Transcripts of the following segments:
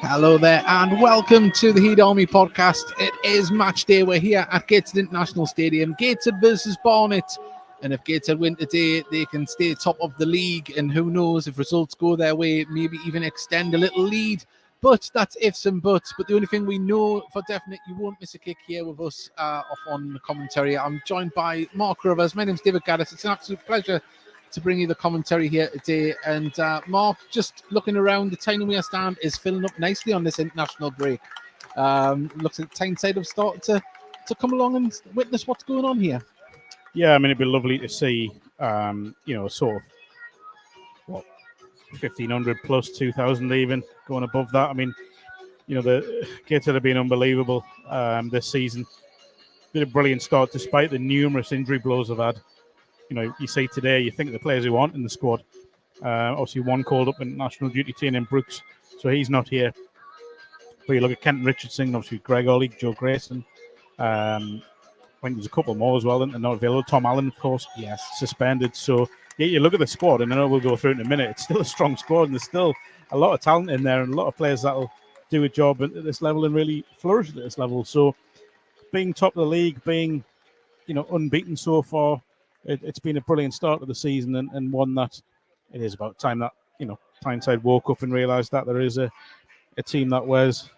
Hello there and welcome to the Heat Army podcast. It is match day. We're here at Gateshead International Stadium. Gateshead versus Barnet. And if Gateshead win today, they can stay top of the league. And who knows, if results go their way, maybe even extend a little lead. But that's ifs and buts. But the only thing we know for definite, you won't miss a kick here with us off on the commentary. I'm joined by Mark Rivers. My name's David Gaddis. It's an absolute pleasure to bring you the commentary here today. And Mark, just looking around, the tiny where I stand is filling up nicely on this international break. Looks like Tyneside have started to come along and witness what's going on here. Yeah, I mean, it'd be lovely to see, sort of, 1,500 plus 2,000 even, going above that. I mean, the Gateshead have been unbelievable this season. Did a brilliant start despite the numerous injury blows they've had. You see today, you think of the players who aren't in the squad. Obviously, one called up in national duty, Tiernan Brooks, so he's not here. But you look at Kenton Richardson, obviously Greg Ollie, Joe Grayson. I think there's a couple more as well, and not available. Tom Allen, of course, yes, suspended. So yeah, you look at the squad, and I know we'll go through it in a minute. It's still a strong squad, and there's still a lot of talent in there, and a lot of players that'll do a job at this level and really flourish at this level. So being top of the league, being unbeaten so far, it's been a brilliant start to the season, and one that it is about time that Tyneside woke up and realised that there is a team that wears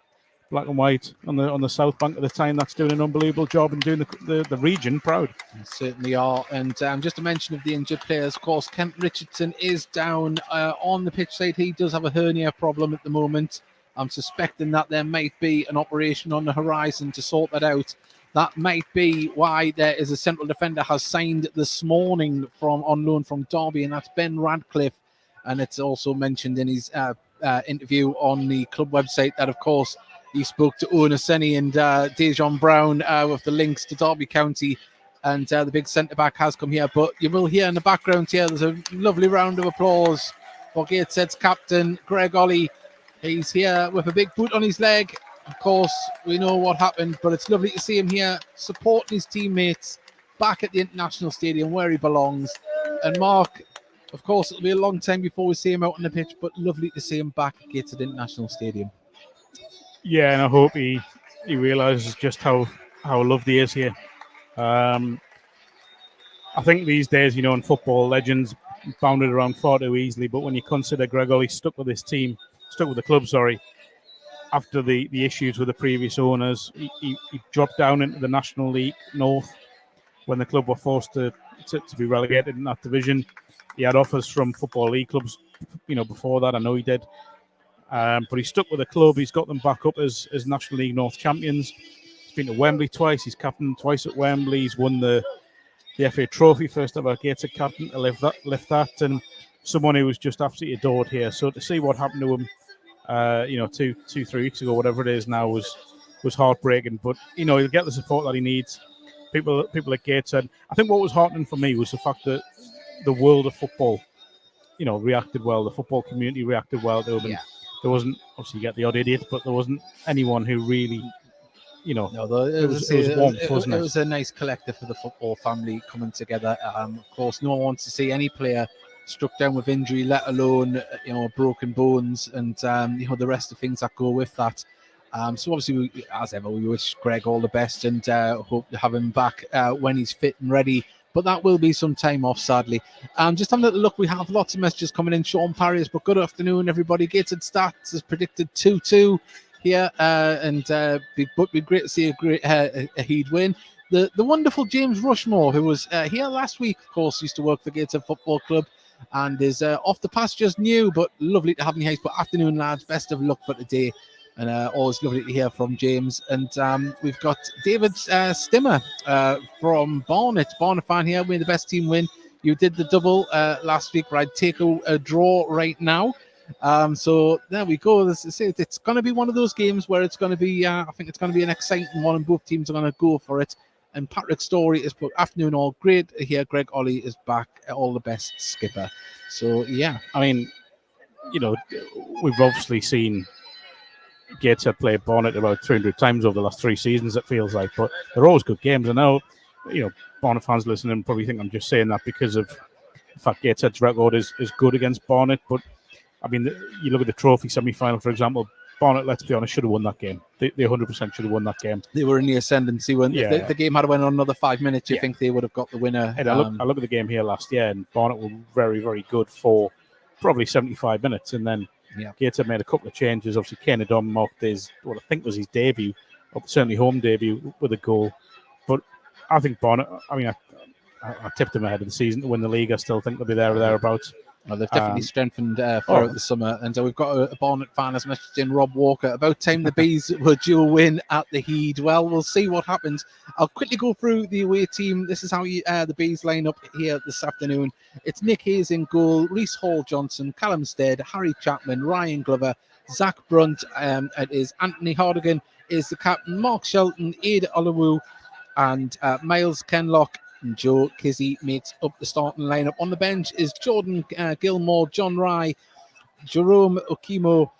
black and white on the south bank of the Tyne that's doing an unbelievable job and doing the region proud. They certainly are. And just a mention of the injured players, of course, Kent Richardson is down on the pitch side. He does have a hernia problem at the moment. I'm suspecting that there might be an operation on the horizon to sort that out. That might be why there is a central defender has signed this morning on loan from Derby, and that's Ben Radcliffe. And it's also mentioned in his interview on the club website that, of course, he spoke to Owen Oseni and Dejon Brown with the links to Derby County, and the big centre-back has come here. But you will hear in the background here, there's a lovely round of applause for Gateshead's captain, Greg Ollie. He's here with a big boot on his leg. Of course, we know what happened, but it's lovely to see him here supporting his teammates back at the International Stadium where he belongs. And Mark, of course, it'll be a long time before we see him out on the pitch, but lovely to see him back at Gateshead International Stadium. Yeah, and I hope he realises just how loved he is here. I think these days, in football, legends bounded around far too easily, but when you consider Greg Ollie stuck with the club, after the issues with the previous owners, he dropped down into the National League North when the club were forced to be relegated in that division. He had offers from Football League clubs, before that. I know he did. But he stuck with the club. He's got them back up as National League North champions. He's been to Wembley twice. He's captained twice at Wembley. He's won the FA Trophy, first ever Gateshead captain to lift that, and someone who was just absolutely adored here. So to see what happened to him, 2-3 weeks ago, whatever it is now, was heartbreaking. But he'll get the support that he needs. People at Gateshead. I think what was heartening for me was the fact that the world of football, reacted well. The football community reacted well to him. Yeah. There wasn't, obviously you get the odd idiot, but there wasn't anyone who really, it was warmth, wasn't it? It was a nice collective for the football family coming together. Of course, no one wants to see any player struck down with injury, let alone, broken bones and, the rest of things that go with that. So obviously, as ever, we wish Greg all the best and hope to have him back when he's fit and ready. But that will be some time off, sadly. Just having a little look, we have lots of messages coming in. Sean Parry has, but good afternoon, everybody. Gateshead Stats has predicted 2-2 here, and it'd be great to see a Heat win. The wonderful James Rushmore, who was here last week, of course, used to work for Gateshead Football Club and is off the pastures new, but lovely to have him here. But afternoon, lads, best of luck for today. And always lovely to hear from James. And we've got David Stimmer from Barnet. Barnet fan here, we're the best team win. You did the double last week, but I'd take a draw right now. So there we go. It's going to be one of those games where it's going to be, I think it's going to be an exciting one, and both teams are going to go for it. And Patrick Story is put afternoon all. Great to hear Greg Ollie is back. All the best, skipper. So, yeah. I mean, we've obviously seen Gateshead play Barnet about 300 times over the last 3 seasons, it feels like, but they're always good games. I know, Barnet fans listening probably think I'm just saying that because of the fact Gateshead's record is good against Barnet, but I mean, you look at the trophy semi-final, for example, Barnet, let's be honest, should have won that game. They 100% should have won that game. They were in the ascendancy. If the game had went on another 5 minutes, you think they would have got the winner? And I look at the game here last year, and Barnet were very, very good for probably 75 minutes, and then Gateshead made a couple of changes. Obviously, Kane Adom marked what I think was his debut, or certainly home debut, with a goal. But I think Barnet, I mean, I tipped them ahead of the season to win the league. I still think they'll be there or thereabouts. Well, they've definitely strengthened throughout the summer. And we've got a Barnet fan has messaged in, Rob Walker, about time the Bees were due a win at the Heed. Well, we'll see what happens. I'll quickly go through the away team. This is how the Bees line up here this afternoon. It's Nick Hayes in goal, Reece Hall-Johnson, Callum Stead, Harry Chapman, Ryan Glover, Zach Brunt. It is Anthony Hardigan is the captain, Mark Shelton, Ada Olawu, and Miles Kenlock. And Joe Kizzy makes up the starting lineup. On the bench is Jordan Gilmore, John Rye, Jerome Okimo,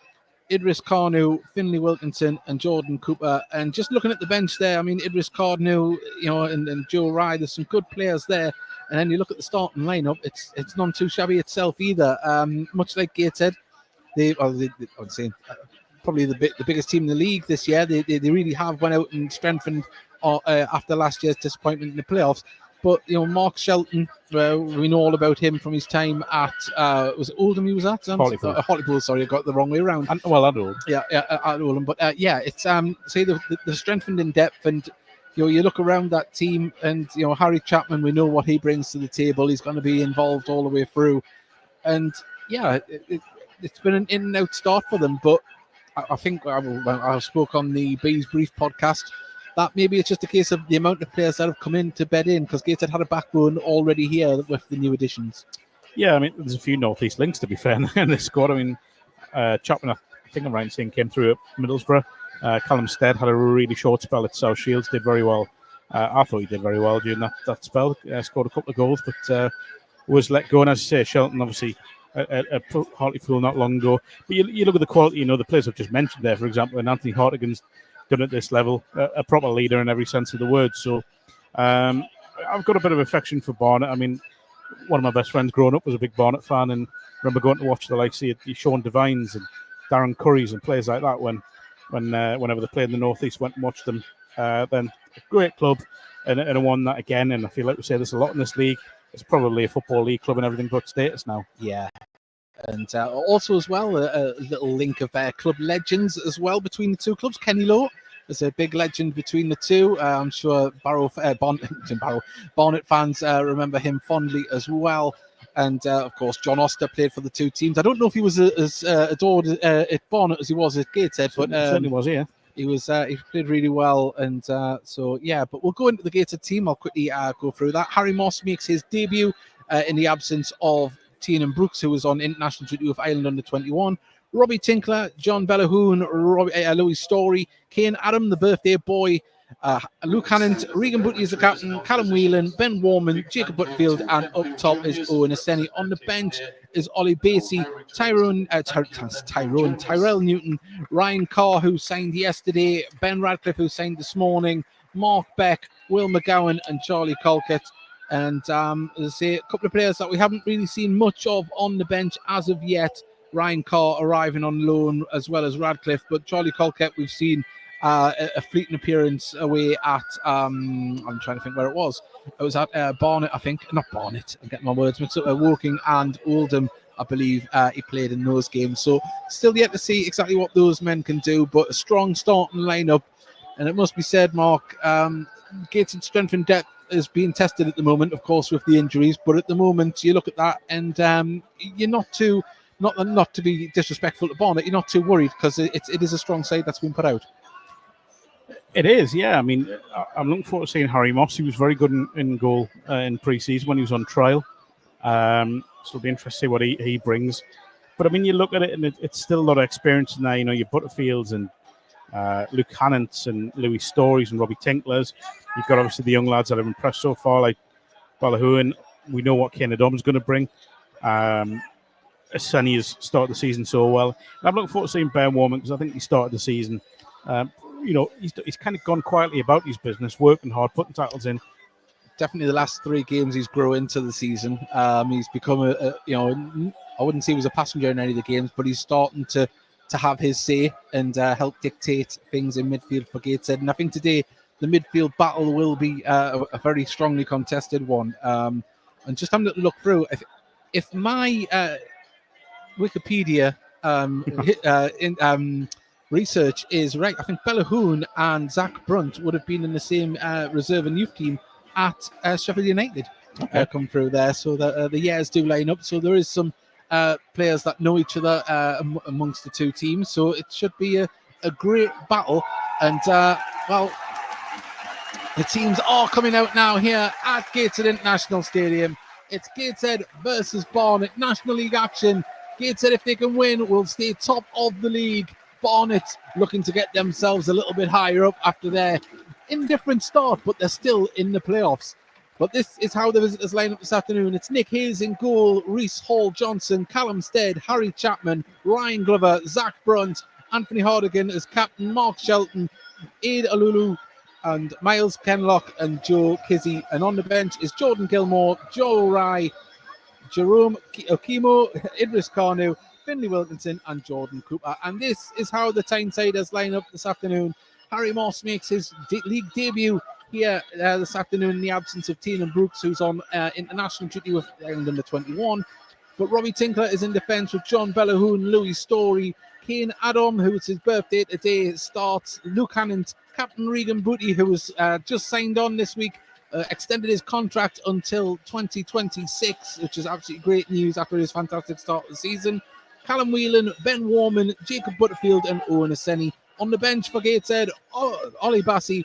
Idris Carnu, Finlay Wilkinson, and Jordan Cooper. And just looking at the bench there, I mean, Idris Carnu, and Joe Rye, there's some good players there. And then you look at the starting lineup, it's not too shabby itself either. Much like Gateshead, I would say probably the biggest team in the league this year. They really have went out and strengthened after last year's disappointment in the playoffs. But Mark Shelton, we know all about him from his time at was it Oldham he was at? Hartlepool, sorry, I got the wrong way around. At Oldham. Yeah, at Oldham. But it's say they're strengthened in depth, and you look around that team, and Harry Chapman, we know what he brings to the table. He's going to be involved all the way through, and it's been an in and out start for them. But I think I spoke on the Bees Brief podcast that maybe it's just a case of the amount of players that have come in to bed in, because Gateshead had a backbone already here with the new additions. Yeah, I mean, there's a few Northeast links, to be fair, in this squad. I mean, Chapman, I think I'm right in saying, came through at Middlesbrough. Callum Stead had a really short spell at South Shields, did very well. I thought he did very well during that spell, scored a couple of goals, but was let go. And as you say, Shelton, obviously, at Hartlepool not long ago. But you look at the quality, the players I've just mentioned there, for example, and Anthony Hartigan's done at this level, a proper leader in every sense of the word. So I've got a bit of affection for Barnet. I mean, one of my best friends growing up was a big Barnet fan, and remember going to watch the likes of Sean Devines and Darren Currys and players like that whenever they played in the Northeast, went and watched them. Then a great club, and won that again. And I feel like we say this a lot in this league. It's probably a football league club and everything but status now. Yeah. And also as well, a little link of club legends as well between the two clubs. Kenny Lowe is a big legend between the two. I'm sure Barnet fans remember him fondly as well. And of course, John Oster played for the two teams. I don't know if he was as adored at Barnet as he was at Gateshead, but certainly was, yeah. He played really well, and but we'll go into the Gateshead team. I'll quickly go through that. Harry Moss makes his debut in the absence of Tiernan Brooks, who was on international duty with Ireland under 21. Robbie Tinkler, John Bellahoon, Louis Story, Kane Adam, the birthday boy, Luke Hannant, Regan Butty is the captain, Callum Whelan, Ben Warman, Jacob Butfield, and up top is Owen Asseni. On the bench is Ollie Basie, Tyrell Newton, Ryan Carr, who signed yesterday, Ben Radcliffe, who signed this morning, Mark Beck, Will McGowan, and Charlie Colkett. And as I say, a couple of players that we haven't really seen much of on the bench as of yet. Ryan Carr arriving on loan as well as Radcliffe, but Charlie Colkett, we've seen a fleeting appearance away at I'm trying to think where it was. It was at Barnet, I think. Not Barnet, I'm getting my words mixed up. Woking and Oldham, I believe he played in those games. So still yet to see exactly what those men can do, but a strong starting lineup. And it must be said, Mark, Gateshead strength and depth is being tested at the moment, of course, with the injuries. But at the moment, you look at that, and you're not to be disrespectful to Barnet, you're not too worried, because it is a strong side that's been put out. It is, yeah. I mean, I'm looking forward to seeing Harry Moss. He was very good in goal in pre-season when he was on trial. So it'll be interesting to see what he brings. But I mean, you look at it, and it's still a lot of experience in there. Your Butterfields and Luke Hannants and Louis Stories and Robbie Tinklers. You've got obviously the young lads that have impressed so far, like Ballahoon. We know what Kane Adom is going to bring. Asseni has started the season so well. And I'm looking forward to seeing Ben Warman, because I think he started the season. He's kind of gone quietly about his business, working hard, putting tackles in. Definitely the last 3 games he's grown into the season. He's become I wouldn't say he was a passenger in any of the games, but he's starting to to have his say and help dictate things in midfield for Gateshead. And I think today the midfield battle will be a very strongly contested one. And just having a look through, if my Wikipedia research is right, I think Bellahoon and Zach Brunt would have been in the same reserve and youth team at Sheffield United. Come through there, so that the years do line up. So there is some players that know each other amongst the two teams. So it should be a great battle. And well, the teams are coming out now here at Gateshead International Stadium. It's Gateshead versus Barnet, National League action. Gateshead, if they can win, will stay top of the league. Barnet looking to get themselves a little bit higher up after their indifferent start, but they're still in the playoffs. But this is how the visitors line up this afternoon. It's Nick Hayes in goal, Reece Hall-Johnson, Callum Stead, Harry Chapman, Ryan Glover, Zach Brunt, Anthony Hardigan as captain, Mark Shelton, Aid Alulu, and Miles Kenlock and Joe Kizzy. And on the bench is Jordan Gilmore, Joe Rye, Jerome Okimo, Idris Carnu, Finley Wilkinson, and Jordan Cooper. And this is how the Tynesiders line up this afternoon. Harry Moss makes his league debut here this afternoon in the absence of Tiernan Brooks, who's on international duty with Ireland under 21. But Robbie Tinkler is in defence with John Bellahoon, Louis Story, Kane Adam, who it's his birthday today, starts. Luke Hannant, Captain Regan Booty, who was just signed on this week, extended his contract until 2026, which is absolutely great news after his fantastic start of the season. Callum Whelan, Ben Warman, Jacob Butterfield, and Owen Aseni. On the bench for Gateshead, Ollie Bassey,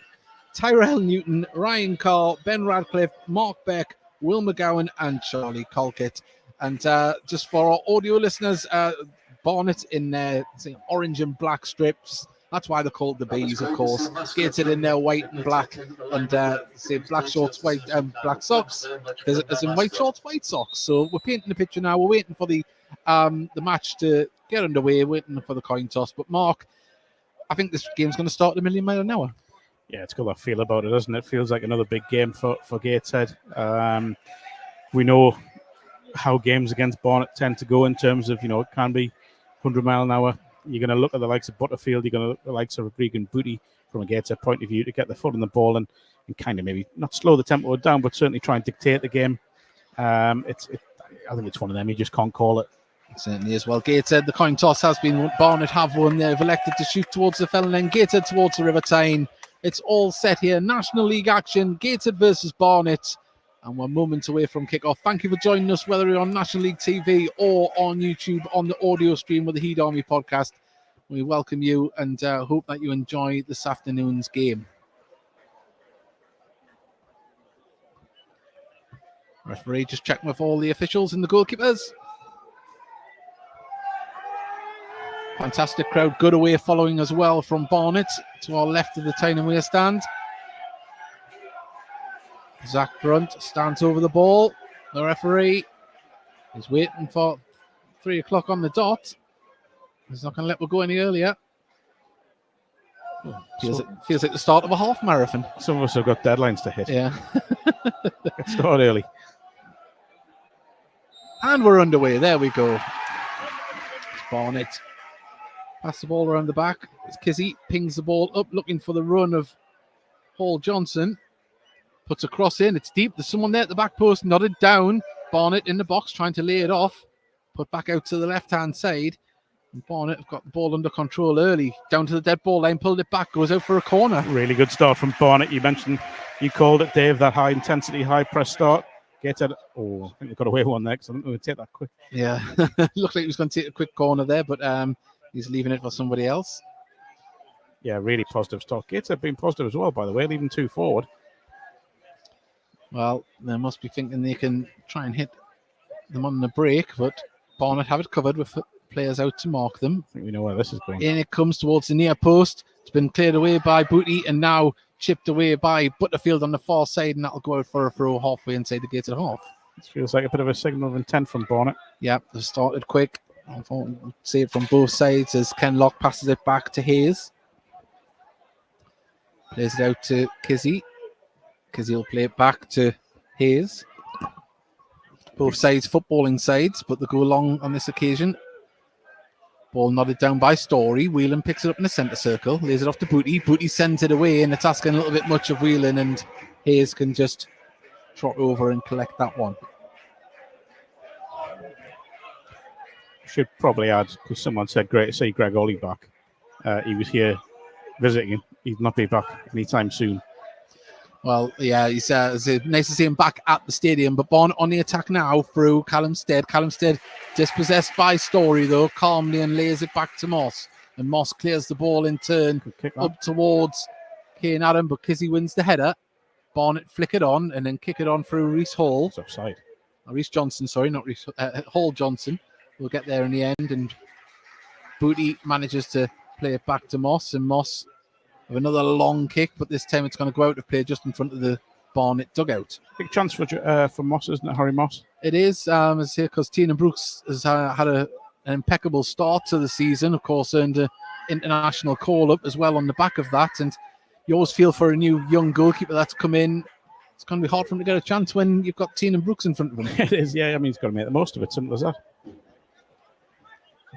Tyrell Newton, Ryan Carr, Ben Radcliffe, Mark Beck, Will McGowan, and Charlie Colkett. And just for our audio listeners, Barnet in their orange and black strips. That's why they're called the Bees, of course. Gateshead in their white and black, and black shorts, white black socks. As in white shorts, white socks. So we're painting the picture now. We're waiting for the match to get underway, waiting for the coin toss. But Mark, I think this game's going to start at a million mile an hour. Yeah, it's got that feel about it, doesn't it? Feels like another big game for Gateshead. We know how games against Barnet tend to go in terms of, it can be 100 mile an hour. You're going to look at the likes of Butterfield. You're going to look at the likes of Regan Booty from a Gateshead point of view to get the foot on the ball and kind of maybe not slow the tempo down, but certainly try and dictate the game. I think it's one of them. You just can't call it. It certainly is. Well, Gateshead, the coin toss has been Barnet have won. They've elected to shoot towards the fell and then Gateshead towards the River Tyne. It's all set here. National League action. Gateshead versus Barnet. And we're moments away from kickoff. Thank you for joining us, whether you're on National League TV or on YouTube on the audio stream with the Heed Army podcast. We welcome you and hope that you enjoy this afternoon's game. Referee just checking with all the officials and the goalkeepers. Fantastic crowd. Good away following as well from Barnet to our left of the Tyne and Wear stand. Zach Brunt stands over the ball. The referee is waiting for 3 o'clock on the dot. He's not going to let us go any earlier. Feels like the start of a half marathon. Some of us have got deadlines to hit. Yeah. Start early. And we're underway. There we go. It's Barnet. Pass the ball around the back. It's Kizzy. Pings the ball up, looking for the run of Hall-Johnson. Puts a cross in. It's deep. There's someone there at the back post. Nodded down. Barnet in the box trying to lay it off. Put back out to the left-hand side. And Barnet have got the ball under control early. Down to the dead ball line. Pulled it back. Goes out for a corner. Really good start from Barnet. You called it, Dave, that high-intensity, high-press start. Gateshead. Oh, I think they got away one there because I think they would take that quick. Yeah. Looked like he was going to take a quick corner there, but he's leaving it for somebody else. Yeah, really positive start. Gateshead been positive as well, by the way, leaving 2 forward. Well, they must be thinking they can try and hit them on the break, but Barnet have it covered with players out to mark them. I think we know where this is going. In it comes towards the near post. It's been cleared away by Booty and now chipped away by Butterfield on the far side, and that'll go out for a throw halfway inside the Gateshead half. It feels like a bit of a signal of intent from Barnet. Yeah, they started quick. I thought we'd see it from both sides as Ken Locke passes it back to Hayes. Plays it out to Kizzy. Kizzy will play it back to Hayes. Both sides footballing sides, but they go long on this occasion. Ball nodded down by Story. Whelan picks it up in the centre circle, lays it off to Booty. Booty sends it away, and it's asking a little bit much of Whelan, and Hayes can just trot over and collect that one. Should probably add, because someone said great to see Greg Ollie back. He was here visiting. He'll not be back anytime soon. Well, yeah, it's nice to see him back at the stadium. But Barnet on the attack now through Callum Stead. Callum Stead dispossessed by Story, though, calmly, and lays it back to Moss. And Moss clears the ball in turn up towards Kane Adam, but Kizzy wins the header. Barnet flick it on and then kick it on through Reece Hall. It's offside. Reece Johnson, sorry, not Reece Hall Johnson. We'll get there in the end. And Booty manages to play it back to Moss, and Moss with another long kick, but this time it's going to go out of play just in front of the Barnet dugout. Big chance for Moss, isn't it, Harry Moss? It is, because Tina Brooks has had an impeccable start to the season. Of course, earned an international call-up as well on the back of that. And you always feel for a new young goalkeeper that's come in, it's going to be hard for him to get a chance when you've got Tina Brooks in front of him. It is, yeah. I mean, he's got to make the most of it. Simple as that.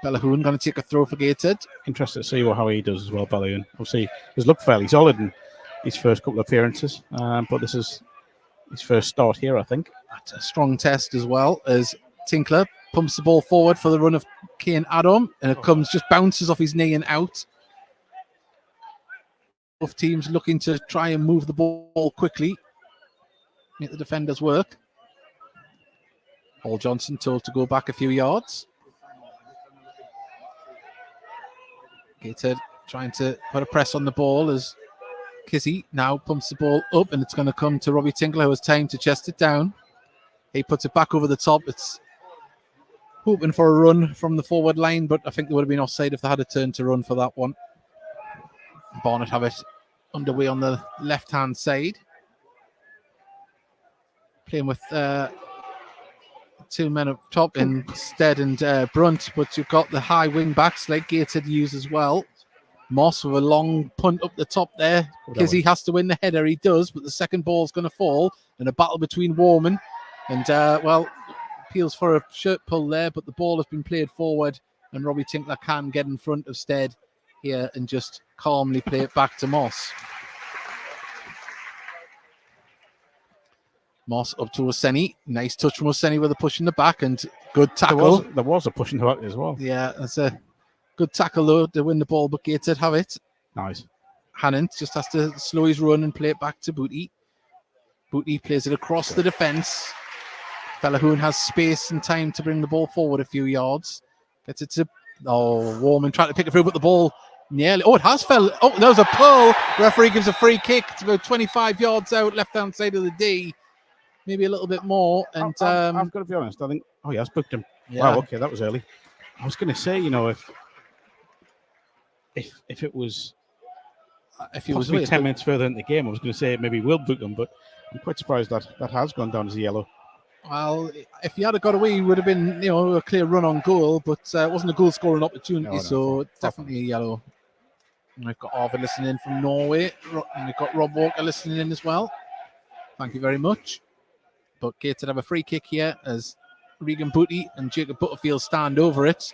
Bellahoon going to take a throw for Gateshead. Interested to see how he does as well, Bellahoon. Obviously, he's looked fairly solid in his first couple of appearances, but this is his first start here, I think. That's a strong test as well, as Tinkler pumps the ball forward for the run of Kane Adam, and it just bounces off his knee and out. Both teams looking to try and move the ball quickly, make the defenders work. Paul Johnson told to go back a few yards. Gateshead trying to put a press on the ball as Kizzy now pumps the ball up, and it's going to come to Robbie Tinkler, who has time to chest it down. He puts it back over the top. It's hoping for a run from the forward line, but I think they would have been offside if they had a turn to run for that one. Barnet have it underway on the left-hand side. Playing with two men up top in Stead and Brunt, but you've got the high wing backs like Gateshead use as well. Moss with a long punt up the top there. Kizzy has to win the header. He does, but the second ball's going to fall, and a battle between Warman and appeals for a shirt pull there, but the ball has been played forward, and Robbie Tinkler can get in front of Stead here and just calmly play it back to Moss. Moss up to Oseni. Nice touch from Oseni with a push in the back, and good tackle. There was a push in the back as well. Yeah, that's a good tackle though to win the ball, but Gateshead have it. Nice. Hannant just has to slow his run and play it back to Booty. Booty plays it across the defence. Bellahoon has space and time to bring the ball forward a few yards. Gets it to Warman trying to pick it through, but the ball nearly. Oh, it has fell. Oh, there was a pull. Referee gives a free kick. It's about 25 yards out, left-hand side of the D. Maybe a little bit more. And I've got to be honest. I think. Oh, he has booked him. Yeah. Wow. Okay, that was early. I was going to say, if it was, if he was 10 minutes further in the game, I was going to say maybe we'll book him, but I'm quite surprised that has gone down as a yellow. Well, if he had got away, it would have been, a clear run on goal, but it wasn't a goal-scoring opportunity, so definitely a yellow. And we've got Arvid listening in from Norway, and we've got Rob Walker listening in as well. Thank you very much. But Gateshead have a free kick here as Regan Booty and Jacob Butterfield stand over it.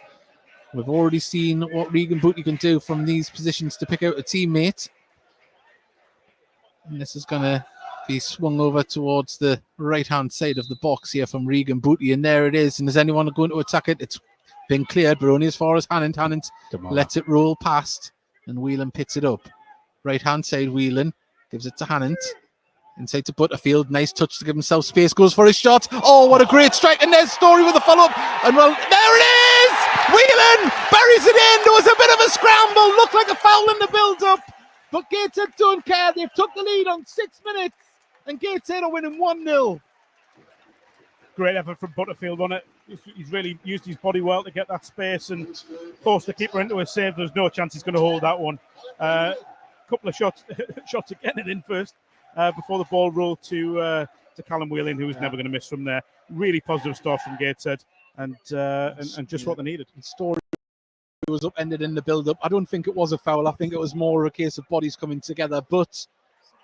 We've already seen what Regan Booty can do from these positions to pick out a teammate. And this is going to be swung over towards the right-hand side of the box here from Regan Booty. And there it is. And is anyone going to attack it? It's been cleared, but only as far as Hannant. Hannant lets it roll past, and Whelan picks it up. Right-hand side, Whelan gives it to Hannant. Inside to Butterfield. Nice touch to give himself space. Goes for his shot. Oh, what a great strike. And there's Story with a follow-up. And well, there it is! Whelan buries it in. There was a bit of a scramble. Looked like a foul in the build-up. But Gateshead don't care. They've took the lead on 6 minutes. And Gateshead are winning 1-0. Great effort from Butterfield on it. He's really used his body well to get that space and force the keeper into a save. There's no chance he's going to hold that one. Couple of shots at getting it in first. Before the ball rolled to Callum Whelan, who was never going to miss from there. Really positive start from Gateshead, and just what they needed. The story was upended in the build-up. I don't think it was a foul. I think it was more a case of bodies coming together. But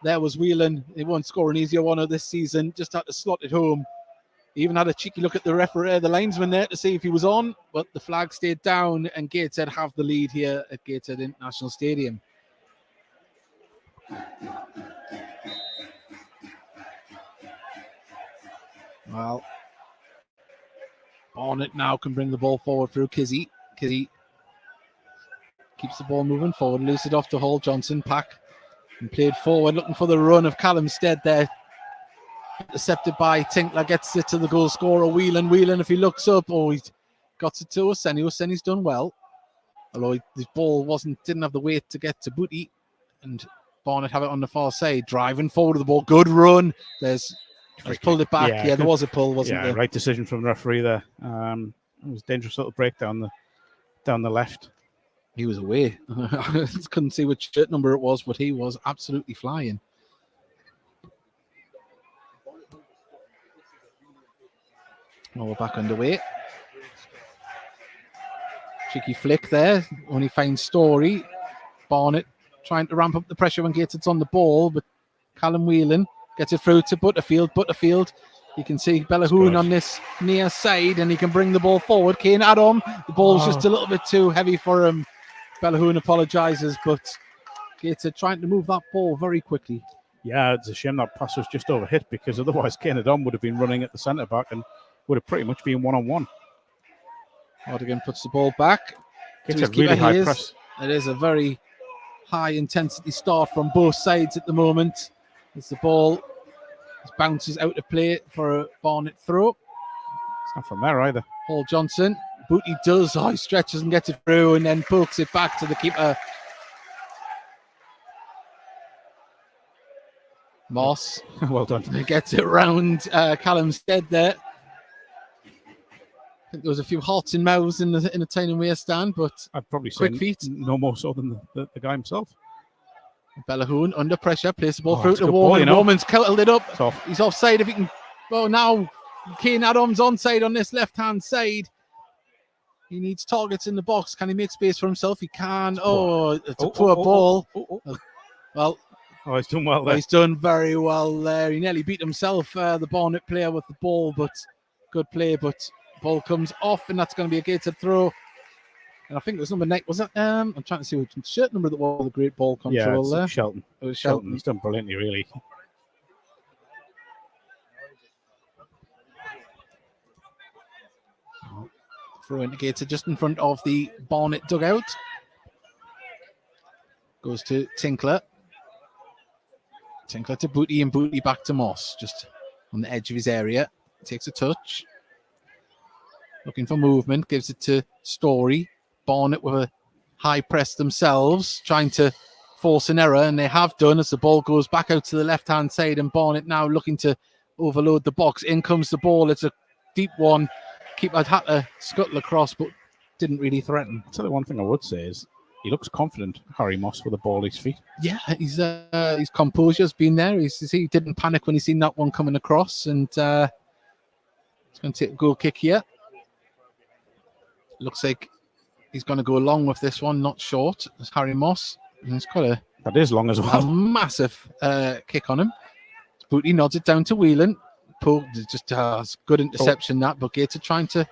there was Whelan. He won't score an easier one of this season. Just had to slot it home. Even had a cheeky look at the referee, the linesman there, to see if he was on, but the flag stayed down, and Gateshead have the lead here at Gateshead International Stadium. Well, Barnet now can bring the ball forward through Kizzy. Kizzy keeps the ball moving forward, loose it off to Hall. Johnson, pack, and played forward, looking for the run of Callum Stead there. Intercepted by Tinkler, gets it to the goal scorer, Whelan. Whelan, if he looks up, he's got it to Oseni. Oseni's done well. Although his ball didn't have the weight to get to Booty. And Barnet have it on the far side, driving forward with the ball. Good run. He's pulled it back. Yeah, there was a pull, wasn't there? Right decision from the referee there. It was a dangerous little break down the left. He was away. I couldn't see which shirt number it was, but he was absolutely flying. Well, we're back underway. Cheeky flick there when he finds Story. Barnet trying to ramp up the pressure when Gateshead's on the ball, but Callum Whelan gets it through to Butterfield. Butterfield, you can see Bellahoon on this near side, and he can bring the ball forward. Kane Adam, the ball's just a little bit too heavy for him. Bellahoon apologises, but Gateshead trying to move that ball very quickly. Yeah, it's a shame that pass was just overhit, because otherwise Kane Adam would have been running at the centre back and would have pretty much been one-on-one. Cardigan puts the ball back. It's a really high press. It is a very high intensity start from both sides at the moment. As the ball bounces out of play for a Barnet throw. It's not from there either. Paul Johnson. Booty does. He stretches and gets it through and then pokes it back to the keeper. Moss. Well done. He gets it round Callum Stead there. I think there was a few hearts and mouths in the tiny way stand, but I'd probably say quick feet. No more so than the guy himself. Bellahoon under pressure, plays the ball through to Warman. Warman's curled it up. He's offside if he can. Well, now Kane Adams onside on this left-hand side. He needs targets in the box. Can he make space for himself? He can. It's a poor ball. Well, he's done well there. He's done very well there. He nearly beat himself, the Barnet player, with the ball, but good play. But ball comes off, and that's going to be a Gateshead throw. And I think it was number 9. Was it? I'm trying to see which shirt number that was the great ball control there. Shelton. It was Shelton. He's done brilliantly, really. Throw into Gateshead just in front of the Barnet dugout. Goes to Tinkler. Tinkler to Booty, and Booty back to Moss, just on the edge of his area. Takes a touch. Looking for movement, gives it to Story. Barnet with a high press themselves, trying to force an error, and they have done as the ball goes back out to the left-hand side, and Barnet now looking to overload the box. In comes the ball. It's a deep one. Keeper had to scuttle across, but didn't really threaten. I'll tell you one thing I would say is he looks confident, Harry Moss, with the ball at his feet. Yeah, his composure's been there. He didn't panic when he seen that one coming across, and he's going to take a goal kick here. Looks like he's going to go long with this one, not short. It's Harry Moss, and he's got that is long as well. A massive kick on him. Booty nods it down to Whelan. Just good interception that, but Gateshead trying to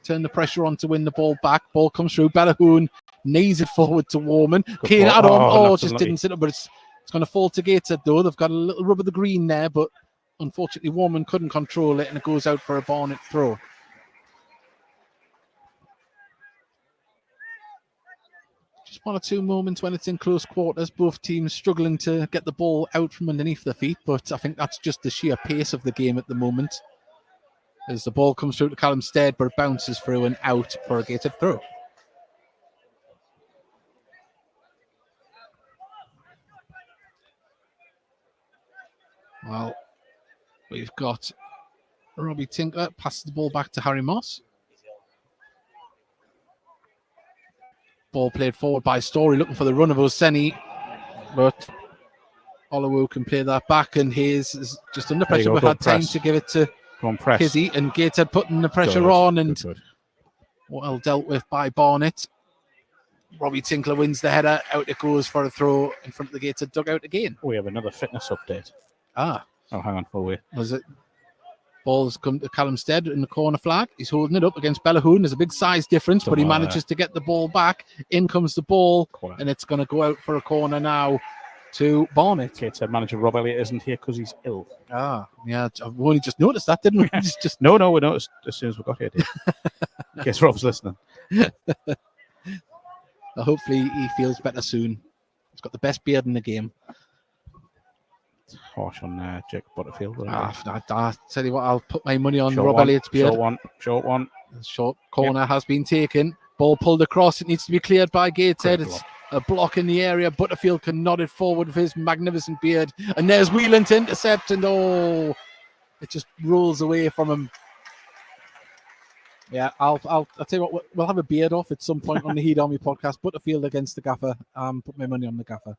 turn the pressure on to win the ball back. Ball comes through. Bellahoon knees it forward to Warman. Kane Adam, just didn't sit up, but it's going to fall to Gateshead though. They've got a little rub of the green there, but unfortunately Warman couldn't control it, and it goes out for a Barnet throw. Just one or two moments when it's in close quarters, both teams struggling to get the ball out from underneath their feet, but I think that's just the sheer pace of the game at the moment. As the ball comes through to Callum Stead, but it bounces through and out for a Gateshead throw. Well, we've got Robbie Tinkler passes the ball back to Harry Moss. Ball played forward by Story, looking for the run of Oseni, but Olowu can play that back, and Hayes is just under pressure, but had time to give it to Kizzy, and Gateshead putting the pressure on, and well dealt with by Barnet. Robbie Tinkler wins the header, out it goes for a throw in front of the Gateshead dugout again. We have another fitness update. Oh, hang on, wait. Was it? Ball's come to Callum Stead in the corner flag. He's holding it up against Bellahoon. There's a big size difference, but he manages to get the ball back. In comes the ball, and it's going to go out for a corner now to Barnet. Gateshead manager Rob Elliott isn't here because he's ill. Yeah, I've only just noticed that, didn't we? No, we noticed as soon as we got here. In case Rob's listening. Hopefully he feels better soon. He's got the best beard in the game. It's harsh on Jacob Butterfield. I tell you what, I'll put my money on Rob Elliott's beard. Short one. Short corner has been taken. Ball pulled across. It needs to be cleared by Gateshead. It's a block in the area. Butterfield can nod it forward with his magnificent beard. And there's Whelan to intercept. And it just rolls away from him. Yeah, I'll tell you what, we'll have a beard off at some point on the Heat Army podcast. Butterfield against the Gaffer. Put my money on the Gaffer.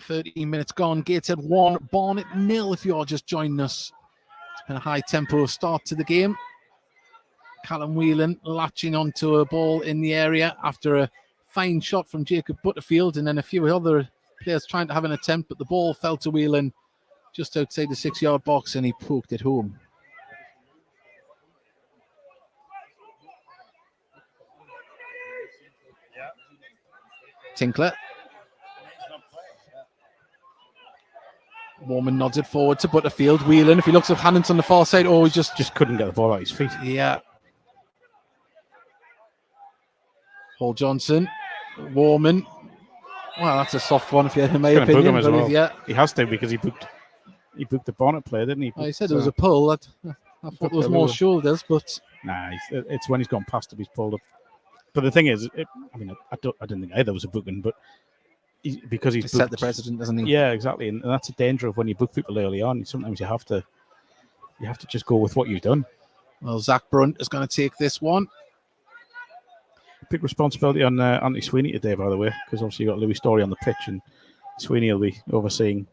13 minutes gone. Gateshead 1, Barnet 0 if you are just joining us. It's been a high tempo start to the game. Callum Whelan latching onto a ball in the area after a fine shot from Jacob Butterfield, and then a few other players trying to have an attempt, but the ball fell to Whelan just outside the 6-yard box and he poked it home. Tinkler. Warman nods it forward to Butterfield. Whelan, if he looks at Hannons on the far side, he just couldn't get the ball out his feet. Yeah. Paul Johnson. Warman. Well, that's a soft one, in my opinion. As well. Yeah, he has to because he booked the Barnet player, didn't he? He said there was a pull. I thought there was more shoulders, but it's when he's gone past him, he's pulled up. But the thing is, I didn't think either was a booking, but because he's set the precedent, doesn't he? Yeah, exactly, and that's a danger of when you book people early on. Sometimes you have to just go with what you've done. Well, Zach Brunt is going to take this one. Big responsibility on Anthony Sweeney today, by the way, because obviously you got Louis Story on the pitch, and Sweeney will be overseeing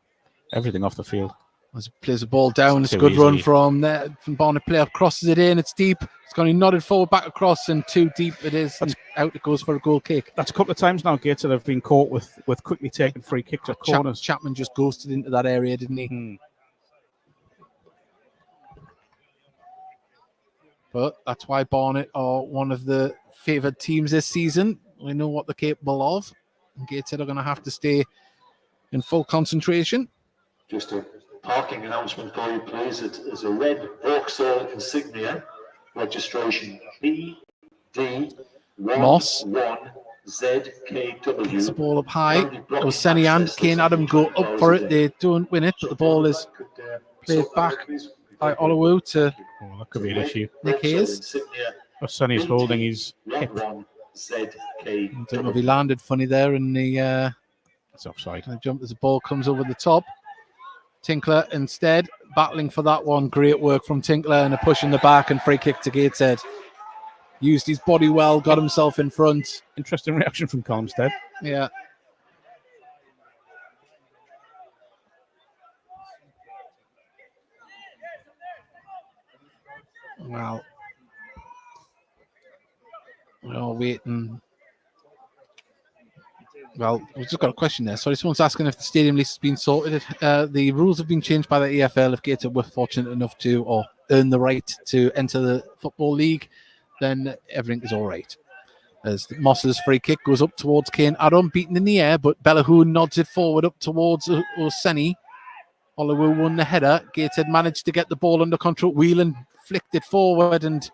everything off the field. As he plays the ball down, it's a good run from Barnet player, crosses it in, it's deep. It's going to be nodded forward, back across, and too deep it is. And out it goes for a goal kick. That's a couple of times now, Gateshead have been caught with quickly taking free kicks at corners. Chapman just ghosted into that area, didn't he? But that's why Barnet are one of the favoured teams this season. We know what they're capable of. And Gateshead are going to have to stay in full concentration. Just a parking announcement for you, please. It is a red Vauxhall insignia, registration Moss. BD11ZKW. Gets the ball up high. It was Senny and Kane Adam go up for it. They don't win it, but the ball is played back by Olowu to that could be an issue. Nick Hayes. Senny's holding his hip. I don't know if he landed funny there in the it's offside. Jump as the ball comes over the top. Tinkler instead battling for that one. Great work from Tinkler and a push in the back and free kick to Gateshead. Used his body well, got himself in front. Interesting reaction from Colmstead. Yeah. Well, we're all waiting. Well, we've just got a question there. Sorry, someone's asking if the stadium lease has been sorted. The rules have been changed by the EFL. If Gateshead were fortunate enough to or earn the right to enter the Football League, then everything is all right. As Moss's free kick goes up towards Kane Adam, beaten in the air, but Bellahoon nods it forward up towards Oseni. Olowu won the header. Gateshead managed to get the ball under control. Whelan flicked it forward and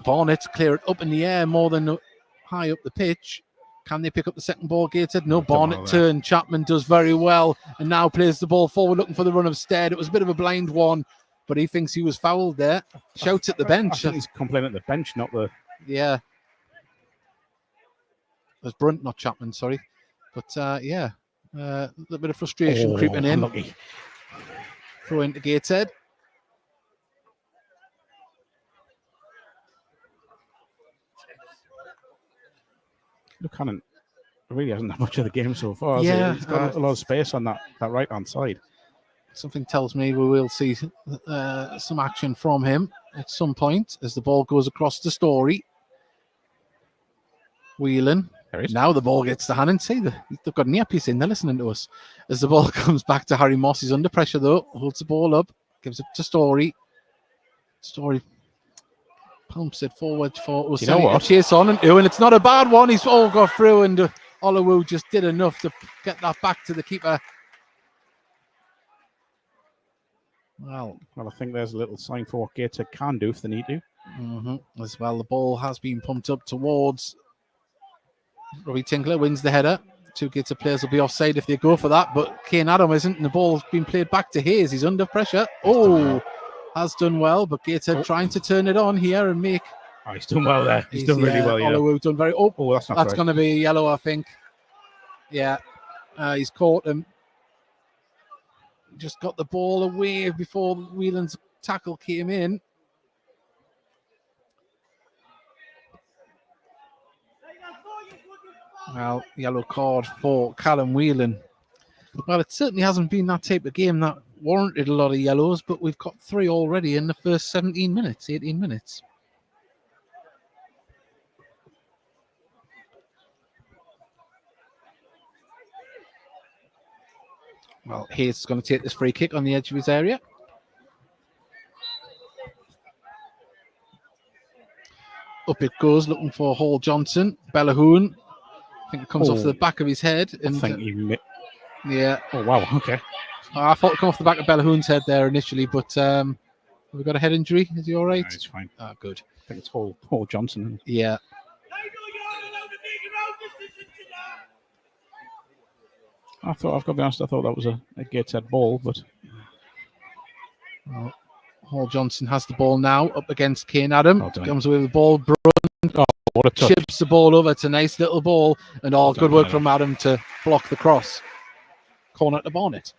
Barnet clear it up in the air more than high up the pitch. Can they pick up the second ball, Gateshead? No, Barnet turn. Chapman does very well and now plays the ball forward looking for the run of Stead. It was a bit of a blind one, but he thinks he was fouled there. Shouts at the bench. I think he's complaining at the bench, not the... Yeah. There's Brunt, not Chapman, sorry. But, a little bit of frustration creeping in. Unlucky. Throw into Gateshead. Buchanan really hasn't had much of the game so far. Yeah, he's got a lot of space on that right hand side. Something tells me we will see some action from him at some point as the ball goes across the Story. Whelan There is. Now the ball gets to Hannon. See, they've got an earpiece in. They're listening to us. As the ball comes back to Harry Moss, he's under pressure though. Holds the ball up, gives it to Story. Story pumps it forward for O'Senny. You know what? Chase on and it's not a bad one. He's all got through, and Oluwu just did enough to get that back to the keeper. Well, I think there's a little sign for what Gateshead can do if they need to. As well, the ball has been pumped up towards Robbie Tinkler, wins the header. Two Gateshead players will be offside if they go for that, but Kane Adam isn't, and the ball's been played back to Hayes. He's under pressure. Has done well, but Gateshead trying to turn it on here and make. Oh, he's done well there. He's done really well. Oluwu done very. That's going to be a yellow, I think. Yeah, he's caught him. Just got the ball away before Whelan's tackle came in. Well, yellow card for Callum Whelan. Well, it certainly hasn't been that type of game that warranted a lot of yellows, but we've got 3 already in the first 18 minutes. Well, Hayes is going to take this free kick on the edge of his area. Up it goes, looking for Hall Johnson. Bellahoon. I think it comes off the back of his head. And, yeah. Oh, wow. Okay. I thought it came off the back of Bellahoon's head there initially, but have we got a head injury? Is he all right? No, it's fine. Good. I think it's Hall Johnson. Yeah. I've got to be honest, I thought that was a Gateshead ball, but... Well, Hall Johnson has the ball now up against Kane Adam. Comes away with the ball. What a touch. Chips the ball over. It's a nice little ball, and good work from Adam to block the cross. Corner to Barnet.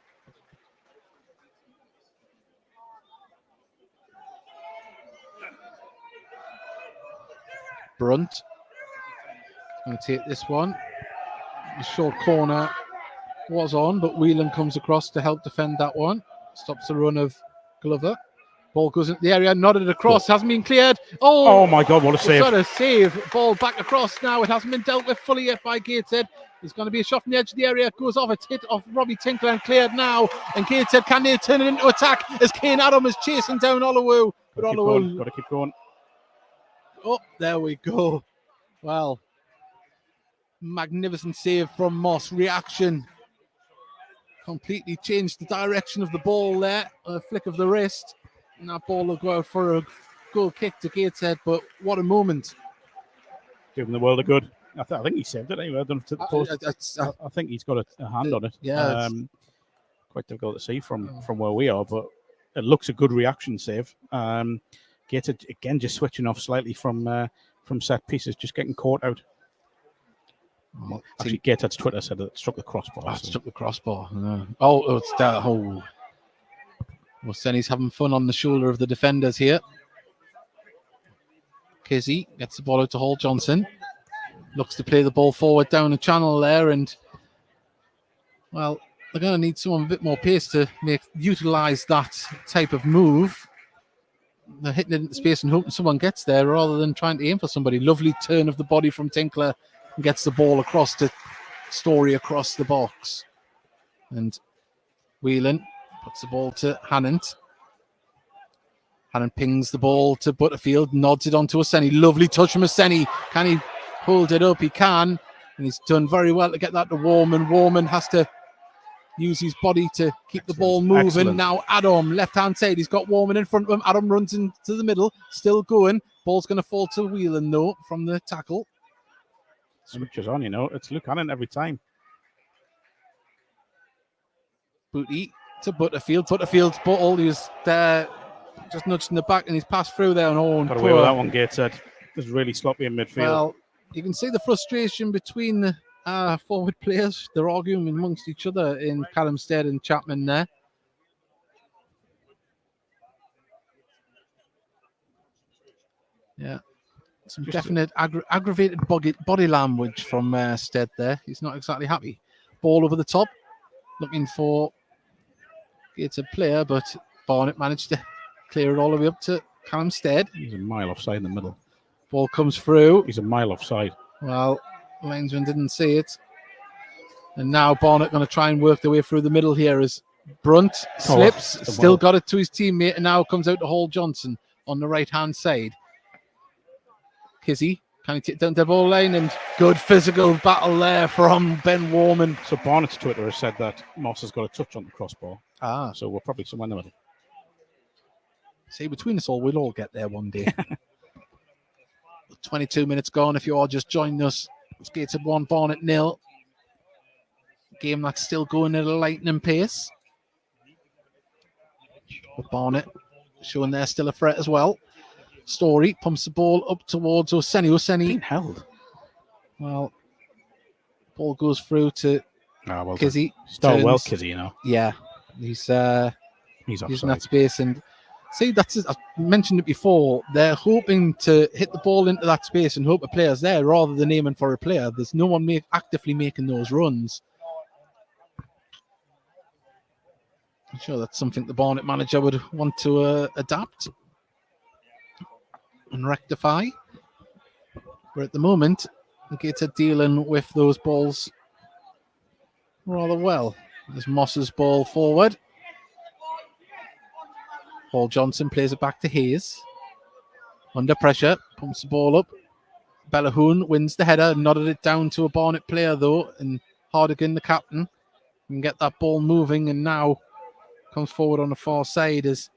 Brunt going to take this one. The short corner was on, but Whelan comes across to help defend that one. Stops the run of Glover. Ball goes into the area, nodded across, hasn't been cleared. Oh my God, what a save. What a save. Ball back across now. It hasn't been dealt with fully yet by Gateshead. There's going to be a shot from the edge of the area. It goes off. It's hit off Robbie Tinkler and cleared now. And Gateshead can they turn it into attack as Kane Adam is chasing down Oluwu. But Oluwu. Got to keep going. Oh, there we go. Well, magnificent save from Moss. Reaction. Completely changed the direction of the ball there. A flick of the wrist. And that ball will go out for a goal kick to Gateshead. But what a moment. Giving the world a good. I think he saved it anyway. To the post. I think he's got a hand on it. Yeah. Quite difficult to see from where we are, but it looks a good reaction save. Gateshead again just switching off slightly from set pieces, just getting caught out. Actually, Gateshead's Twitter said that it struck the crossbar. Struck the crossbar. It's that whole. Well, Senny's having fun on the shoulder of the defenders here. Kizzy gets the ball out to Hall Johnson. Looks to play the ball forward down the channel there, and well, they're going to need someone a bit more pace to utilize that type of move. They're hitting it into space and hoping someone gets there rather than trying to aim for somebody. Lovely turn of the body from Tinkler and gets the ball across to Story across the box. And Whelan puts the ball to Hannant. Hannant pings the ball to Butterfield, nods it onto O'Senny. Lovely touch from O'Senny. Can he hold it up? He can. And he's done very well to get that to Warman. Warman has to use his body to keep the ball moving. Excellent. Now Adam, left-hand side. He's got Warman in front of him. Adam runs into the middle. Still going. Ball's going to fall to Whelan, though, from the tackle. Switches on, It's Luke Hannon every time. Booty to Butterfield. Butterfield's ball. He was there, just nudged in the back, and he's passed through there. Got away with that one, Gateshead. It was really sloppy in midfield. Well, you can see the frustration between the forward players. They're arguing amongst each other in Callum Stead and Chapman there. Yeah. Some definite aggravated body language from Stead there. He's not exactly happy. Ball over the top. Looking for Gateshead player, but Barnet managed to clear it all the way up to Callum Stead. He's a mile offside in the middle. Ball comes through. He's a mile offside. Well, Linesman didn't see it. And now Barnet going to try and work their way through the middle here as Brunt slips, still got it to his teammate, and now comes out to Hall Johnson on the right-hand side. Kizzy, can he take down the ball line? And good physical battle there from Ben Warman. So Barnet's Twitter has said that Moss has got a touch on the crossbar. So we're probably somewhere in the middle. See, between us all, we'll all get there one day. 22 minutes gone. If you are just joining us, it's Gateshead 1, Barnet 0. Game that's still going at a lightning pace. But Barnet showing they're still a threat as well. Story pumps the ball up towards Oseni. Oseni held. Well, ball goes through to Kizzy. Start well, Kizzy, you know. Yeah, he's in offside. that space. And see, I mentioned it before. They're hoping to hit the ball into that space and hope a player's there rather than aiming for a player. There's no one actively making those runs. I'm sure that's something the Barnet manager would want to adapt and rectify. But at the moment, the Gateshead dealing with those balls rather well. There's Moss's ball forward. Hall Johnson plays it back to Hayes. Under pressure, pumps the ball up. Bellahoon wins the header, nodded it down to a Barnet player though, and Hardigan, the captain, can get that ball moving, and now comes forward on the far side as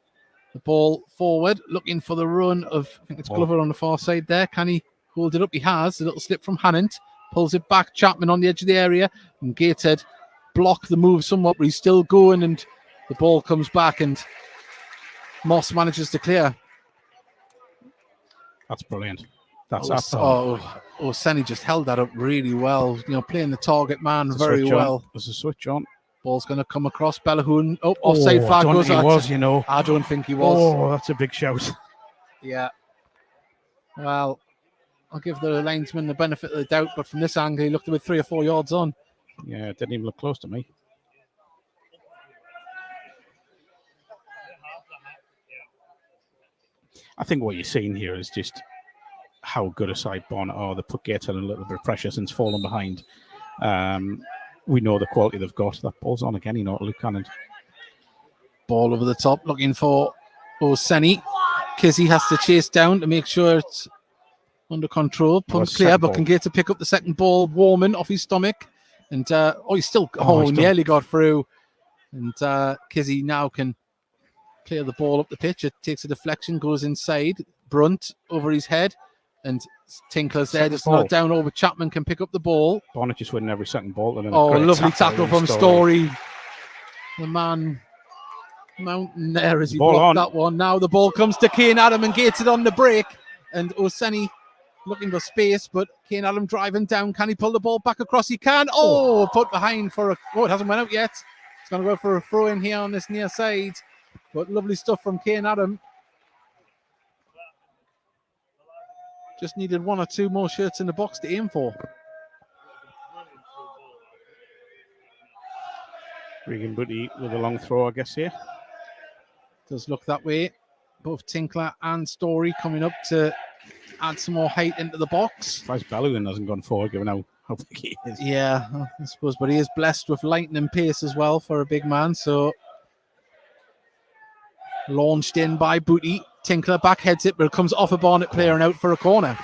the ball forward, looking for the run of, I think it's Glover on the far side there. Can he hold it up? He has. A little slip from Hannant. Pulls it back. Chapman on the edge of the area. And Gateshead block the move somewhat, but he's still going, and the ball comes back, and Moss manages to clear. That's brilliant. Senny just held that up really well. You know, playing the target man very well. There's a switch on. Ball's going to come across Bellahoon. Offside flag goes out. I don't think he was. Oh, that's a big shout. Yeah. Well, I'll give the linesman the benefit of the doubt, but from this angle, he looked about 3 or 4 yards on. Yeah, it didn't even look close to me. I think what you're seeing here is just how good a side Barnet are. They put Gateshead under a little bit of pressure since falling behind. We know the quality they've got. That ball's on again, Luke Cannon. Ball over the top, looking for Oseni. Kizzy has to chase down to make sure it's under control. Pumped clear, but can get to pick up the second ball. Warman off his stomach. And, nearly got through. And Kizzy now can clear the ball up the pitch. It takes a deflection, goes inside. Brunt over his head. And Tinkler's there, just not down over. Chapman can pick up the ball. Barnet just winning every second ball. Lovely tackle from Story. The man mountain there as he blocked that one. Now the ball comes to Kane Adam and gets it on the break. And Oseni looking for space, but Kane Adam driving down. Can he pull the ball back across? He can. Put behind for it hasn't went out yet. It's going to go for a throw in here on this near side. But lovely stuff from Kane Adam. Just needed 1 or 2 more shirts in the box to aim for. Regan Booty with a long throw, I guess, here. Does look that way. Both Tinkler and Story coming up to add some more height into the box. Surprised Bellahoon hasn't gone forward, given how big he is. Yeah, I suppose, but he is blessed with lightning pace as well for a big man, so launched in by Booty. Tinkler back heads it, but it comes off a Barnet player and out for a corner.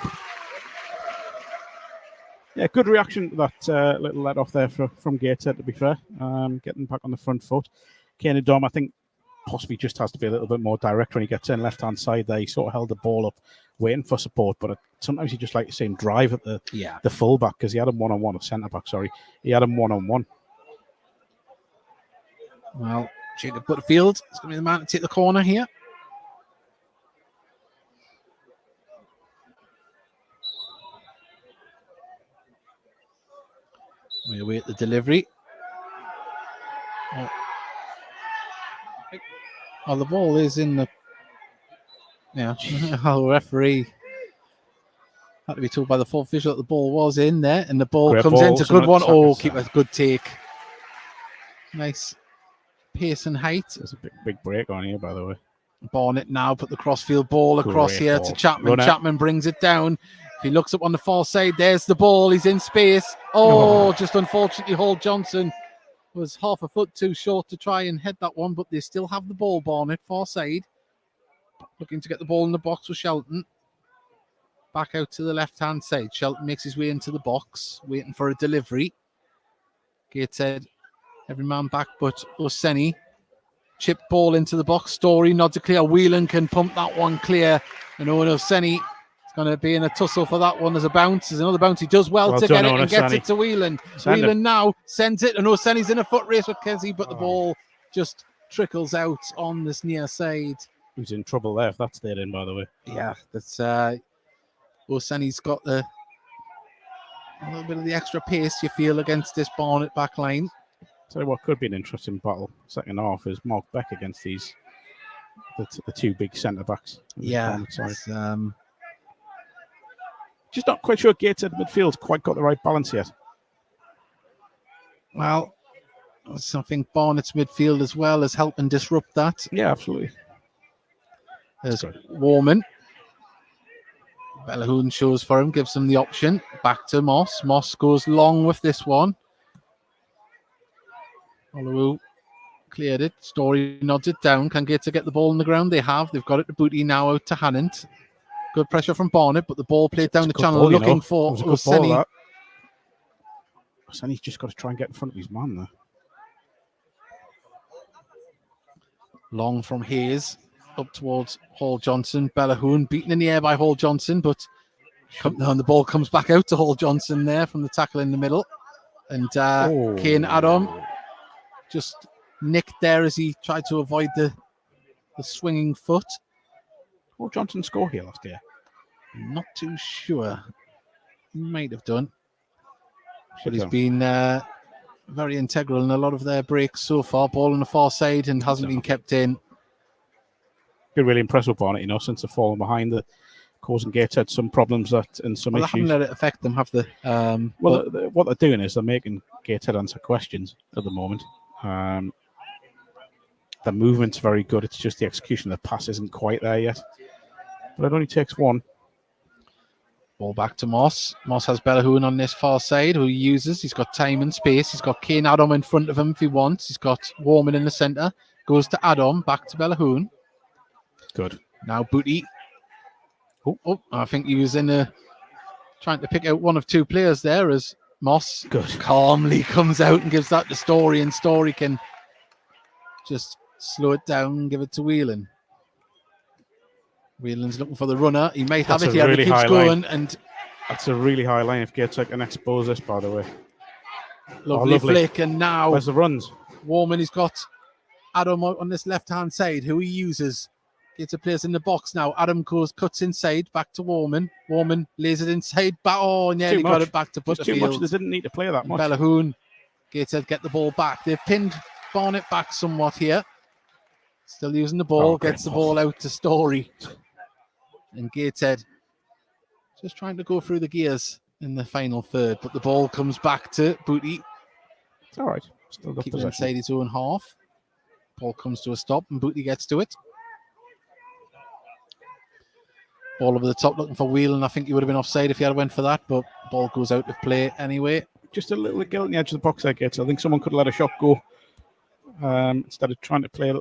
Yeah, good reaction to that little let off there from Gateshead, to be fair. Getting back on the front foot. Kane Dom, I think, possibly just has to be a little bit more direct when he gets in left-hand side there. He sort of held the ball up, waiting for support, but sometimes you just like to see him drive at the full-back, because he had him one-on-one, or centre-back, sorry. He had him one-on-one. Well, Jacob Butterfield is going to be the man to take the corner here. We await the delivery. The ball is in the... Yeah, the referee had to be told by the fourth official that the ball was in there, and the ball comes in. It's a good one. Keep a good take. Nice pace and height. There's a big break on here, by the way. Barnet now put the crossfield ball across here to Chapman. Chapman brings it down. If he looks up on the far side, there's the ball. He's in space. Oh, just unfortunately, Hall Johnson was half a foot too short to try and head that one, but they still have the ball, Barnet, far side. Looking to get the ball in the box with Shelton. Back out to the left-hand side. Shelton makes his way into the box, waiting for a delivery. Gateshead, every man back but Oseni. Chip ball into the box. Story nods it clear. Whelan can pump that one clear. And Owen Oseni is going to be in a tussle for that one as a bounce. There's another bounce. He does well to get it and gets it to Whelan. Whelan now sends it. And Oseni's in a foot race with Kessie, but the ball just trickles out on this near side. Who's in trouble there if that's stayed in, by the way. Yeah, that's Oseni's got a little bit of the extra pace you feel against this Barnet back line. So what could be an interesting battle second half is Mark Beck against the two big centre backs. Yeah, just not quite sure Gateshead midfield's quite got the right balance yet. Well, I think Barnet's midfield as well is helping disrupt that. Yeah, absolutely. There's Warman. Bellahoon shows for him, gives him the option. Back to Moss. Moss goes long with this one. Holloway cleared it. Story nods it down. Can get the ball on the ground. They have. They've got it to Booty now out to Hannant. Good pressure from Barnet, but the ball played down the channel ball, looking for Oseni. Oseni's just got to try and get in front of his man there. Long from Hayes up towards Hall Johnson. Bellahoon beaten in the air by Hall Johnson, but the ball comes back out to Hall Johnson there from the tackle in the middle. And Kane Adam just nicked there as he tried to avoid the swinging foot. Hall Johnson score here last year? Not too sure. He might have done. But he's been very integral in a lot of their breaks so far. Ball on the far side and hasn't been kept in. Been really impressed with Barnet, since they've fallen behind, causing Gateshead some problems and some issues. They haven't let it affect them, have they? What they're doing is they're making Gateshead answer questions at the moment. The movement's very good. It's just the execution of the pass isn't quite there yet. But it only takes one. Ball back to Moss. Moss has Bellahoon on this far side, who he uses. He's got time and space. He's got Kane Adam in front of him if he wants. He's got Warman in the centre. Goes to Adam, back to Bellahoon. Good. Now Booty. Oh, I think he was trying to pick out one of two players there as Moss calmly comes out and gives that to Story, and Story can just slow it down and give it to Whelan. Whelan's looking for the runner. He might have it here. He keeps going. And that's a really high line if Gateshead can expose this, by the way. Lovely flick. And now where's the runs? Warman, he's got Adam on this left-hand side, who he uses. Gateshead players in the box now. Adam cuts inside, back to Warman. Warman lays it inside. Nearly got it back to Butterfield. Too much. They didn't need to play that much. Bellahoon. Gateshead get the ball back. They've pinned Barnet back somewhat here. Still using the ball. Gets the ball out to Story. And Gateshead just trying to go through the gears in the final third. But the ball comes back to Booty. It's all right. Still got possession. Inside his own half. Ball comes to a stop and Booty gets to it. Ball over the top looking for Whelan. I think he would have been offside if he had went for that, but ball goes out of play anyway. Just a little gilt on the edge of the box there, Gates. I think someone could have let a shot go instead of trying to play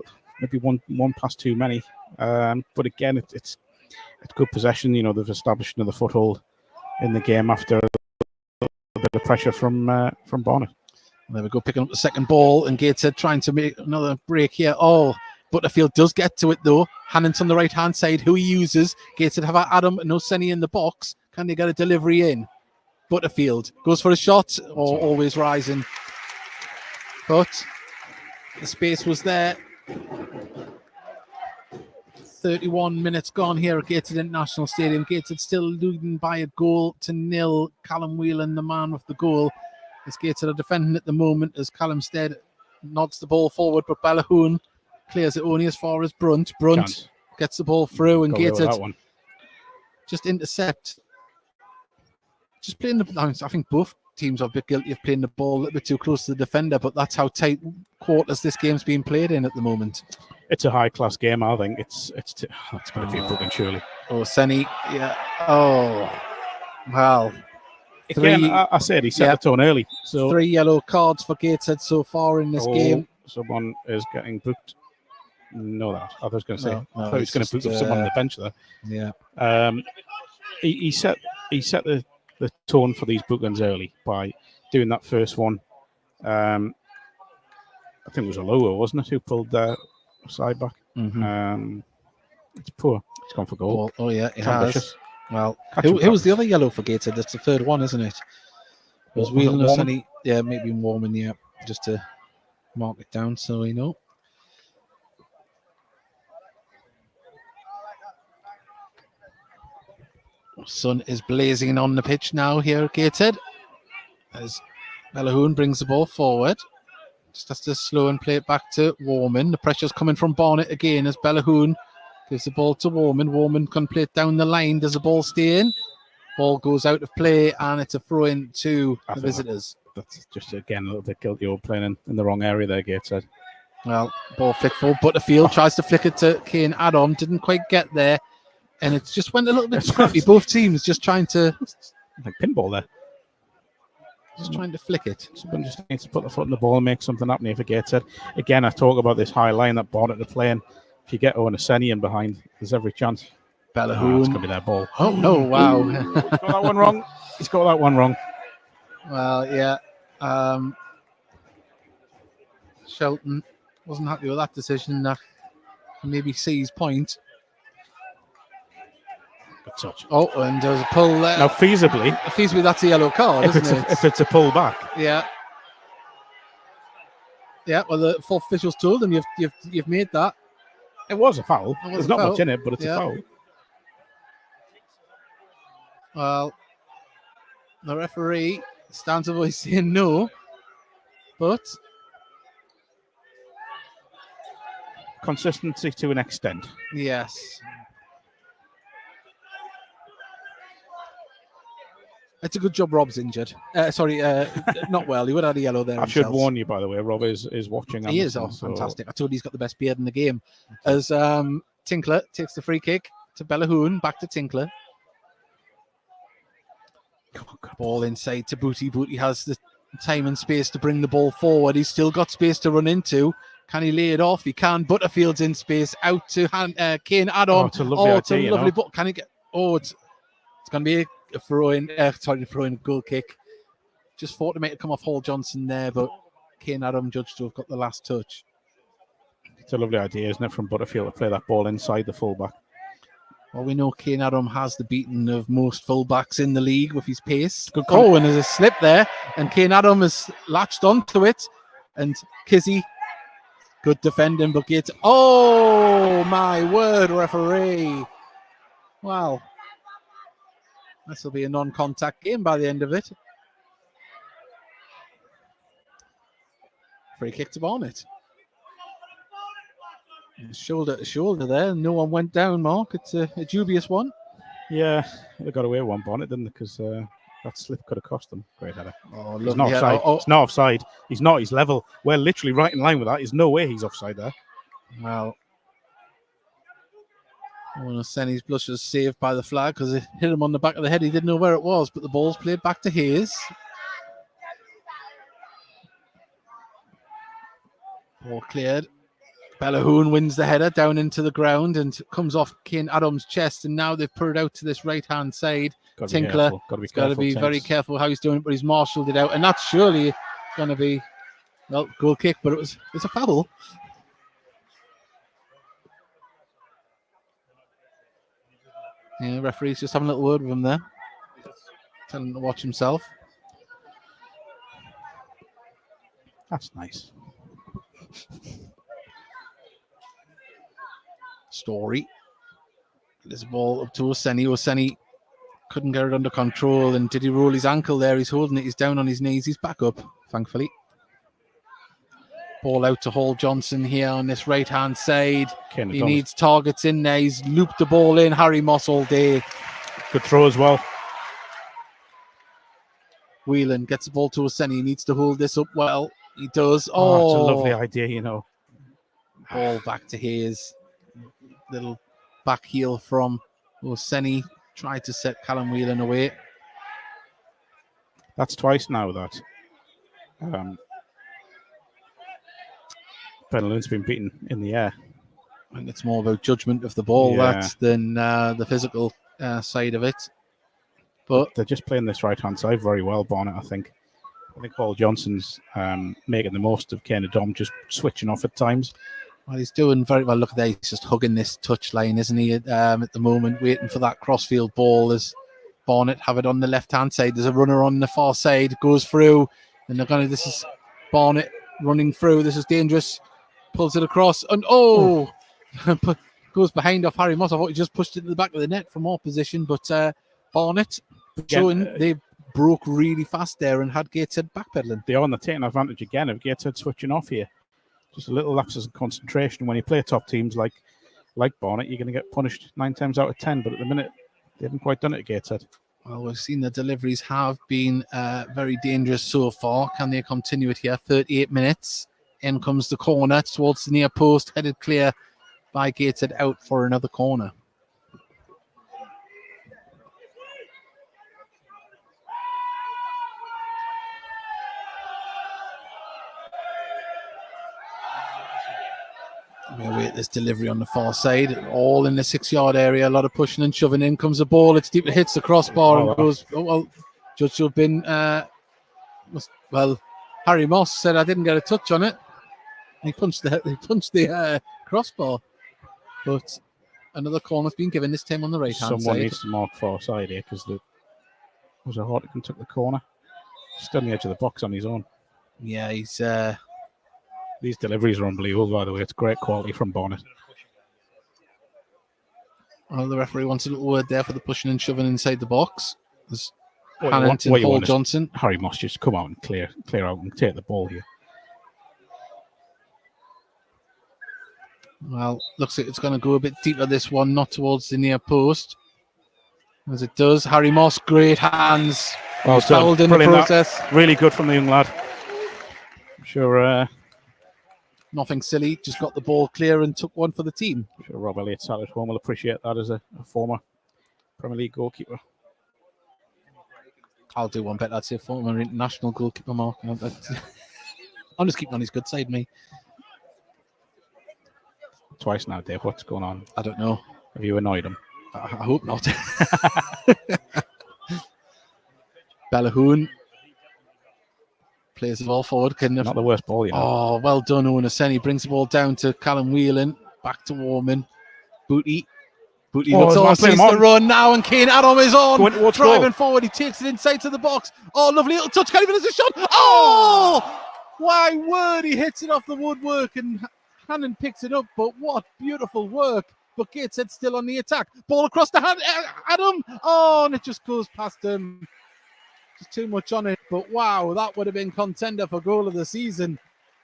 maybe one pass too many. But again, it's good possession. They've established another foothold in the game after a bit of pressure from Barnet. There we go, picking up the second ball, and Gateshead trying to make another break here. Butterfield does get to it though. Hannant's on the right-hand side, who he uses. Gateshead have Adam and Oseni in the box. Can they get a delivery in? Butterfield goes for a shot, always rising. But the space was there. 31 minutes gone here at Gateshead International Stadium. Gateshead still leading by a goal to nil. Callum Whelan, the man with the goal. As Gateshead are defending at the moment as Callum Stead nods the ball forward, but Bellahoon clears it only as far as Brunt. Brunt gets the ball through, and Gateshead just intercept. Just playing I think both teams are a bit guilty of playing the ball a little bit too close to the defender, but that's how tight quarters this game's being played in at the moment. It's a high-class game, I think. It's going to be a booking, surely. Oseni, yeah. Well, Again, I said he set the tone early. So 3 yellow cards for Gateshead so far in this game. Someone is getting booked. No, that I was going to say. No, I thought he was going to book someone on the bench there. Yeah. He set the tone for these bookings early by doing that first one. I think it was a lower, wasn't it? Who pulled the side back? Mm-hmm. It's poor. It's gone for goal. Oh yeah, it ambitious. has. Well, who was the other yellow for Gateshead? That's the third one, isn't it? It was Whelan or Sunny? Yeah, maybe Warman. Yeah, just to mark it down so we know. Sun is blazing on the pitch now here at Gateshead as Bellahoon brings the ball forward. Just has to slow and play it back to Warman. The pressure's coming from Barnet again as Bellahoon gives the ball to Warman. Warman can play it down the line. Does the ball stay in? Ball goes out of play and it's a throw-in to the visitors. That's just, again, a little bit guilty of playing in the wrong area there, Gateshead. Well, ball flick for Butterfield. Tries to flick it to Kane Adam. Didn't quite get there. And it just went a little bit scrappy. Both teams just trying to... Like pinball there. Just trying to flick it. Someone just needs to put the foot in the ball and make something happen if it gets it. Again, I talk about this high line that Barnet are playing. If you get Owen Aseni in behind, there's every chance. Bellahoon. It's going to be their ball. Oh, no, wow. He's got that one wrong. He's got that one wrong. Well, yeah. Shelton wasn't happy with that decision. Maybe see his point. Good touch. Oh, and there's a pull there. Now, feasibly, that's a yellow card, isn't it? If it's a pull back. Yeah. Yeah, well, the fourth officials told him you've made that. It was a foul. There's not much in it, but it's a foul. Well, the referee stands up saying no, but consistency to an extent. Yes. It's a good job Rob's injured. Not well. He would have had a yellow there. I should warn you, by the way, Rob is watching. He is. Fantastic. I told you he's got the best beard in the game. As Tinkler takes the free kick to Bellahoon, back to Tinkler. Ball inside to Booty. Booty has the time and space to bring the ball forward. He's still got space to run into. Can he lay it off? He can. Butterfield's in space. Out to Kane Adam. It's a lovely ball. Can he get... it's going to be a throw-in. A goal kick. Just thought to make it come off Hall Johnson there, but Kane Adam judged to have got the last touch. It's a lovely idea, isn't it, from Butterfield to play that ball inside the fullback. Well, we know Kane Adam has the beating of most fullbacks in the league with his pace. And there's a slip there, and Kane Adam has latched onto it, and Kizzy, good defending, but gets... Oh, my word, referee. Well, this will be a non-contact game by the end of it. Free kick to Barnet. Shoulder to shoulder there. No one went down, Mark. It's a dubious one. Yeah, they got away with one, Barnet, didn't they? Because that slip could have cost them. Great header. Oh, he's not offside. It's not offside. He's not. He's level. We're literally right in line with that. There's no way he's offside there. Well, Seni's blush was saved by the flag because it hit him on the back of the head. He didn't know where it was, but the ball's played back to Hayes. Ball cleared. Bellahoon wins the header down into the ground and comes off Kane Adams' chest, and now they've put it out to this right-hand side. Tinkler got to be very careful how he's doing it, but he's marshalled it out, and that's surely going to be, well, goal kick, but it's a foul. Yeah, referee's just having a little word with him there. Telling him to watch himself. That's nice. Story. This ball up to Oseni. Oseni couldn't get it under control. And did he roll his ankle there? He's holding it. He's down on his knees. He's back up, thankfully. Ball out to Hall Johnson here on this right-hand side. He needs targets in there. He's looped the ball in. Harry Moss all day. Good throw as well. Whelan gets the ball to Oseni. He needs to hold this up well. He does. It's a lovely idea, you know. Ball back to Hayes. Little back heel from Oseni. Tried to set Callum Whelan away. That's twice now that Penalyn's been beaten in the air. I think it's more about judgment of the ball than the physical side of it. But they're just playing this right-hand side very well, Barnet, I think. I think Paul Johnson's making the most of Kane Dom, just switching off at times. Well, he's doing very well. Look at that. He's just hugging this touch line, isn't he, at the moment, waiting for that crossfield ball as Barnet have it on the left-hand side. There's a runner on the far side, goes through, and this is Barnet running through. This is dangerous. Pulls it across, and goes behind off Harry Moss. I thought he just pushed it to the back of the net from our position, but Barnet showing they broke really fast there and had Gateshead backpedaling. They are taking advantage again of Gateshead switching off here. Just a little lapses in concentration. When you play top teams like Barnet, you're going to get punished 9 times out of 10. But at the minute, they haven't quite done it at Gateshead. Well, we've seen the deliveries have been very dangerous so far. Can they continue it here? 38 minutes. In comes the corner towards the near post, headed clear by Gateshead, out for another corner. We await this delivery on the far side, all in the 6-yard area. A lot of pushing and shoving. In comes the ball. It's deep. It hits the crossbar and goes. Oh well, judged to have been. Harry Moss said I didn't get a touch on it. He punched the crossbar, but another corner's been given this time on the right hand side. Someone needs to mark far side here because was a Hartigan took the corner, stood on the edge of the box on his own. Yeah, he's. These deliveries are unbelievable, by the way. It's great quality from Barnet. Well, the referee wants a little word there for the pushing and shoving inside the box. There's Paul Johnson. Harry Moss just come out and clear out and take the ball here. Well, looks like it's going to go a bit deeper, this one, not towards the near post. As it does, Harry Moss, great hands. Well fouled in the process. Really good from the young lad. I'm sure... nothing silly, just got the ball clear and took one for the team. I'm sure Rob Elliott sat at home will appreciate that as a former Premier League goalkeeper. I'll do one bet. I'd say former international goalkeeper, Mark. I'm just keeping on his good side, me. Twice now, Dave. What's going on? I don't know. Have you annoyed him? I hope not. Bellahoon plays the ball forward. Not the worst ball, you know. Oh, well done, Owen Aseni. Brings the ball down to Callum Whelan. Back to Warman. Booty looks awesome. He's to run now, and Kane Adam is on. Driving forward. He takes it inside to the box. Oh, lovely little touch. Can't even miss a shot. Oh! My word, he hits it off the woodwork, and Hannon picks it up. But what beautiful work. But Gateshead still on the attack. Ball across the hand. Adam. Oh, and it just goes past him. Just too much on it. But wow, that would have been contender for goal of the season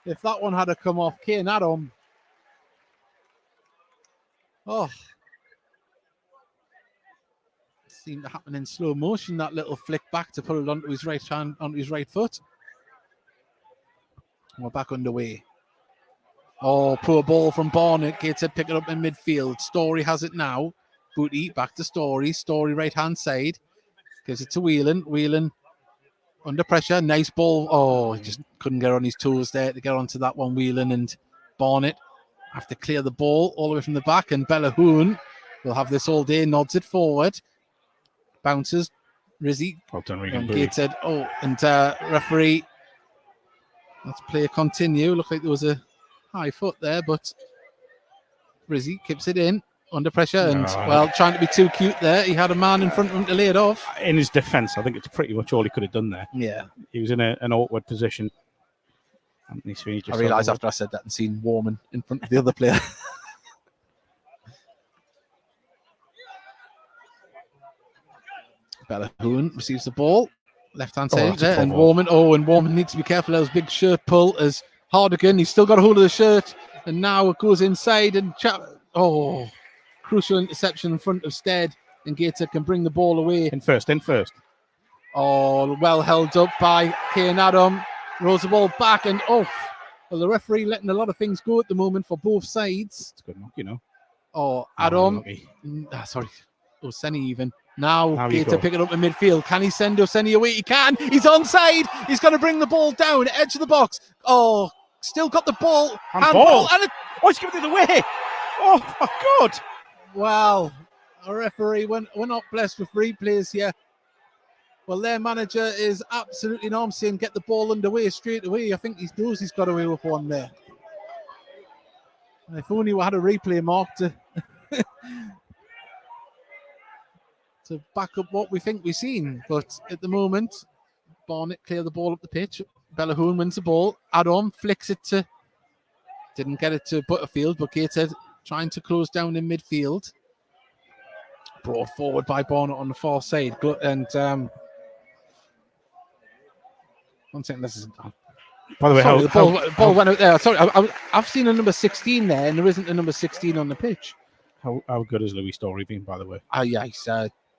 if that one had to come off Kane Adam. Oh. It seemed to happen in slow motion, that little flick back to put it onto his right hand, onto his right foot. We're back underway. Oh, poor ball from Barnet. Gateshead pick it up in midfield. Story has it now. Booty back to Story. Story right hand side. Gives it to Whelan. Whelan under pressure. Nice ball. Oh, he just couldn't get on his toes there to get onto that one. Whelan and Barnet have to clear the ball all the way from the back. And Bellahoon will have this all day. Nods it forward. Bounces. Rizzy. Well done, and Gateshead. Oh, and referee. Let's play continue. Looked like there was a high foot there, but Rizzy keeps it in under pressure and, trying to be too cute there. He had a man in front of him to lay it off. In his defence, I think it's pretty much all he could have done there. Yeah. He was in an awkward position. I realised after I said that and seen Warman in front of the other player. Bellahoon receives the ball. Left-hand side there, and Warman. Oh, and Warman needs to be careful of those big shirt pull as Hardigan. He's still got a hold of the shirt, and now it goes inside and crucial interception in front of Stead, and Gateshead can bring the ball away. In first. Oh, well held up by Kane Adam. Rolls the ball back, and the referee letting a lot of things go at the moment for both sides. It's good enough, you know. Oh, Adam. Sorry. Oh, Senny even. Now Gator pick it up in midfield. Can he send Oseni away? He can. He's onside. He's going to bring the ball down, edge of the box. Oh, still got the ball. Handball. He's giving it away. Oh, my God. Wow. A referee, we're not blessed with replays here. Well, their manager is absolutely enormous saying get the ball underway straight away. I think he knows he's got away with one there. And if only we had a replay mark to back up what we think we've seen. But at the moment, Barnet clear the ball up the pitch. Bellahoon wins the ball. Adam flicks it to... Didn't get it to Butterfield, but Gateshead trying to close down in midfield. Brought forward by Barnet on the far side. And... one second, this is... By the way, sorry, the ball went out there. Sorry, I've seen a number 16 there, and there isn't a number 16 on the pitch. How good has Louis Story been, by the way? Yeah, he's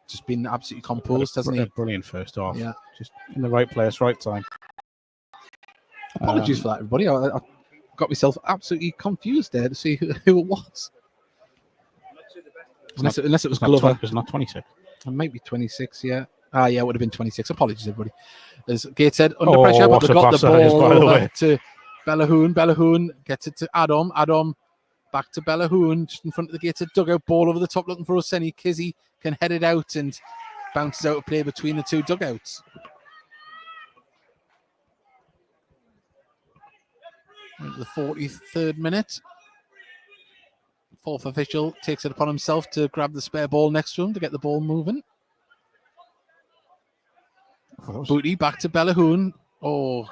just been absolutely composed, hasn't he? Brilliant first half. Yeah. Just in the right place, right time. Apologies for that, everybody. I got myself absolutely confused there to see who it was. Unless it was Glover. It's not 26. It might be 26, yeah. Yeah, it would have been 26. Apologies, everybody. There's Gateshead under pressure, but they got the ball over to Bellahoon. Bellahoon gets it to Adam. Adam back to Bellahoon, just in front of the Gateshead dugout. Ball over the top, looking for Oseni. Kizzy can head it out and bounces out of play between the two dugouts. Into the 43rd minute. Fourth official takes it upon himself to grab the spare ball next to him to get the ball moving. Booty back to Bellahoon. Oh,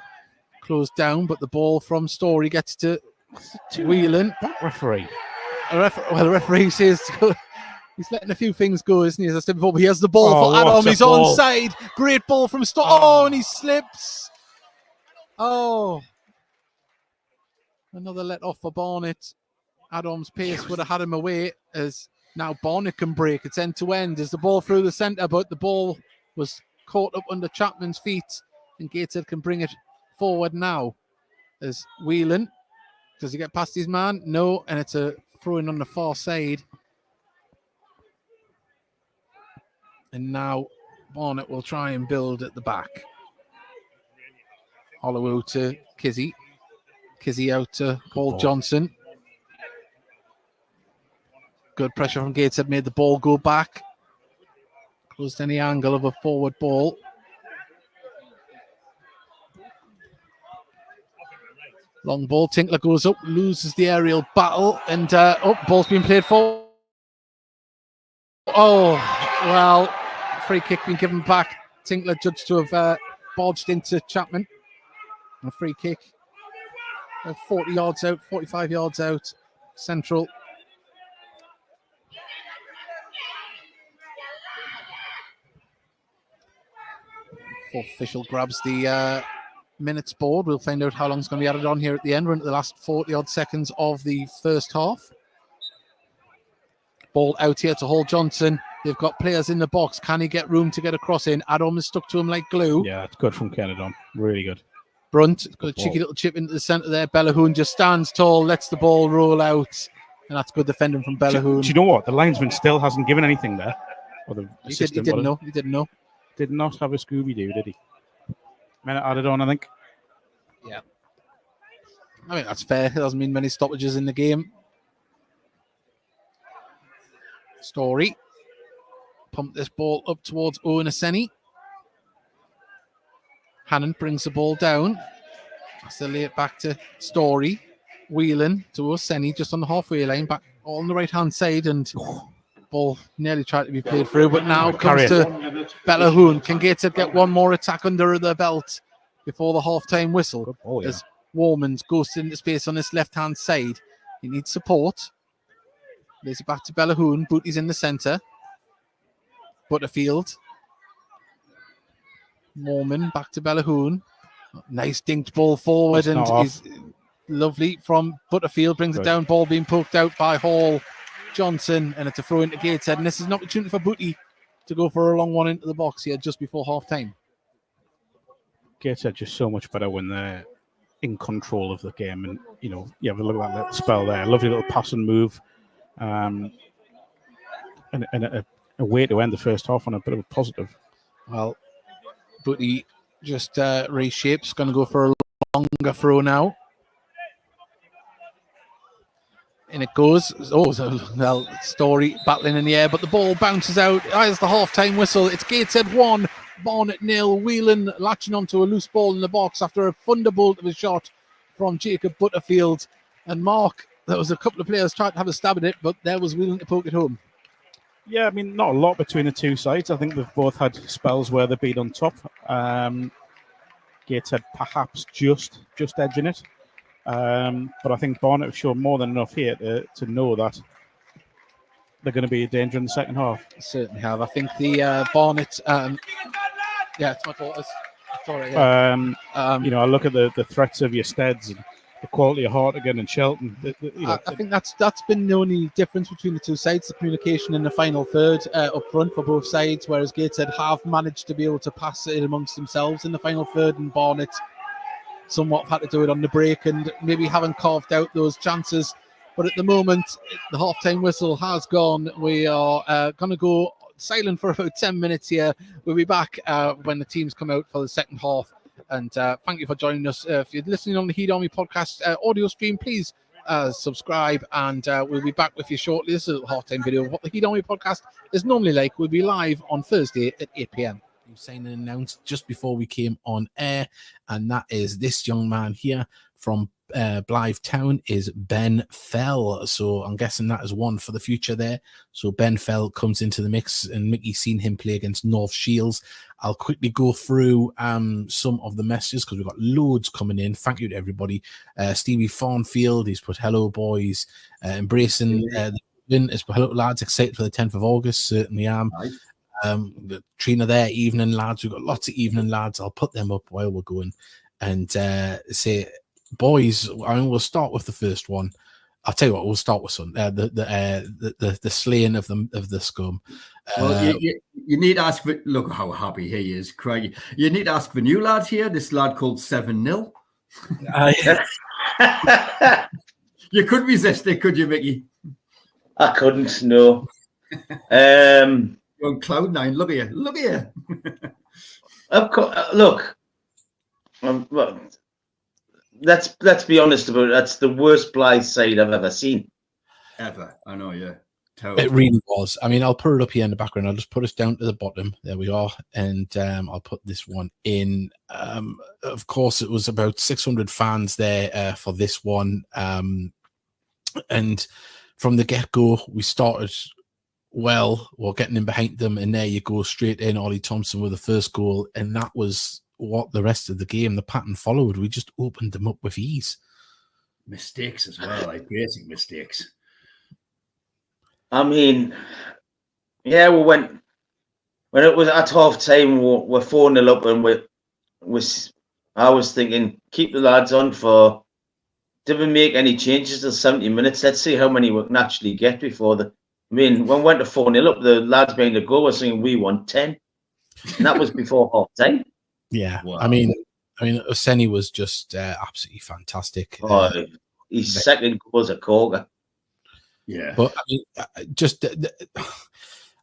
closed down, but the ball from Story gets to Whelan. That referee. The referee says he's letting a few things go, isn't he? As I said before, but he has the ball for Adam. He's onside. Great ball from Story. Oh, and he slips. Oh. Another let off for Barnet. Adam's pace would have had him away, as now Barnet can break. It's end to end. There's the ball through the centre, but the ball was caught up under Chapman's feet, and Gateshead can bring it forward now. There's Whelan. Does he get past his man? No, and it's a throw-in on the far side. And now Barnet will try and build at the back. Holloway to Kizzy. Kizzy out to Paul Johnson. Good pressure from Gateshead, made the ball go back. Closed any angle of a forward ball. Long ball, Tinkler goes up, loses the aerial battle, and ball's being played for. Oh, well, free kick being given back. Tinkler judged to have barged into Chapman. And a free kick. 40 yards out, 45 yards out, central. Fourth official grabs the minutes board. We'll find out how long it's going to be added on here at the end. We're into the last 40-odd seconds of the first half. Ball out here to Hall Johnson. They've got players in the box. Can he get room to get a cross in? Adam is stuck to him like glue. Yeah, it's good from Canada. Really good. Brunt got a cheeky little chip into the centre there. Bellahoon just stands tall, lets the ball roll out. And that's good defending from Bellahoon. Do you know what? The linesman still hasn't given anything there. Or the he didn't know. He didn't know. Did not have a Scooby-Doo, did he? Minute added on, I think. Yeah. I mean, that's fair. It doesn't mean many stoppages in the game. Story. Pump this ball up towards Owen Oseni. Hannon brings the ball down. Still lay it back to Story. Whelan to Oseni just on the halfway line, back on the right-hand side, and ball nearly tried to be played through, but now comes to Bellahoon. Can Gateshead get one more attack under the belt before the half-time whistle? As Warman's goes into space on this left-hand side. He needs support. Lays it back to Bellahoon. Booty's in the centre. Butterfield. Warman back to Bellahoon. Nice dinked ball forward, and is lovely from Butterfield. Brings it down. Ball being poked out by Hall Johnson, and it's a throw into Gateshead. And this is an opportunity for Booty to go for a long one into the box here just before half time. Gateshead just so much better when they're in control of the game, and you have a look at that little spell there. Lovely little pass and move, and a a way to end the first half on a bit of a positive. Well, Booty just reshapes, going to go for a longer throw now. And it goes. Oh, so, well, Story battling in the air, but the ball bounces out. There's the half-time whistle. It's Gateshead 1, Barnet 0. Whelan latching onto a loose ball in the box after a thunderbolt of a shot from Jacob Butterfield. And Mark, there was a couple of players trying to have a stab at it, but there was Whelan to poke it home. Yeah, I mean, not a lot between the two sides. I think they've both had spells where they've been on top. Gateshead perhaps just edging it. But I think Barnet have shown more than enough here to know that they're going to be a danger in the second half. Certainly have. I think the Barnet... yeah, it's my daughter's. Sorry, yeah. I look at the threats of your Steads and the quality of Hartigan and Shelton. I think that's been the only difference between the two sides, the communication in the final third up front for both sides, whereas Gateshead have managed to be able to pass it amongst themselves in the final third, and Barnet somewhat had to do it on the break and maybe haven't carved out those chances. But at the moment, the half-time whistle has gone. We are going to go silent for about 10 minutes here. We'll be back when the teams come out for the second half. And thank you for joining us. If you're listening on the Heat Army podcast audio stream, please subscribe, and we'll be back with you shortly. This is a half-time video of what the Heat Army podcast is normally like. We'll be live on Thursday at 8 p.m. Signing announced just before we came on air, and that is this young man here from Blythe Town is Ben Fell. So I'm guessing that is one for the future there. So Ben Fell comes into the mix, and Mickey's seen him play against North Shields. I'll quickly go through some of the messages because we've got loads coming in. Thank you to everybody. Stevie Farnfield, he's put hello boys, embracing the win. It's hello lads, excited for the 10th of August. Certainly am. Nice. The Trina there, evening lads. We've got lots of evening lads. I'll put them up while we're going and say, boys. I mean, we'll start with the first one. I'll tell you what. We'll start with some the slaying of the scum. Well, you need to ask. Look how happy he is, Craig. You need to ask the new lad here. This lad called 7-0. You couldn't resist it, could you, Mickey? I couldn't. No. On cloud nine, look at you. Of course, look. Let's be honest about it. That's the worst Blythe side I've ever seen. Ever, I know, yeah. Terrible. It really was. I mean, I'll put it up here in the background. I'll just put us down to the bottom. There we are, and I'll put this one in. Of course, it was about 600 fans there for this one, and from the get-go, we started. Well, we're getting in behind them, and there you go, straight in. Ollie Thompson with the first goal, and that was what the rest of the game, the pattern followed. We just opened them up with ease. Mistakes as well, like basic mistakes. I mean, yeah, when it was at half time, we're 4-0 up, and I was thinking, keep the lads on for. Did we make any changes to 70 minutes? Let's see how many we can actually get before the. I mean, when we went to 4-0 up, the lads behind the goal were saying we want 10. And that was before half time. Yeah. Wow. I mean, Oseni was just absolutely fantastic. His second goal was a corker. Yeah. But I mean,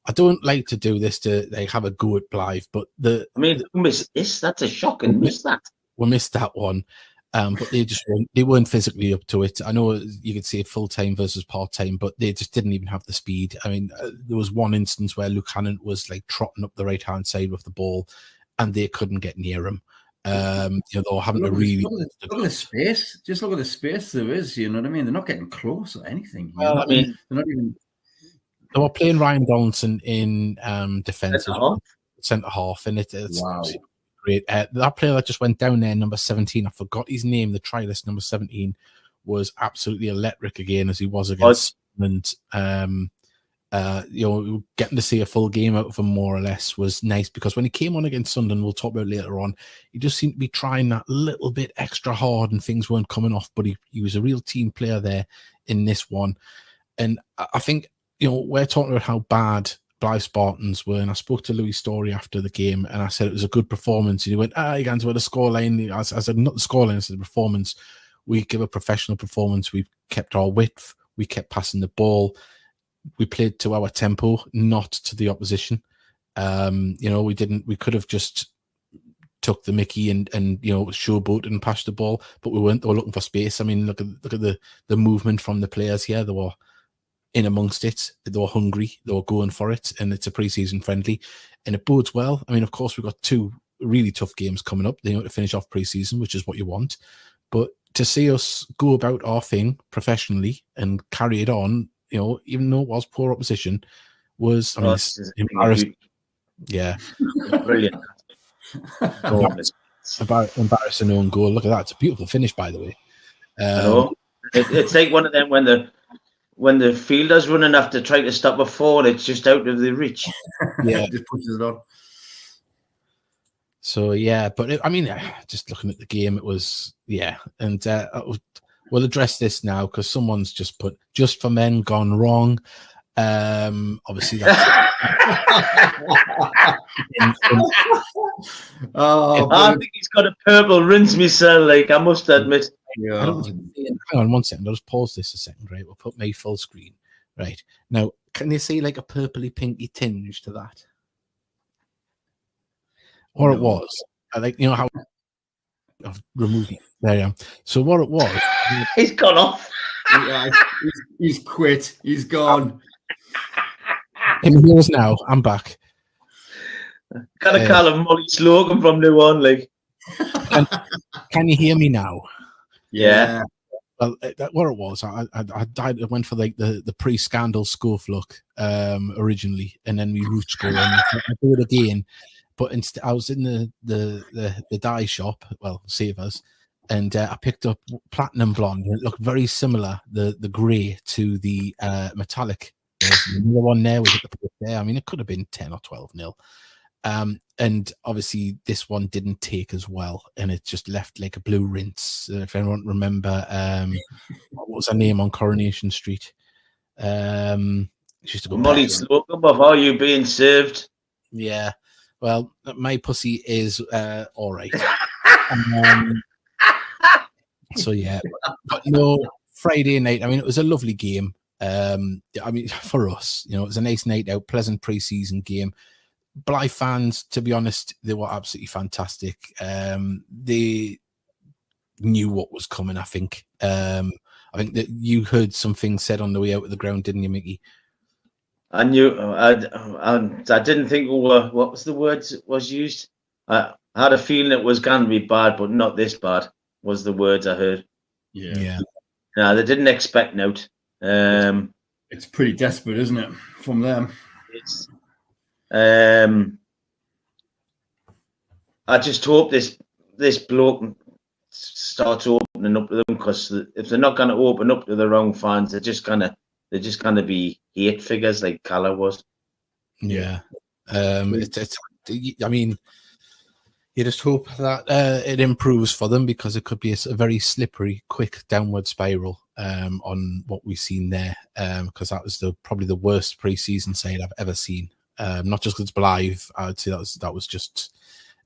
I don't like to do this to have a go at Blythe, but who missed this? That's a shocking miss that. We missed that one. But they weren't physically up to it. I know you could say full-time versus part-time, but they just didn't even have the speed. I mean, there was one instance where Luke Hannon was like trotting up the right-hand side with the ball, and they couldn't get near him. They were having to really look at the space. Just look at the space there is. You know what I mean? They're not getting close or anything. Well, I mean, they're not even. They were playing Ryan Donaldson in defence, centre half, and it's wow. Great. That player that just went down there, number 17, I forgot his name, the trialist, number 17, was absolutely electric again, as he was against Scotland. Getting to see a full game out of him more or less was nice, because when he came on against Sunderland, we'll talk about later on, he just seemed to be trying that little bit extra hard and things weren't coming off, but he was a real team player there in this one. And I think, we're talking about how bad Blythe Spartans were, and I spoke to Louis Story after the game, and I said it was a good performance, and he went, you can't about the scoreline. I said, not the scoreline, I said the performance. We give a professional performance. We've kept our width. We kept passing the ball. we played to our tempo, not to the opposition. We could have just took the mickey and showboat and passed the ball, but we weren't. They were looking for space. I mean, look at the movement from the players here. They were in amongst it. They were hungry. They were going for it, and it's a pre-season friendly, and it bodes well. I mean, of course, we've got 2 really tough games coming up, to finish off pre-season, which is what you want. But to see us go about our thing professionally and carry it on, even though it was poor opposition, was embarrassing. Yeah, Brilliant. Embarrassing own goal. Look at that. It's a beautiful finish, by the way. I know. It's like one of them when the fielder's running after trying to stop a forward, it's just out of the reach. Yeah, just pushes it on. So yeah, but just looking at the game, it was and we'll address this now because someone's just put "just for men" gone wrong. Obviously, that's I think he's got a purple rinse myself. Like I must admit. Yeah. Hang on 1 second. I'll just pause this a second. Right, we'll put me full screen. Right now, can you see like a purpley pinky tinge to that? Or it was. I like how I've removed it. There I am. So what it was, he's gone off. He's quit. He's gone. Him hears now. I'm back. Gotta call him Molly Slogan from now on. Like, can you hear me now? Yeah. Well, what it was, I went for like the pre-scandal scoff look originally, and then we root score, and I do it again. But instead, I was in the dye shop, well, Savers, and I picked up platinum blonde. And it looked very similar, the grey to the metallic. There's another one there. We hit the post there. I mean, it could have been 10 or 12-0. And obviously this one didn't take as well, and it just left like a blue rinse. If anyone remember, what was her name on Coronation Street? She used to go Molly Slocum of Are You Being Served? Yeah. Well, my pussy is all right. So yeah, but no, Friday night. I mean, it was a lovely game. I mean, for us, it was a nice night out, pleasant pre-season game. Blythe fans, to be honest, they were absolutely fantastic. They knew what was coming. I think that you heard some things said on the way out of the ground, didn't you, Mickey? I knew. I didn't think. What was the words that was used? I had a feeling it was going to be bad, but not this bad. Was the words I heard? Yeah. No, they didn't expect note. It's pretty desperate, isn't it, from them? It's. I just hope this bloke starts opening up to them, because if they're not going to open up to the wrong fans, they're just gonna be hate figures like Calla was. Yeah. I mean, you just hope that it improves for them, because it could be a very slippery, quick downward spiral on what we've seen there, because that was probably the worst pre-season side I've ever seen. Not just because it's Blythe, I would say that was just,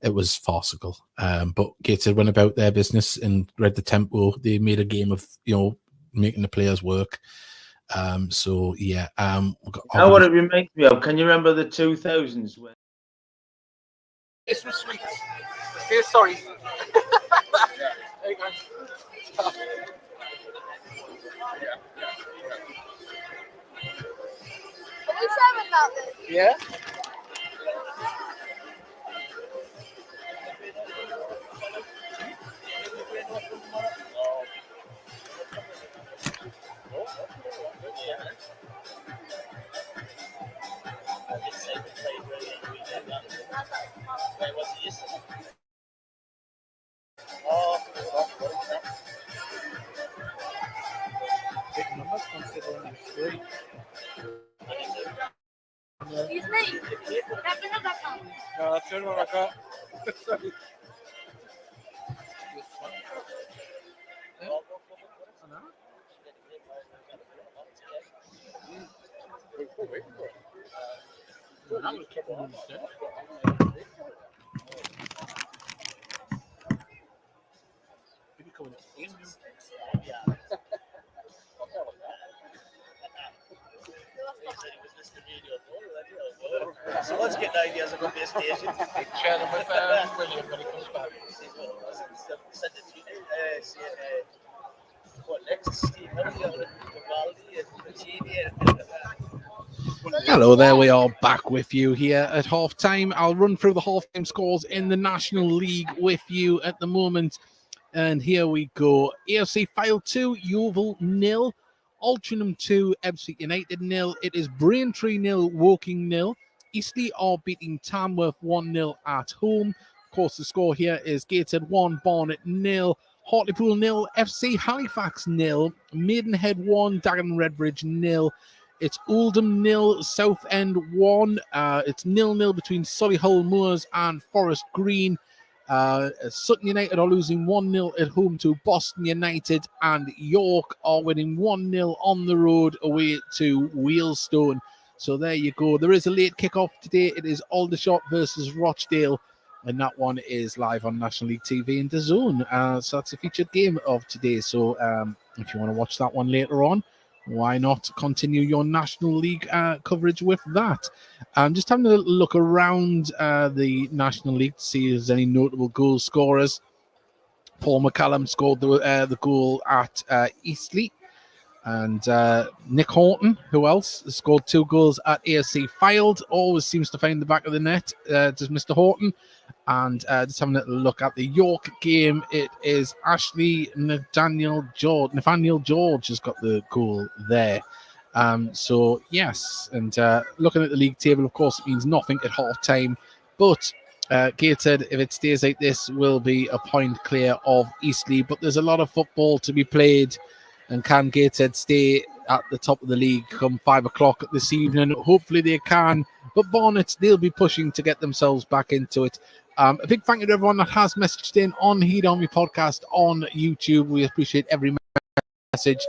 it was farcical. But Gateshead went about their business and read the tempo. They made a game of making the players work. So yeah. Now what it reminds me of? Can you remember the 2000s when? It's sweet. Say sorry. Yeah. Excuse me. No, turn on, I got. Sorry. So let's get ideas of the station. Share them with William when he comes back. Send it to you. What next? Steve Murray or Vivaldi and Genie. Hello there, we are back with you here at half time. I'll run through the half time scores in the National League with you at the moment. And here we go. AFC File 2, Yeovil 0, Altrincham 2, Ebbsfleet United 0. It is Braintree 0, Woking 0. Eastleigh are beating Tamworth 1-0 at home. Of course, the score here is Gateshead 1, Barnet 0, Hartlepool 0, FC Halifax 0, Maidenhead 1, Dagenham Redbridge 0. It's Oldham 0, Southend 1. It's 0-0 between Solihull Moors and Forest Green. Sutton United are losing 1-0 at home to Boston United, and York are winning 1-0 on the road away to Wealdstone. So there you go. There is a late kickoff today. It is Aldershot versus Rochdale, and that one is live on National League TV and DAZN. So that's a featured game of today. So if you want to watch that one later on, why not continue your National League coverage with that? I'm just having a look around the National League to see if there's any notable goal scorers. Paul McCallum scored the goal at Eastleigh. And Nick Horton, who else, has scored 2 goals at AFC Fylde. Always seems to find the back of the net, does Mr. Horton. And just having a little look at the York game, it is Ashley Nathaniel George has got the goal there. So, yes, and looking at the league table, of course, it means nothing at half-time. But Gateshead, if it stays like this, will be a point clear of Eastleigh. But there's a lot of football to be played. And can Gateshead stay at the top of the league come 5 o'clock this evening? Hopefully they can. But Barnet, they'll be pushing to get themselves back into it. A big thank you to everyone that has messaged in on Heed On Me podcast on YouTube. We appreciate every message.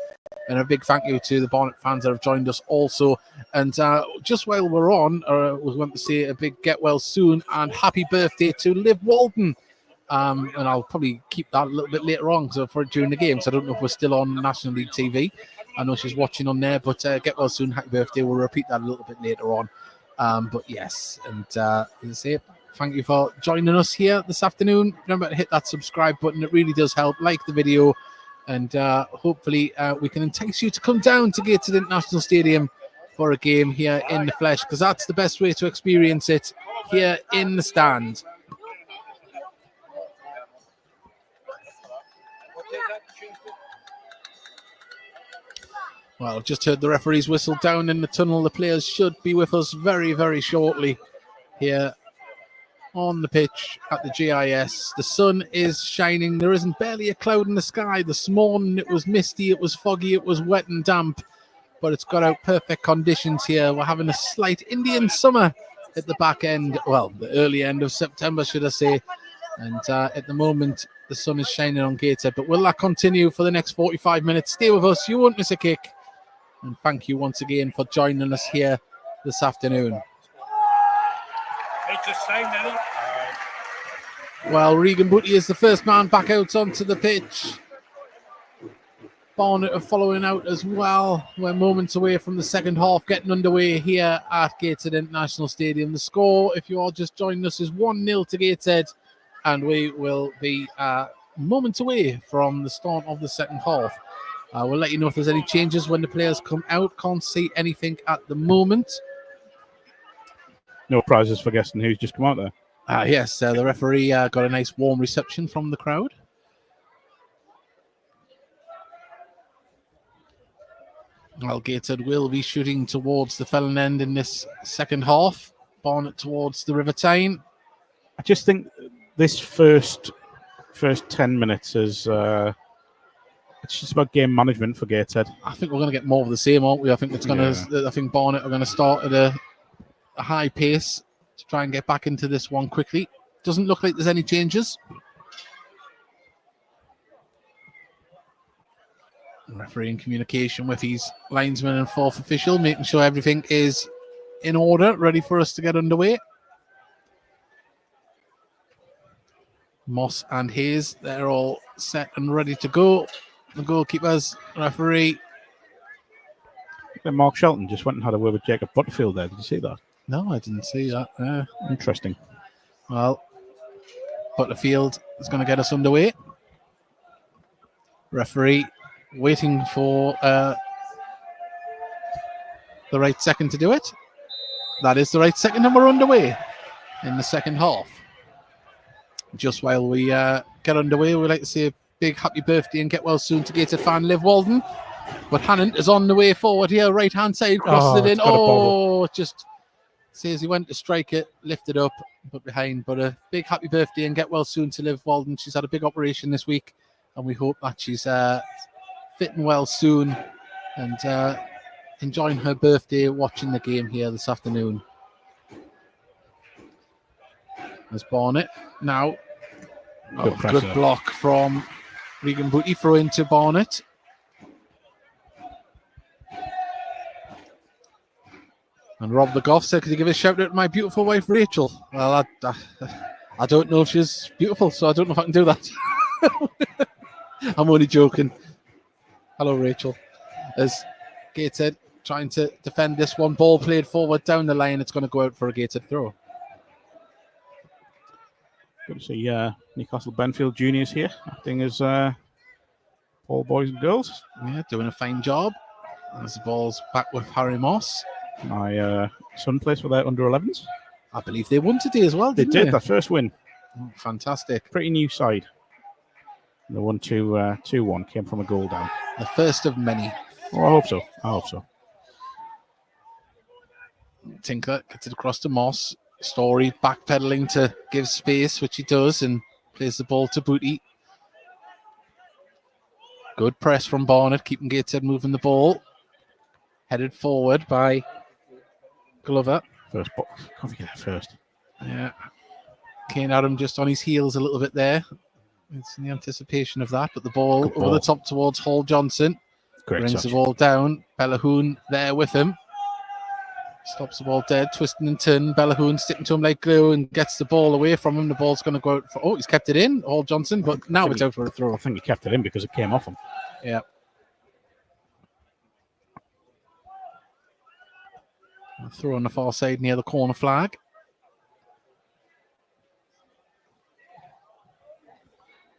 And a big thank you to the Barnet fans that have joined us also. And just while we're on, we want to say a big get well soon and happy birthday to Liv Walton. And I'll probably keep that a little bit later on for during the game. So I don't know if we're still on National League TV. I know she's watching on there, but get well soon, happy birthday. We'll repeat that a little bit later on. But yes, and as I say, thank you for joining us here this afternoon. Remember to hit that subscribe button. It really does help. Like the video, and hopefully we can entice you to come down to Gateshead International Stadium for a game here in the flesh, because that's the best way to experience it here in the stand. Well, just heard the referee's whistle down in the tunnel. The players should be with us very, very shortly here on the pitch at the GIS. The sun is shining. There isn't barely a cloud in the sky. This morning it was misty, it was foggy, it was wet and damp, but it's got out perfect conditions here. We're having a slight Indian summer at the back end, well, the early end of September, should I say. And at the moment, the sun is shining on Gateshead. But will that continue for the next 45 minutes? Stay with us. You won't miss a kick. And thank you once again for joining us here this afternoon. Well, Regan Booty is the first man back out onto the pitch. Barnet are following out as well. We're moments away from the second half getting underway here at Gateshead International Stadium. The score, if you are just joining us, is 1-0 to Gateshead. And we will be moments away from the start of the second half. We'll let you know if there's any changes when the players come out. Can't see anything at the moment. No prizes for guessing who's just come out there. Yes, the referee got a nice warm reception from the crowd. Well, Gateshead will be shooting towards the Felon End in this second half. Barnet towards the River Tyne. I just think this first 10 minutes is it's just about game management for Gateshead. I think we're going to get more of the same, aren't we? I think it's going to. I think Barnet are going to start at a high pace to try and get back into this one quickly. Doesn't look like there's any changes. Referee in communication with his linesman and fourth official, making sure everything is in order, ready for us to get underway. Moss and Hayes, they're all set and ready to go. The goalkeepers, referee. Mark Shelton just went and had a word with Jacob Butterfield there. Did you see that? No, I didn't see that. Interesting. Well, Butterfield is going to get us underway. Referee waiting for the right second to do it. That is the right second, and we're underway in the second half. Just while we get underway, we'd like to say a big happy birthday and get well soon to Gateshead fan Liv Walden. But Hannon is on the way forward here, right-hand side, crosses it in. Oh, just says he went to strike it, lifted up, but behind. But a big happy birthday and get well soon to Liv Walden. She's had a big operation this week, and we hope that she's fitting well soon and enjoying her birthday watching the game here this afternoon. There's Barnet now. Good block from Regan Booty, throw into Barnet. And Rob the Goff said, could you give a shout out to my beautiful wife, Rachel? Well, I don't know if she's beautiful, so I don't know if I can do that. I'm only joking. Hello, Rachel. As Gateshead trying to defend this one. Ball played forward down the line. It's going to go out for a Gateshead throw. Good to see Newcastle Benfield Juniors here, acting as all boys and girls. Yeah, doing a fine job. As the ball's back with Harry Moss. My son plays for their under-11s. I believe they won today as well, They didn't did, they? that first win. Oh, fantastic. Pretty new side. The 2-1 came from a goal down. The first of many. Oh, I hope so. Tinker gets it across to Moss. Story backpedaling to give space, which he does, and plays the ball to Booty. Good press from Barnet, keeping Gateshead moving the ball. Headed forward by Glover. First box. Can't forget that first. Yeah. Kane Adam just on his heels a little bit there. It's in the anticipation of that, but the ball over the top towards Hall Johnson. Great Brings touch. the ball down. Bellahoon there with him. Stops the ball dead, twisting and turning. Bellahoon sticking to him like glue and gets the ball away from him. The ball's going to go out for... Oh, he's kept it in, Hall Johnson, but now it's out for a throw. I think he kept it in because it came off him. Yeah. A throw on the far side near the corner flag.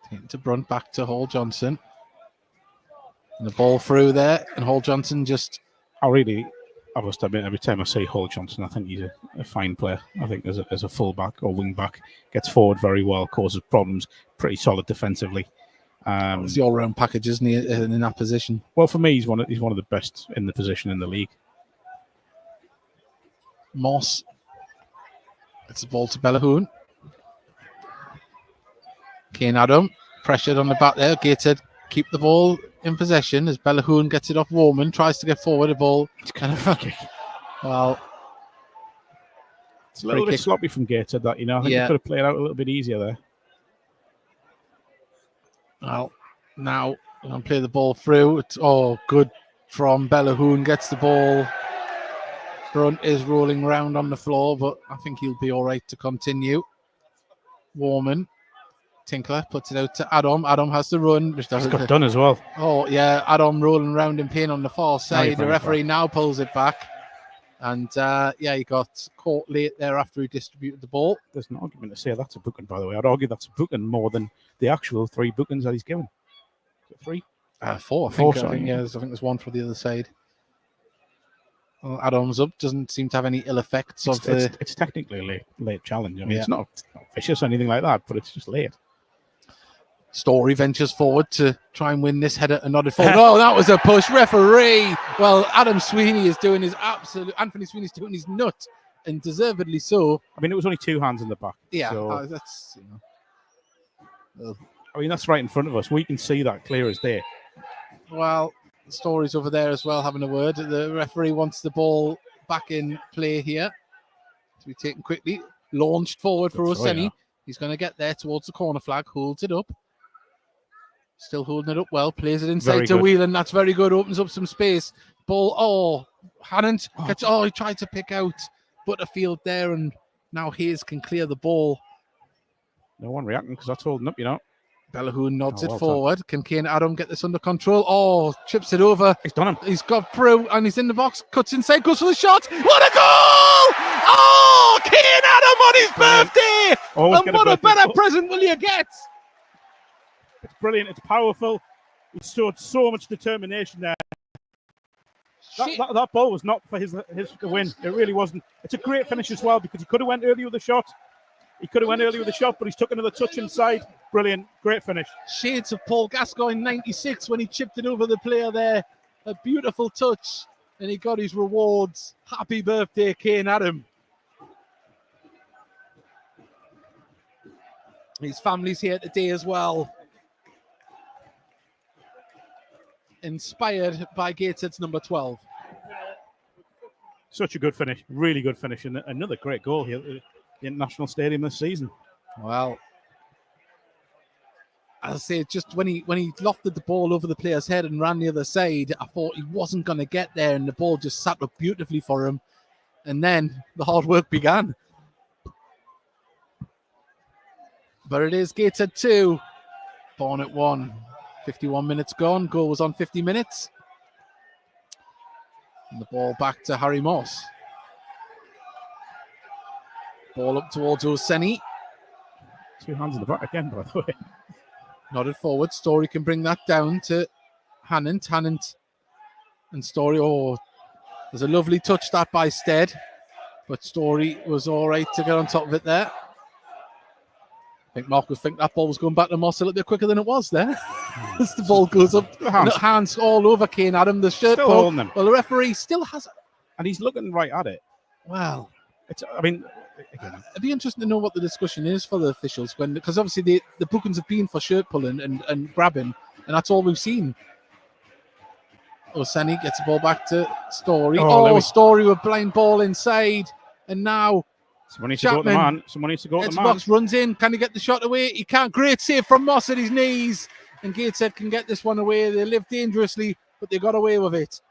Taken to Brunt, back to Hall Johnson. And the ball through there, and Hall Johnson just... I must admit, every time I say Hall Johnson, I think he's a fine player. I think as a full-back or wing-back, gets forward very well, causes problems, pretty solid defensively. It's the all-round package, isn't he, in that position? Well, for me, he's one of the best in the position in the league. Moss. It's the ball to Bellahoon. Kane Adam, pressured on the back there. Gateshead keep the ball in possession as Bellahoon gets it off Warman, tries to get forward. The ball kind of... Well... It's a little bit sloppy from Gateshead, that, I think he could have played out a little bit easier there. Well, now I'll play the ball through. It's good from Bellahoon. Gets the ball. Brunt is rolling around on the floor, but I think he'll be all right to continue. Warman. Tinkler puts it out to Adam. Adam has to run. He's got done as well. Oh, yeah. Adam rolling around in pain on the far side. The referee now pulls it back. And, he got caught late there after he distributed the ball. There's an argument to say that's a booking, by the way. I'd argue that's a booking more than the actual 3 bookings that he's given. Is it 3? 4, I think. I think there's one for the other side. Well, Adams up doesn't seem to have any ill effects It's technically a late challenge. I mean, it's not vicious or anything like that, but it's just late. Story ventures forward to try and win this header and nodded forward. Oh, that was a push. Referee. Well, Adam Sweeney is doing his absolute... Anthony Sweeney's doing his nut, and deservedly so. I mean, it was only 2 hands in the back. Yeah, so, that's... I mean, that's right in front of us. We can see that clear as day. Well, the Story's over there as well, having a word. The referee wants the ball back in play here. To be taken quickly. Launched forward for Oseni. Yeah. He's going to get there towards the corner flag. Holds it up. Still holding it up well. Plays it inside to Whelan. That's very good. Opens up some space. Ball. Hannon gets... he tried to pick out Butterfield there, and now Hayes can clear the ball. No one reacting because that's holding up, Bellahoon nods it forward. Can Kane Adam get this under control? Chips it over. He's done him. He's got through and he's in the box. Cuts inside. Goes for the shot. What a goal! Oh, Kane Adam on his birthday! Always And get a what a birthday. better present will you get? It's brilliant. It's powerful. He showed so much determination there. That ball was not for his to win. It really wasn't. It's a great finish as well because he could have went early with a shot. But he's took another touch inside. Brilliant. Great finish. Shades of Paul Gascoigne 96 when he chipped it over the player there. A beautiful touch. And he got his rewards. Happy birthday, Kane Adam. His family's here today as well. Inspired by Gateshead's number 12. Such a good finish. Really good finish. And another great goal here at the International Stadium this season. Well, as I say, just when he lofted the ball over the player's head and ran the other side, I thought he wasn't going to get there, and the ball just sat up beautifully for him. And then the hard work began. But it is Gateshead 2, Barnet 1. 51 minutes gone. Goal was on 50 minutes. And the ball back to Harry Moss. Ball up towards Oseni. 2 hands in the back again, by the way. Nodded forward. Story can bring that down to Hannant. Hannant and Story. Oh, there's a lovely touch that by Stead. But Story was all right to get on top of it there. I think Mark would think that ball was going back to Moss a little bit quicker than it was there. As the ball goes up. Hands all over Kane Adam. The shirt Still ball. holding them. Well, the referee still has it. And he's looking right at it. Well, again, it'd be interesting to know what the discussion is for the officials because obviously the bookings have been for shirt pulling and grabbing, and that's all we've seen. Oseni gets the ball back to Story. Story with blind ball inside, and now someone needs to go to the man. Someone needs to go to the man. Xbox runs in. Can he get the shot away? He can't. Great save from Moss at his knees, and Gateshead can get this one away. They live dangerously, but they got away with it.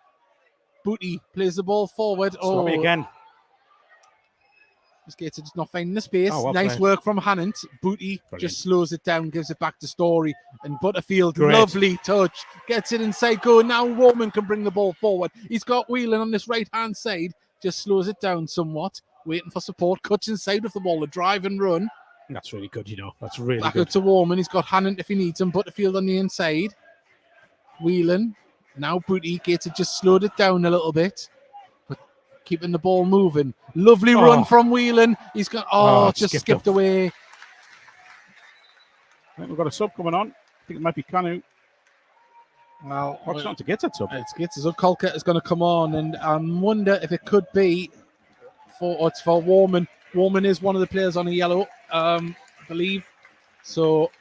Booty plays the ball forward. Sloppy again. Gateshead just not finding the space. Well nice played. work from Hannant. Booty just slows it down, gives it back to Story. And Butterfield, Great. lovely touch. Gets it inside goal. Now Roman can bring the ball forward. He's got Whelan on this right-hand side. Just slows it down somewhat. Waiting for support. Cuts inside with the ball. A drive and run. That's really good, That's really Back good. out to Warman. He's got Hannant if he needs him. Butterfield on the inside. Whelan. Now Booty. Gateshead just slowed it down a little bit. Keeping the ball moving. Lovely run from Whelan. He's got, just skipped away. I think we've got a sub coming on. I think it might be Kanu. Well, it's not to get it sub. It's Gateshead. So Colquitt is going to come on, and I wonder if it could be for Warman. Warman is one of the players on a yellow, I believe. So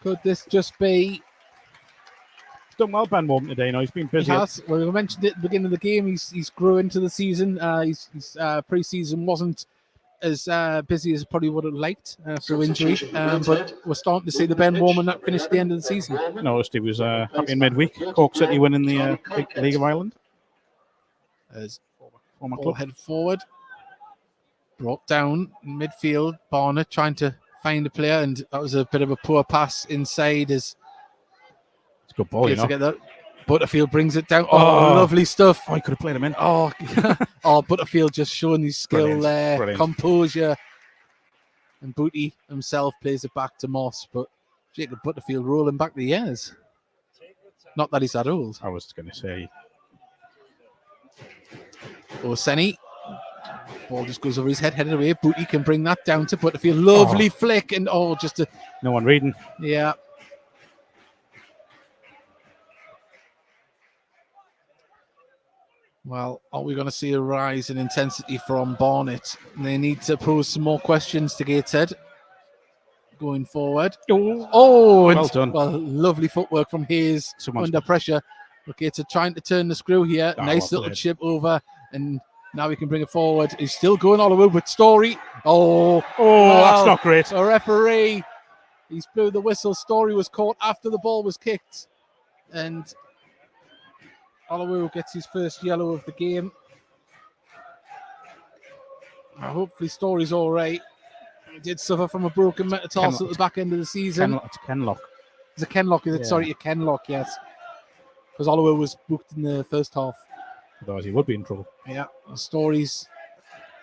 could this just be? Done well, Ben Warman today. He's been busy. He has. Well, we mentioned it at the beginning of the game. He's grew into the season. His pre-season wasn't as busy as probably would have liked through injury. But we're starting to see the Ben Warman that finished at the end of the season. I noticed he was happy in midweek. Cork City winning the League of Ireland. As ball headed forward, brought down in midfield. Barnet trying to find a player, and that was a bit of a poor pass inside as. Good ball, Butterfield brings it down. Oh, lovely stuff. Oh, he could have played him in. Butterfield just showing his skill there, composure. And Booty himself plays it back to Moss, but Jacob Butterfield rolling back the years. Not that he's that old. I was going to say. Oseni. Ball just goes over his head, headed away. Booty can bring that down to Butterfield. Lovely flick, and just a... No one reading. Yeah. Well, are we going to see a rise in intensity from Barnet? They need to pose some more questions to Gateshead going forward. Well done. Well, lovely footwork from Hayes under pressure. But Gateshead trying to turn the screw here. Nice little chip over, and now we can bring it forward. He's still going all the way with Story. That's not great. A referee. He's blew the whistle. Story was caught after the ball was kicked. And Holloway gets his first yellow of the game. Hopefully Story's all right. He did suffer from a broken metatarsal at the back end of the season. It's Kenlock. It's a Kenlock, is it? Yeah. Sorry, a Kenlock, yes. Because Holloway was booked in the first half. Otherwise, he would be in trouble. Yeah, the Stories.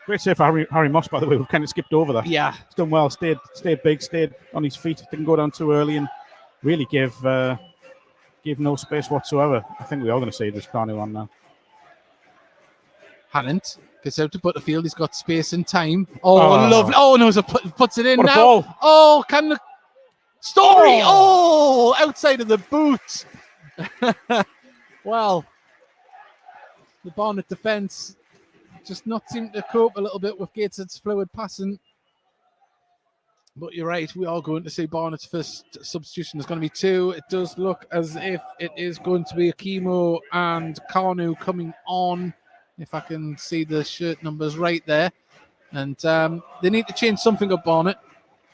Great save for Harry Moss, by the way. We've kind of skipped over that. Yeah, He's done well. Stayed big. Stayed on his feet. Didn't go down too early, and really gave no space whatsoever. I think we are going to see this Carney on now. Hannant gets out to Butterfield. He's got space and time. Oh, Oh. lovely. Oh, no, puts it in What a now. ball. Oh, can the Story. Oh, outside of the boot. Well, the Barnet defence just not seem to cope a little bit with Gateshead's fluid passing. But you're right, we are going to see Barnet's first substitution. There's going to be 2. It does look as if it is going to be Akimo and Kanu coming on, if I can see the shirt numbers right there. And they need to change something up, Barnet.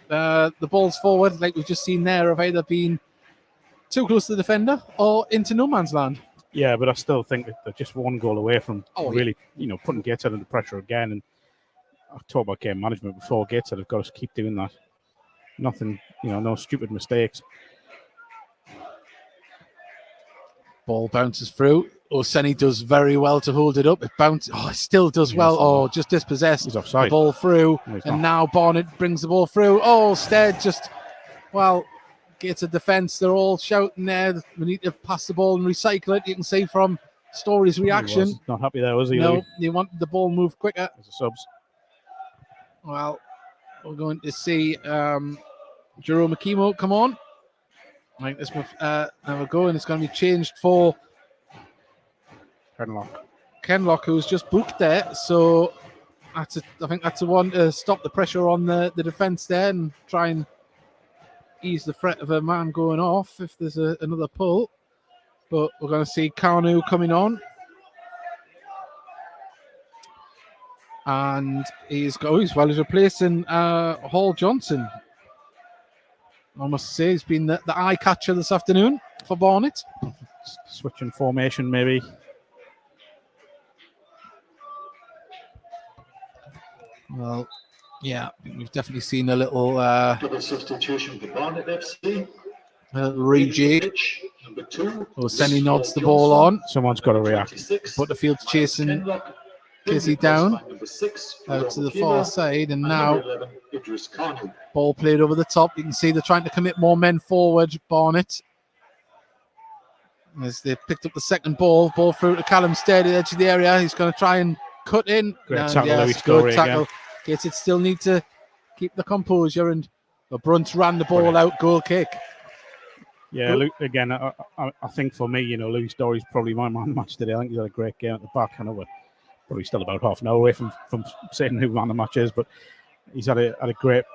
The balls forward, like we've just seen there, have either been too close to the defender or into no man's land. Yeah, but I still think that they're just one goal away from really, putting Gateshead under pressure again. And I've talked about game management before. Gateshead have got to keep doing that. Nothing, no stupid mistakes. Ball bounces through. Oseni does very well to hold it up. It bounces. Oh, it still does well. Oh, just dispossessed. He's offside. The ball through. No, he's and not. now Barnet brings the ball through. Oh, Stead just, gets a defence. They're all shouting there. We need to pass the ball and recycle it. You can see from Story's reaction. He was not happy there, was he? No, Louis? they wanted the ball moved quicker. As a subs. Well, we're going to see Jerome Akimo come on. Right, this have a go, and it's going to be changed for Kenlock, who's just booked there. So I think that's the one to stop the pressure on the defence there and try and ease the threat of a man going off if there's another pull. But we're going to see Kanu coming on. And he's replacing Hall Johnson. I must say he's been the eye catcher this afternoon for Barnet. Switching formation, maybe. Well, yeah, we've definitely seen a little Double substitution for Barnet FC. rejig. Pitch, number 2. Oseni nods the ball on. Someone's got to react. 26. Butterfield's chasing Kenlock. Casey down Number 6, out to the Akimo. far side, and And now number 11, Idris Kanu. ball played over the top. You can see they're trying to commit more men forward, Barnet. As they picked up the second ball through to Callum Stead at the edge of the area. He's going to try and cut in. Great And tackle, yes, Louis good Story tackle. again. Gateshead still need to keep the composure, and the Brunt ran the ball out, goal kick. Yeah, again, I think for me, Louis Story's probably my man of the match today. I think he's had a great game at the back. I know we're probably still about half an hour away from saying who man of the match is, but he's had a great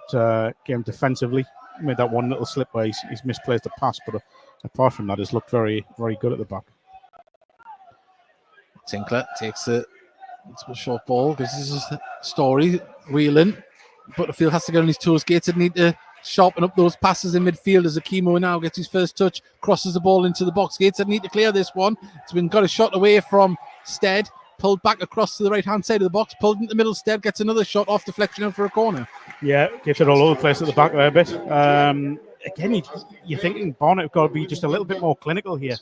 game defensively. Made that one little slip where he's misplaced a pass, but apart from that, he's looked very, very good at the back. Tinkler takes a short ball. This is a Story wheeling. Butterfield has to get on his toes. Gateshead need to sharpen up those passes in midfield as Akimo now gets his first touch, crosses the ball into the box. Gateshead need to clear this one. It's been got a shot away from Stead, pulled back across to the right hand side of the box, pulled into the middle. Stead gets another shot off deflection out for a corner. Yeah, Gateshead all over the place at the back there a bit. Again, you're thinking Barnet have got to be just a little bit more clinical here.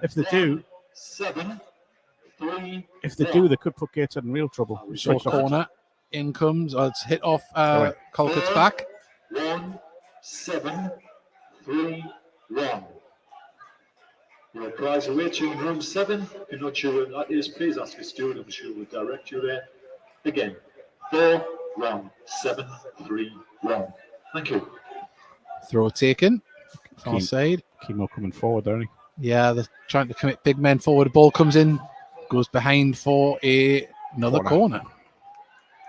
If they do, 7, 3, they could put Gateshead in real trouble. Short corner. In comes, it's hit off Colquitt's back. 1, 7, 3, 1. Your prize awaits you in room 7. If you're not sure where that is, please ask your steward. I'm sure we'll direct you there. Again, 4, 1, 7, 3, 1. Thank you. Throw taken. Far side. Kimo coming forward there, isn't Yeah, they're trying to commit big men forward. The ball comes in, goes behind for another corner.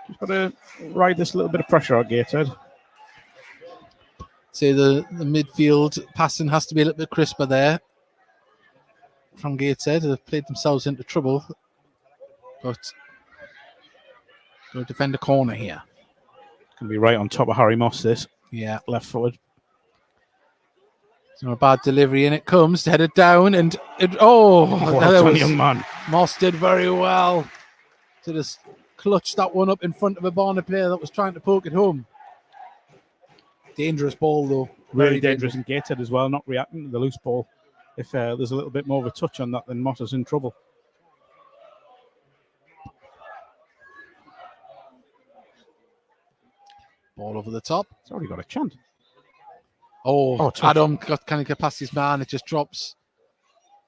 Just got to ride this little bit of pressure out Gateshead. Say the midfield passing has to be a little bit crisper there from Gateshead. They've played themselves into trouble, but going to defend a corner here. Going to be right on top of Harry Moss, this. Yeah, left footed. It's not a bad delivery, and it comes headed down, and that was young man. Moss did very well to just clutch that one up in front of a Barnet player that was trying to poke it home. Dangerous ball, though. Really dangerous, and Gateshead as well, not reacting to the loose ball. If there's a little bit more of a touch on that, then Moss is in trouble. Ball over the top. It's already got a chance. Oh, touch. Adam can't get past his man. It just drops.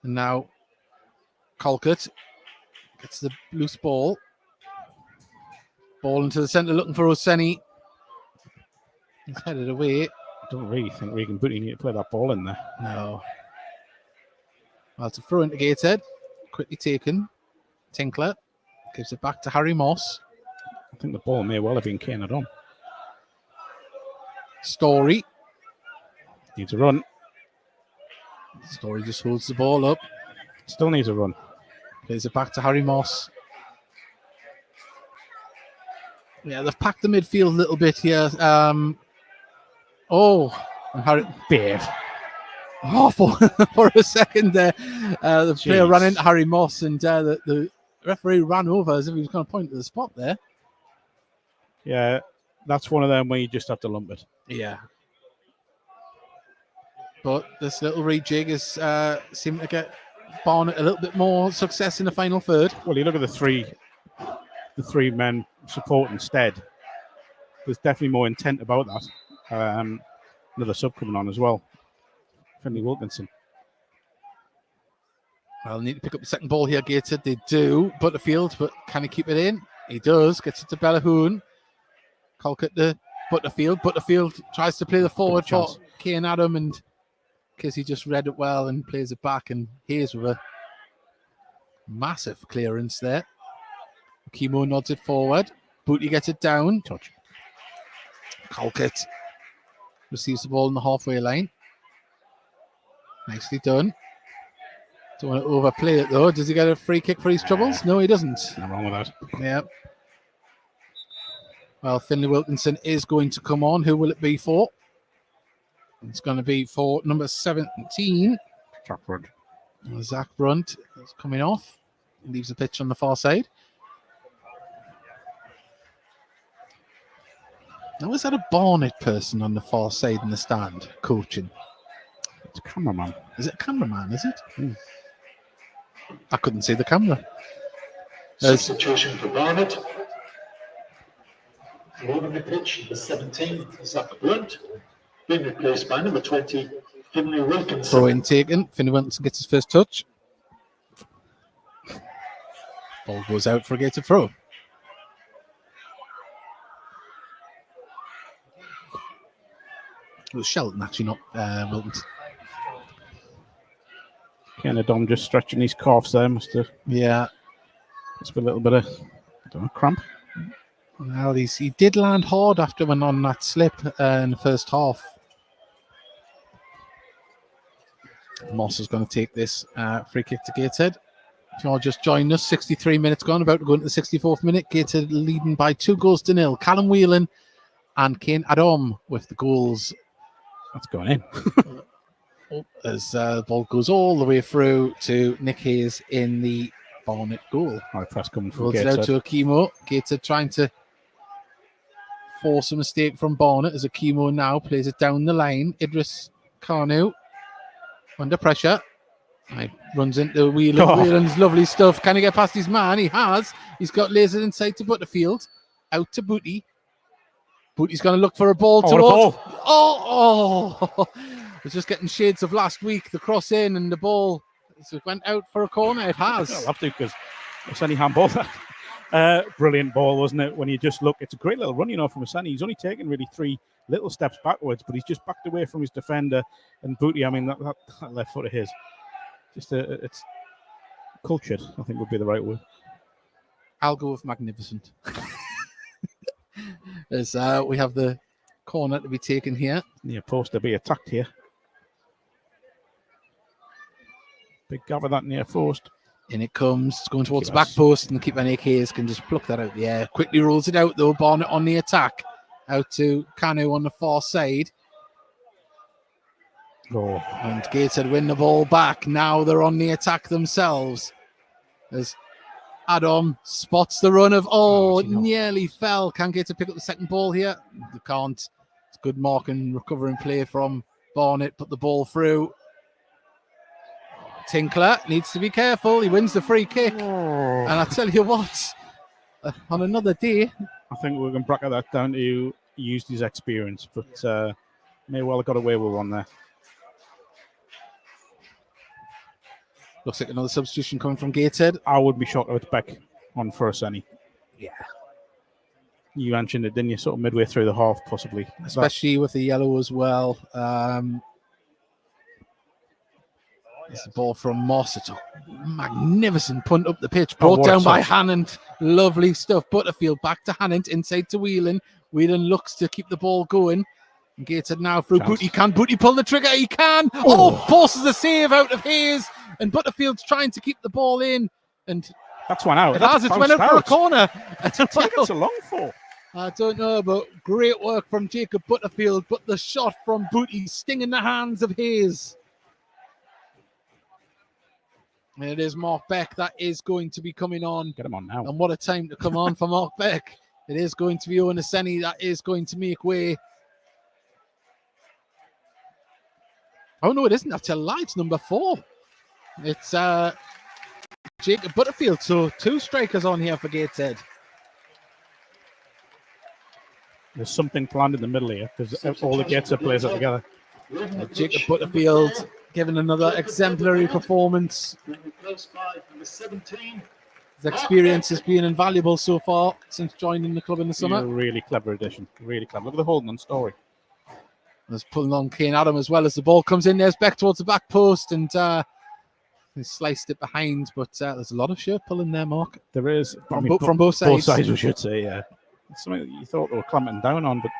And now Colquitt gets the loose ball. Ball into the centre looking for Oseni. He's headed away. I don't really think Regan Booty need to play that ball in there. No. Well, it's a throw into Gateshead. Quickly taken. Tinkler gives it back to Harry Moss. I think the ball may well have been Kane Adam. Story. Needs a run. Story just holds the ball up. Still needs a run. Plays it back to Harry Moss. Yeah, they've packed the midfield a little bit here. And Harry. Babe. Oh, for a second there, the player ran into Harry Moss, and the referee ran over as if he was going to point to the spot there. Yeah, that's one of them where you just have to lump it. Yeah. But this little rejig is seeming to get Barnet a little bit more success in the final third. Well, you look at the three men support instead. There's definitely more intent about that. Another sub coming on as well. Finley Wilkinson. Well, need to pick up the second ball here, Gateshead. They do. Butterfield, but can he keep it in? He does. Gets it to Bellahoon. Colquitt to Butterfield. Butterfield tries to play the forward for Kane Adam, and Casey just read it well and plays it back, and Hayes with a massive clearance there. Kimo nods it forward. Booty gets it down. Touch. Colquitt receives the ball in the halfway line. Nicely done. Don't want to overplay it though. Does he get a free kick for his troubles? No, he doesn't. Nothing wrong with that. Yeah. Well, Finley Wilkinson is going to come on. Who will it be for? It's going to be for number 17. Zach Brunt. Zach Brunt is coming off. He leaves the pitch on the far side. Now, is that a Barnet person on the far side in the stand coaching? It's a cameraman. Is it a cameraman, is it? I couldn't see the camera. Substitution for Barnet. Loading the pitch, number 17, Zach Brunt. Being replaced by number 20, Finley Wilkinson. Throw in taken. Finley Wilkinson gets his first touch. Ball goes out for a Gated throw. It was Shelton, actually, not Wilkinson. Kind of Dom just stretching his calves there. Must have. Yeah. It's a little bit of, I don't know, cramp. Well, he did land hard after went on that slip in the first half. Moss is going to take this free kick to Gateshead. If you're just joining us, 63 minutes gone, about to go into the 64th minute. Gateshead leading by 2-0. Callum Whelan and Kane Adam with the goals. That's going in. As the ball goes all the way through to Nick Hayes in the Barnet goal. High press coming from Rolls it out to Akimo. Gateshead trying to force a mistake from Barnet as Akimo now plays it down the line. Idris Kanu under pressure. Runs into Whelan. Whelan's lovely stuff. Can he get past his man? He has. He's got lasers inside to Butterfield. Out to Booty. Booty's going to look for a ball towards. Oh! It was just getting shades of last week. The cross in and the ball went out for a corner. It has. I'll have to because it's any handball. Brilliant ball, wasn't it? When you just look, it's a great little run, from Asani. He's only taken really 3 little steps backwards, but he's just backed away from his defender. And Booty, that left foot of his, it's cultured, I think would be the right word. I'll go with magnificent. As we have the corner to be taken here. Yeah, post to be attacked here. Big gap of that near post. In it comes. It's going towards the back post, and the keeper Nick Hayes can just pluck that out the air. Quickly rolls it out though. Barnet on the attack. Out to Kanu on the far side. And Gateshead win the ball back. Now they're on the attack themselves. As Adam spots the run of nearly fell. Can Gateshead pick up the second ball here? They can't. It's good mark and recovering play from Barnet. Put the ball through. Tinkler needs to be careful. He wins the free kick. And I tell you what, on another day, I think we're going to bracket that down to used his experience, but may well have got away with one there. Looks like another substitution coming from Gateshead. I would be shocked if it's Beck on for Senny. Yeah. You mentioned it, didn't you? Sort of midway through the half, possibly. Especially with the yellow as well. It's the ball from Moss. It's a magnificent punt up the pitch. Brought down by Hannant. Lovely stuff. Butterfield back to Hannant. Inside to Whelan. Whelan looks to keep the ball going. And Gateshead now through Booty. Can Booty pull the trigger? He can. Oh, forces a save out of Hayes. And Butterfield's trying to keep the ball in. And that's one out. It's went out for a corner. What it's a long for? I don't know, but great work from Jacob Butterfield. But the shot from Booty stinging the hands of Hayes. And it is Mark Beck that is going to be coming on. Get him on now. And what a time to come on for Mark Beck. It is going to be Owen Aseni that is going to make way. Oh, no, it isn't. That's a lie. It's number 4. It's Jacob Butterfield. So 2 strikers on here for Gateshead. There's something planned in the middle here because all the Gateshead players are together. Jacob Butterfield giving another exemplary performance. His experience has been invaluable so far since joining the club in the summer. A really clever addition. Really clever. Look at the holding on Story. There's pulling on Kane Adam as well as the ball comes in. There's Beck towards the back post and he sliced it behind. But there's a lot of shirt pulling there, Mark. There is. From both sides. Both sides, we should say, yeah. It's something that you thought they were clamping down on, but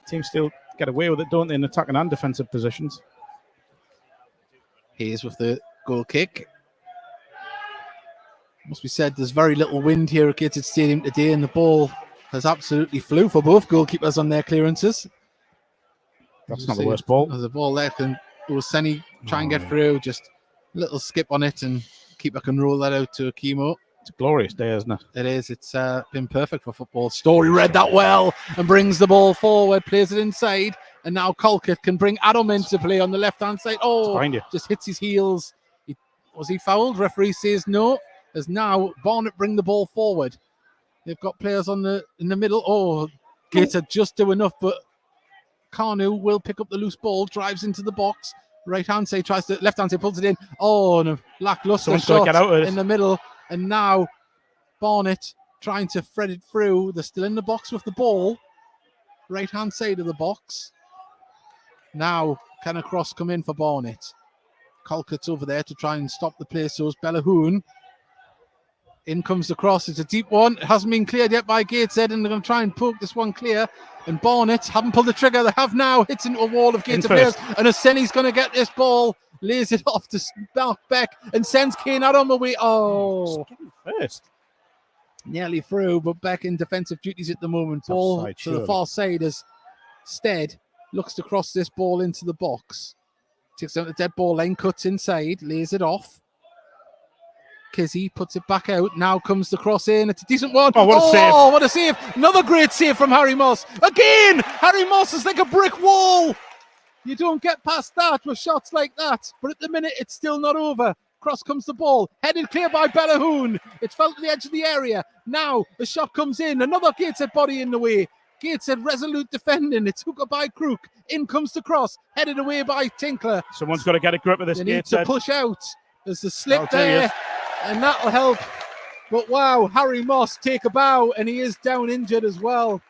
teams still get away with it, don't they, in attacking and defensive positions. Hayes with the goal kick. Must be said, there's very little wind here at Gateshead Stadium today, and the ball has absolutely flew for both goalkeepers on their clearances. That's not the worst ball. There's a ball there, and Oseni try and get through, just a little skip on it, and keeper can roll that out to Akimo. It's a glorious day, isn't it? It is. It's been perfect for football. Story read that well and brings the ball forward, plays it inside, and now Colquitt can bring Adam into play on the left-hand side. Oh, just hits his heels. Was he fouled? Referee says no. As now Barnet bring the ball forward. They've got players in the middle. Oh, Gateshead just do enough, but Carnu will pick up the loose ball, drives into the box. Right-hand side tries to, left-hand side pulls it in. Oh, and a lackluster shot in the middle. And now Barnet trying to thread it through. They're still in the box with the ball. Right-hand side of the box. Now can a cross come in for Barnet? Colquitt's over there to try and stop the play. So is Bellahoon. In comes the cross. It's a deep one. It hasn't been cleared yet by Gateshead, and they're going to try and poke this one clear. And Barnet haven't pulled the trigger. They have now. Hits into a wall of Gateshead players. And Aseni's going to get this ball. Lays it off to Mark Beck and sends Kane out on the way. Oh, first. Nearly through, but Beck in defensive duties at the moment. Ball to the far side as Stead looks to cross this ball into the box. Takes out the dead ball line, cuts inside, lays it off. Kizzy puts it back out. Now comes the cross in. It's a decent one. Oh, what a save. Oh, what a save. Another great save from Harry Moss. Again, Harry Moss is like a brick wall. You don't get past that with shots like that. But at the minute, it's still not over. Cross comes the ball. Headed clear by Bellahoon. It's fell to the edge of the area. Now the shot comes in. Another Gateshead body in the way. Gateshead resolute defending. It's hooked by Crook. In comes the cross. Headed away by Tinkler. Someone's got to get a grip of this. They need to push out. There's a slip there. And that'll help. But wow, Harry Moss take a bow, and he is down injured as well.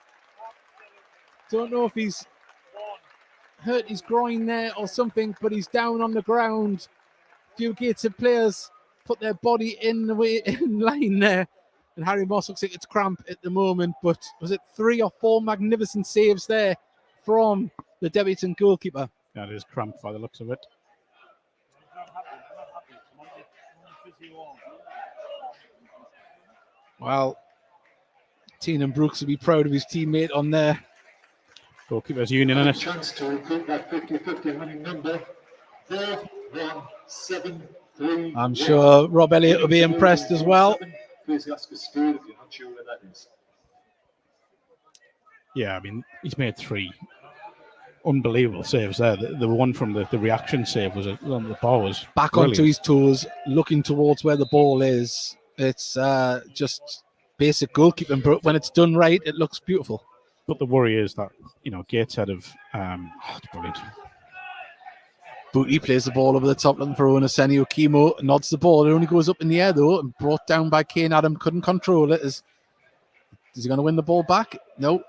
Don't know if he's hurt his groin there or something, but he's down on the ground. A few Gateshead players put their body in line there. And Harry Moss looks like it's cramp at the moment, but was it 3 or 4 magnificent saves there from the debutant goalkeeper? That is cramp by the looks of it. Well, Teenan Brooks will be proud of his teammate on there. Goalkeepers union in it. Chance to recruit that 50-50 winning number. 4-1-7-3. I'm sure Rob Elliott will be impressed as well. Please ask a steward if you're not sure where that is. Yeah, I mean, he's made 3 unbelievable saves there. The one from the reaction save was on the ball was back brilliant. Onto his toes, looking towards where the ball is. It's just basic goalkeeping, but when it's done right, it looks beautiful. But the worry is that, Gateshead have... it's brilliant. Booty plays the ball over the top looking for Onaseni. Okimo nods the ball. It only goes up in the air though and brought down by Kane Adam. Couldn't control it. Is he going to win the ball back? No.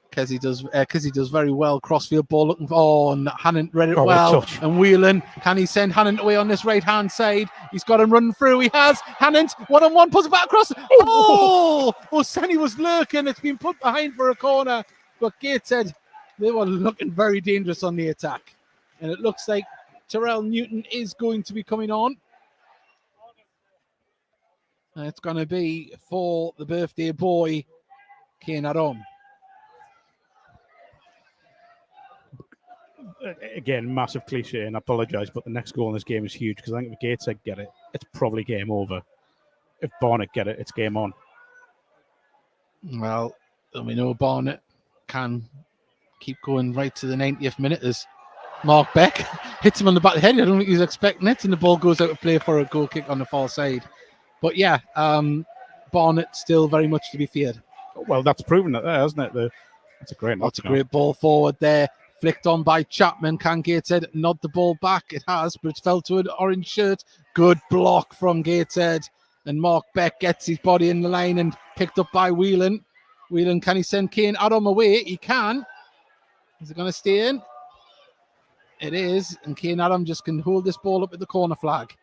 Kessie does very well. Crossfield ball looking for... and Hannon read it well. And Whelan, can he send Hannon away on this right-hand side? He's got him running through. He has. Hannon, one-on-one, puts it back across. Oh! Oseni was lurking. It's been put behind for a corner. But Gateshead, they were looking very dangerous on the attack. And it looks like Terrell Newton is going to be coming on. And it's going to be for the birthday boy, Kane Adam. Again, massive cliche, and I apologise, but the next goal in this game is huge because I think if Gateshead get it, it's probably game over. If Barnet get it, it's game on. Well, we know Barnet can keep going right to the 90th minute as Mark Beck hits him on the back of the head. I don't think he's expecting it, and the ball goes out of play for a goal kick on the far side. But yeah, Barnet still very much to be feared. Well, that's proven it there, hasn't it? That's a great knock. That's a great ball forward there. Flicked on by Chapman. Can Gateshead nod the ball back? It has, but it's fell to an orange shirt. Good block from Gateshead. And Mark Beck gets his body in the line and picked up by Whelan. Whelan, can he send Kane Adam away? He can. Is it going to stay in? It is. And Kane Adam just can hold this ball up at the corner flag.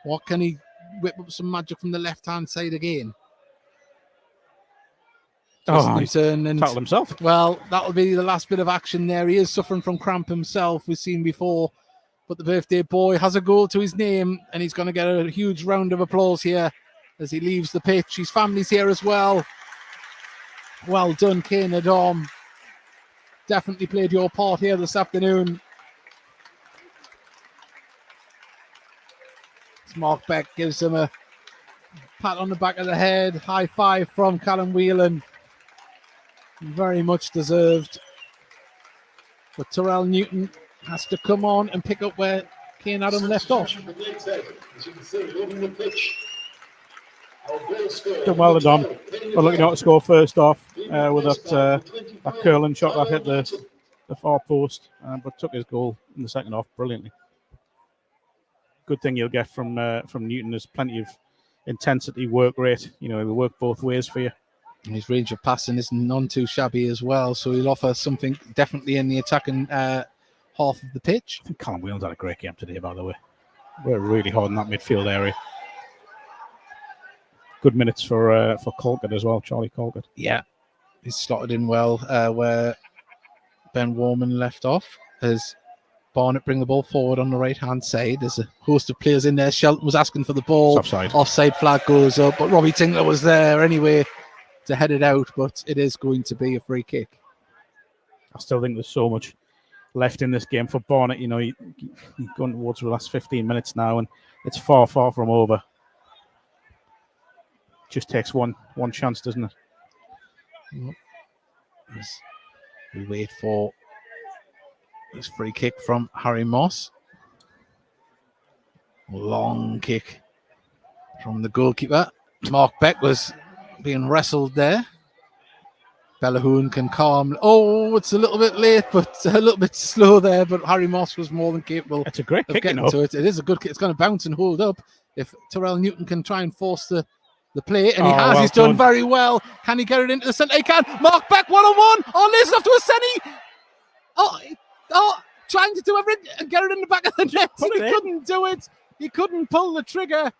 What can he whip up some magic from the left-hand side again? He's tackled himself. Well, that'll be the last bit of action there. He is suffering from cramp himself. We've seen before. But the birthday boy has a goal to his name, and he's going to get a huge round of applause here as he leaves the pitch. His family's here as well. Well done, Kane Adam. Definitely played your part here this afternoon. Mark Beck gives him a pat on the back of the head. High five from Callum Whelan. Very much deserved. But Terrell Newton has to come on and pick up where Kane Adam left off. Done well done. We're looking out to score first off with that curling shot that hit the far post, but took his goal in the second half brilliantly. Good thing you'll get from Newton is plenty of intensity, work rate. He'll work both ways for you. And his range of passing is none too shabby as well, so he'll offer something definitely in the attacking half of the pitch. I think Callum Whelan's had a great game today, by the way. We're really hard in that midfield area. Good minutes for Colquitt as well, Charlie Colquitt. Yeah, he's slotted in well where Ben Warman left off as Barnet bring the ball forward on the right-hand side. There's a host of players in there. Shelton was asking for the ball. Offside flag goes up, but Robbie Tinkler was there anyway to head it out, but it is going to be a free kick. I still think there's so much left in this game for Barnet. You're going towards the last 15 minutes now, and it's far, far from over. Just takes one chance, doesn't it? We wait for this free kick from Harry Moss. Long kick from the goalkeeper. Mark Beck was being wrestled there. Bellahoon can calm. Oh, it's a little bit late, but a little bit slow there. But Harry Moss was more than capable. It's a great kick, getting to it. It is a good kick. It's going to bounce and hold up. If Terrell Newton can try and force the play, and he has. Well, he's done very well. Can he get it into the centre? He can. Mark Beck one-on-one. Oh, lays it off to Oseni. Oh, trying to do everything and get it in the back of the net. He couldn't do it. He couldn't pull the trigger.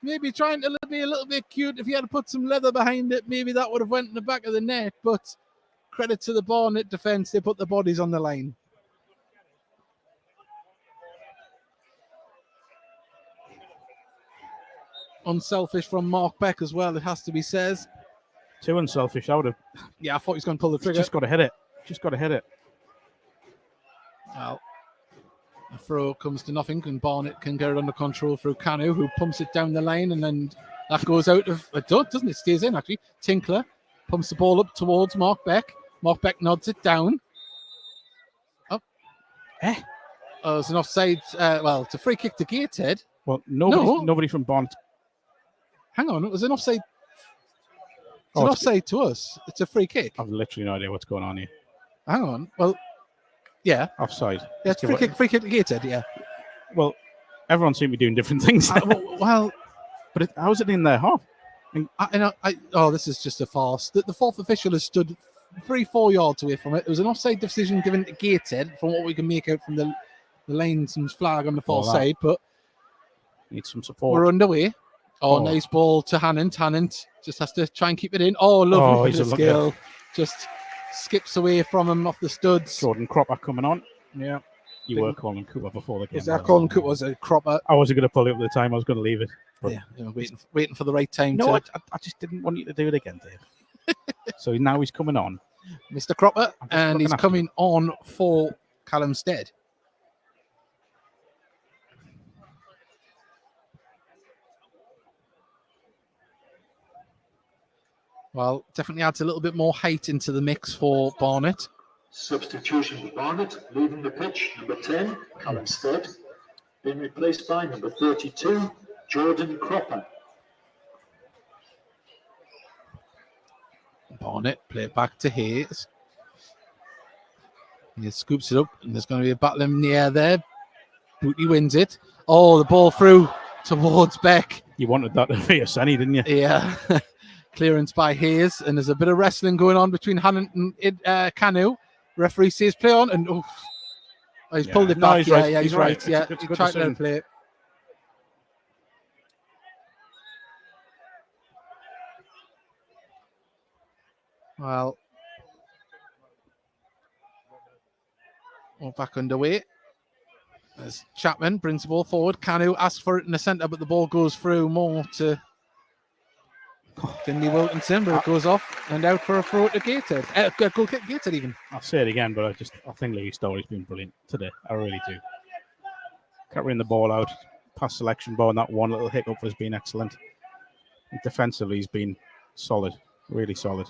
Maybe trying to be a little bit cute. If he had to put some leather behind it, maybe that would have went in the back of the net. But credit to the Barnet defence. They put the bodies on the line. Unselfish from Mark Beck as well, it has to be said. Too unselfish, I would have. Yeah, I thought he was going to pull the trigger. Just got to hit it. Well, a throw comes to nothing, and Barnet can get it under control through Canu, who pumps it down the lane, and then that goes out of... It doesn't it? Stays in, actually. Tinkler pumps the ball up towards Mark Beck. Mark Beck nods it down. Up. There's an offside. It's a free kick to Gateshead. Well, nobody from Barnet. Hang on, it was an offside. It's an offside to us. It's a free kick. I've literally no idea what's going on here. Hang on. Well, yeah. Offside. Yeah, it's free kick to Gateshead, yeah. Well, everyone seems to be doing different things. Well, but how's it in their half? This is just a farce. The fourth official has stood 3-4 yards away from it. It was an offside decision given to Gateshead from what we can make out from the linesman's flag on the far side, but need some support. We're underway. Nice ball to Hannant. Hannant just has to try and keep it in. Lovely bit of skill. Just skips away from him off the studs. Jordan Cropper coming on. Yeah. You were calling Cooper before the game. Was that calling Cooper was a Cropper? I wasn't going to pull it up at the time. I was going to leave it. Waiting for the right time. No, I just didn't want you to do it again, Dave. So now he's coming on. Mr. Cropper, and he's coming on for Callum Stead. Well, definitely adds a little bit more height into the mix for Barnet. Substitution for Barnet, leaving the pitch, number 10, Callum Stead, being replaced by number 32, Jordan Cropper. Barnet play it back to Hayes. He scoops it up, and there's going to be a battle in the air there. Booty wins it. The ball through towards Beck. You wanted that to be a Senny, didn't you? Yeah. Clearance by Hayes, and there's a bit of wrestling going on between Hannant and Canu. Referee says play on, and he's pulled it back. He's right. He tried to play it. Well, we're back underway. As Chapman brings the ball forward, Canu asks for it in the centre, but the ball goes through more to Finley Wilkinson, but it goes off and out for a throw to Gateshead. Goal kick Gateshead even. I'll say it again, but I think Lee Story's been brilliant today. I really do. Covering the ball out, pass selection ball, and that one little hiccup has been excellent. And defensively, he's been solid, really solid.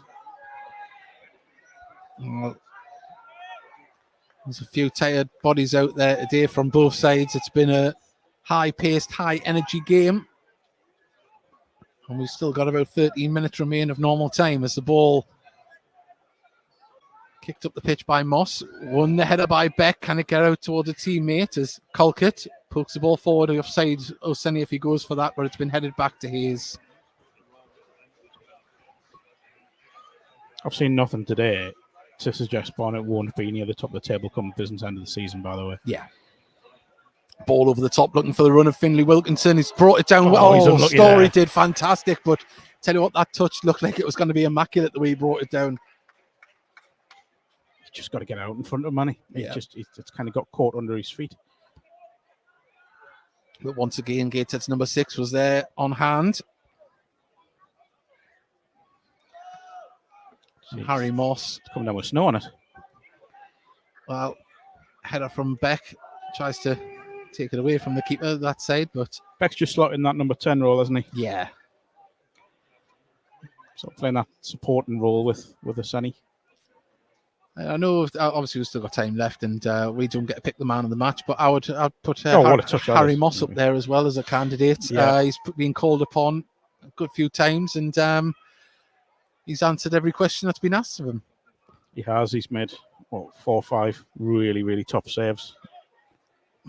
Well, there's a few tired bodies out there today from both sides. It's been a high-paced, high-energy game. And we've still got about 13 minutes remain of normal time as the ball kicked up the pitch by Moss. Won the header by Beck. Can it get out towards a teammate as Colquitt pokes the ball forward offside Oseni if he goes for that, but it's been headed back to Hayes. I've seen nothing today to suggest Barnet won't be near the top of the table come business end of the season, by the way. Yeah. Ball over the top, looking for the run of Finley Wilkinson. He's brought it down. Story there. Did fantastic, but tell you what, that touch looked like it was going to be immaculate the way he brought it down. He's just got to get out in front of Manny. It's kind of got caught under his feet. But once again, Gateshead's number 6 was there on hand. Harry Moss. It's coming down with snow on it. Well, header from Beck. Tries to take it away from the keeper that side, but Beck's just slotting that number 10 role, hasn't he? Yeah. So playing that supporting role with Oseni. I know obviously we've still got time left and we don't get to pick the man of the match, but I'd put Harry Moss up there as well as a candidate. Yeah. He's been called upon a good few times and he's answered every question that's been asked of him. He has. He's made 4 or 5 really, really tough saves.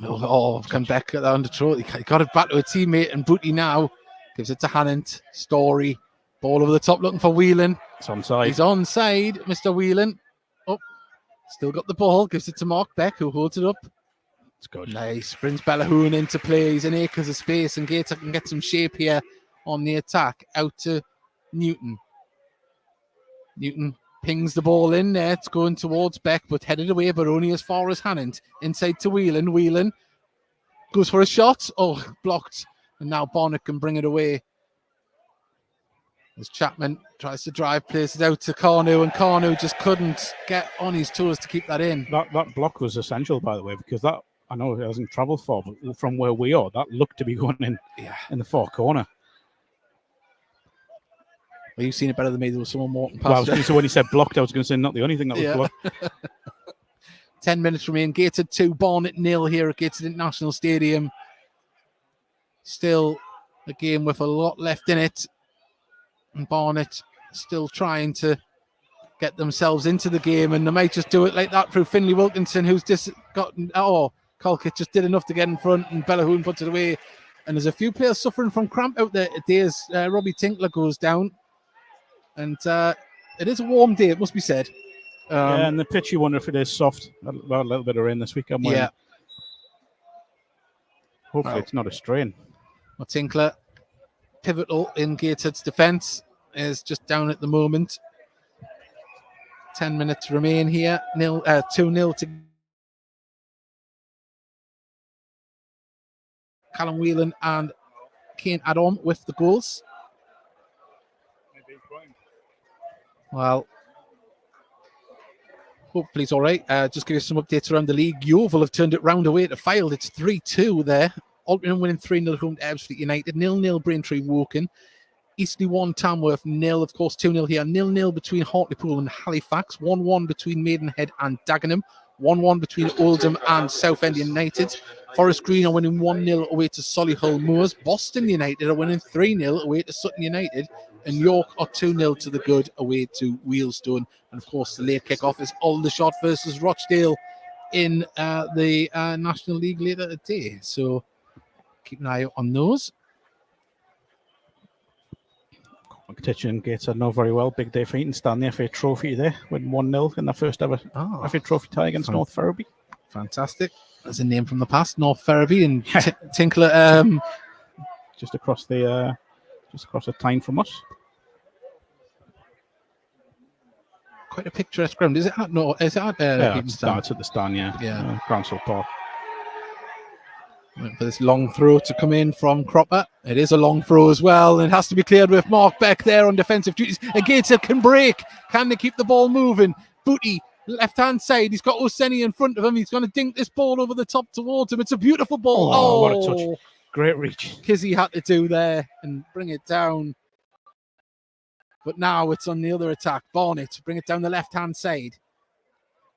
Come back at that under throat. He got it back to a teammate, and Booty now gives it to Hannant. Story. Ball over the top looking for Whelan. It's onside. He's onside, Mr. Whelan. Still got the ball. Gives it to Mark Beck, who holds it up. It's good. Nice. Brings Bellahoon into play. He's in acres of space, and Gator can get some shape here on the attack. Out to Newton. Newton pings the ball in there. It's going towards Beck, but headed away, but only as far as Hannant. Inside to Whelan. Whelan goes for a shot. Blocked. And now Barnet can bring it away. As Chapman tries to drive, plays it out to Carnu, and Carnu just couldn't get on his toes to keep that in. That block was essential, by the way, because that, I know it hasn't travelled far, but from where we are, that looked to be going in the far corner. Well, you've seen it better than me. There was someone walking past. Well, I was going to say, when he said blocked, I was going to say not the only thing that was blocked. 10 minutes remain. Gateshead 2, Barnet 0 here at Gateshead International Stadium. Still a game with a lot left in it. And Barnet still trying to get themselves into the game, and they might just do it like that through Finley Wilkinson, who's just gotten. Oh, Colquitt just did enough to get in front, and Bellahoon puts it away. And there's a few players suffering from cramp out there today as Robbie Tinkler goes down. And it is a warm day, it must be said. Yeah, and the pitch, you wonder if it is soft. A little bit of rain this week. Yeah. Hopefully it's not a strain. Well, Tinkler, pivotal in Gateshead's defence, is just down at the moment. 10 minutes remain here. 2-0 to Callum Whelan and Kane Adam with the goals. Well, hopefully it's all right. Just give you some updates around the league. Yeovil have turned it round away to Fylde. It's 3-2 there. Altrincham winning 3-0 home to Ebbsfleet United. 0-0 Braintree Woking. Eastleigh 1, Tamworth 0. Of course, 2-0 here. 0-0 between Hartlepool and Halifax. 1-1 between Maidenhead and Dagenham. 1-1 between Oldham and Southend United. Forest Green are winning 1-0 away to Solihull Moors. Boston United are winning 3-0 away to Sutton United. And York are 2-0 to the good away to Wealdstone. And of course, the late kick-off is Aldershot versus Rochdale in the National League later today. So keep an eye out on those. Kitchen and Gateshead know very well. Big day for Eatonstown, the FA Trophy there, win 1-0 in their first ever FA Trophy tie against North Ferriby. Fantastic. That's a name from the past, North Ferriby, and Tinkler. Just across the Tyne from us. Quite a picturesque ground. Is it at no? Is it at Eatonstown? It's at the stand, Yeah. Groundsel Park. For this long throw to come in from Cropper. It is a long throw as well. And it has to be cleared with Mark Beck there on defensive duties. Gateshead can break. Can they keep the ball moving? Booty, left-hand side. He's got Oseni in front of him. He's going to dink this ball over the top towards him. It's a beautiful ball. Oh, what a touch. Great reach. Kizzy had to do there and bring it down. But now it's on the other attack. Barnet, bring it down the left-hand side.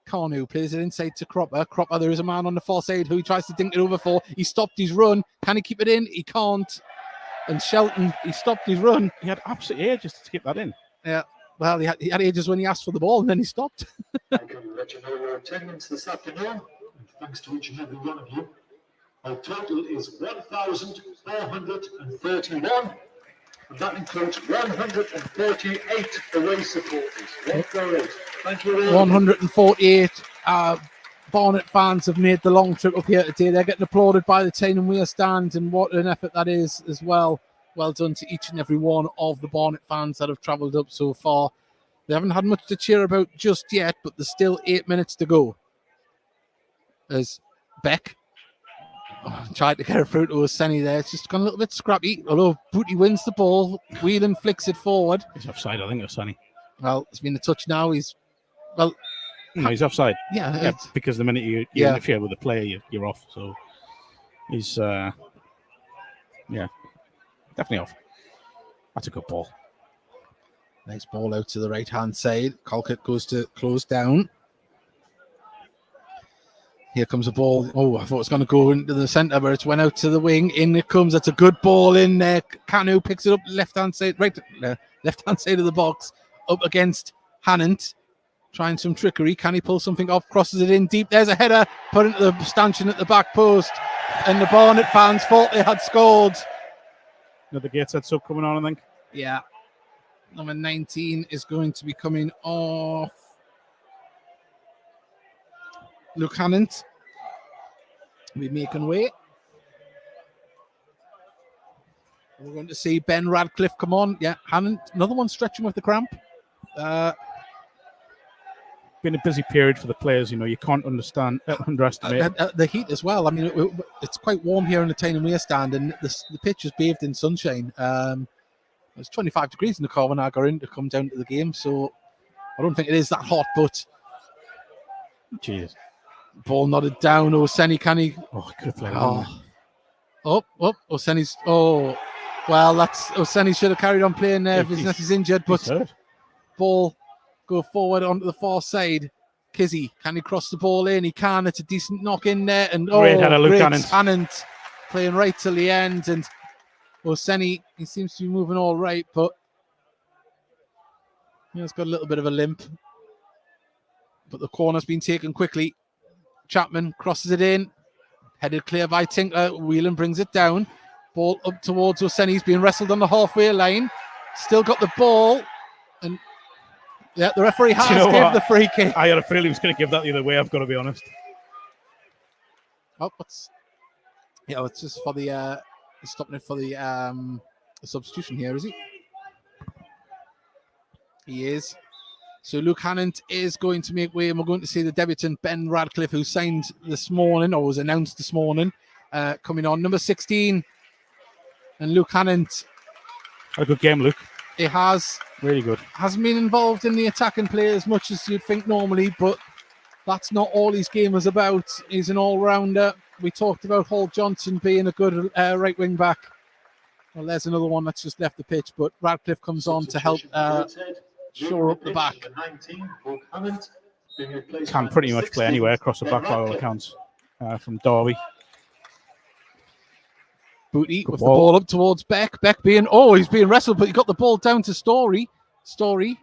Carnu plays it inside to Cropper. Cropper, there is a man on the far side who he tries to dink it over for. He stopped his run. Can he keep it in? He can't. And Shelton, he stopped his run. He had absolutely ages to keep that in. Yeah. Well, he had ages when he asked for the ball and then he stopped. I can let you know your attendance this afternoon. And thanks to each and every one of you. Our total is 1,431. And that includes 148 away supporters. 148. Thank you all. 148 Barnet fans have made the long trip up here today. They're getting applauded by the Tyne and Weir stand, and what an effort that is as well. Well done to each and every one of the Barnet fans that have travelled up so far. They haven't had much to cheer about just yet, but there's still 8 minutes to go. As Beck tried to get her through to Oseni there. It's just gone a little bit scrappy, although Booty wins the ball. Whelan flicks it forward. He's offside, I think, Oseni. Well, it's been a touch now. No, he's offside. Yeah, because the minute you interfere with the player, you're off. So he's, definitely off. That's a good ball. Nice ball out to the right-hand side. Colquitt goes to close down. Here comes a ball. Oh, I thought it was going to go into the centre, but it's went out to the wing. In it comes. That's a good ball in there. Canu picks it up left-hand side, left-hand side of the box, up against Hannant. Trying some trickery. Can he pull something off? Crosses it in deep. There's a header put into the stanchion at the back post. And the Barnet fans thought they had scored. Another Gateshead sub coming on, I think. Yeah. Number 19 is going to be coming off. Luke Hannant. We're making way. We're going to see Ben Radcliffe come on. Yeah, Hannant. Another one stretching with the cramp. Been a busy period for the players, you can't underestimate. The heat as well. I mean, it's quite warm here in the Tyne and Weir stand, and the pitch is bathed in sunshine. It was 25 degrees in the car when I got in to come down to the game, so I don't think it is that hot, but... Cheers. Ball nodded down. Oseni, can he... Oh, he could have played Oseni's... Oh, well, Oseni should have carried on playing there if he's injured, but ball... Go forward onto the far side. Kizzy, can he cross the ball in? He can. It's a decent knock in there. And great header, Luke Hannant playing right till the end. And Oseni, he seems to be moving all right, but He's got a little bit of a limp. But the corner's been taken quickly. Chapman crosses it in. Headed clear by Tinkler. Whelan brings it down. Ball up towards Oseni. He's being wrestled on the halfway line. Still got the ball. And yeah, the referee has given the free kick. I had a feeling he was going to give that the other way, I've got to be honest. Oh, it's just for the stopping it for the substitution here, is he? He is. So Luke Hannant is going to make way, and we're going to see the debutant Ben Radcliffe, who signed this morning, or was announced this morning, coming on. Number 16. And Luke Hannant. A good game, Luke. It has. Really good. Hasn't been involved in the attacking play as much as you'd think normally, but that's not all his game is about. He's an all-rounder. We talked about Hall Johnson being a good right wing back. Well, there's another one that's just left the pitch, but Radcliffe comes on to help shore up the back. Can pretty much play anywhere across the back by all accounts from Derby. Booty with the ball up towards Beck. Beck he's being wrestled, but he got the ball down to Story. Story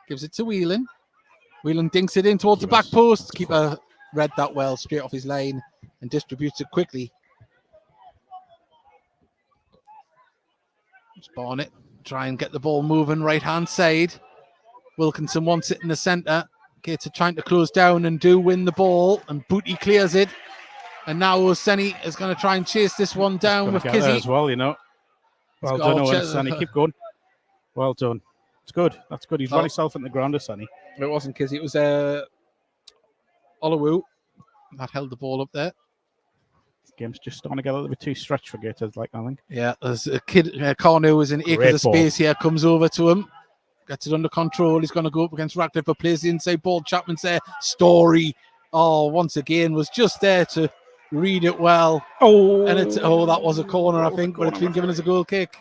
gives it to Whelan. Whelan dinks it in towards the back post. Keeper read that well, straight off his line, and distributes it quickly. It's Barnet try and get the ball moving right hand side. Wilkinson wants it in the centre. Gates are trying to close down and win the ball, and Booty clears it. And now Oseni is going to try and chase this one down with Kizzy as well, Well done, Oseni. Keep going. Well done. It's good. That's good. He's run himself in the ground, Oseni. It wasn't Kizzy. It was Olawu that held the ball up there. This game's just starting to get a little bit too stretched for Gators, I think. Yeah, there's a kid, Cornu is in acres of space here, comes over to him, gets it under control. He's going to go up against Radcliffe, but plays the inside ball. Chapman's there. Story, once again, was just there to read it well. And that was a corner, I think, but it's been given as a goal kick.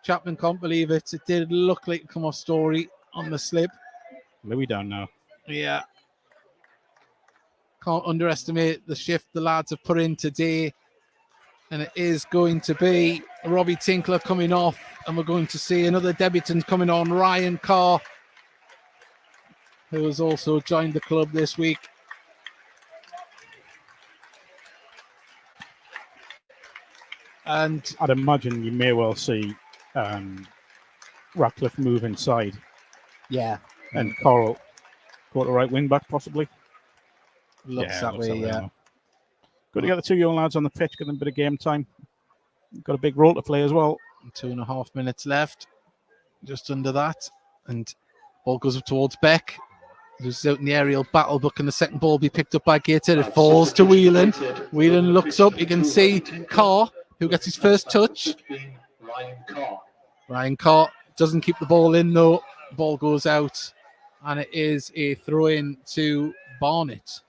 Chapman can't believe it. It did look like it come off Story on the slip. Louis down now. Yeah. Can't underestimate the shift the lads have put in today. And it is going to be Robbie Tinkler coming off. And we're going to see another debutant coming on, Ryan Carr, who has also joined the club this week. And I'd imagine you may well see Radcliffe move inside. Yeah. And Coral go to right wing back, possibly. Looks that way, yeah. Good to get the two young lads on the pitch, get them a bit of game time. Got a big role to play as well. 2.5 minutes left. Just under that. And ball goes up towards Beck, who's out in the aerial battle, but can the second ball be picked up by Gateshead? It falls to Whelan. Whelan looks up. You can see Carr, who gets his first touch. Ryan Carr doesn't keep the ball in, though. Ball goes out, and it is a throw-in to Barnet.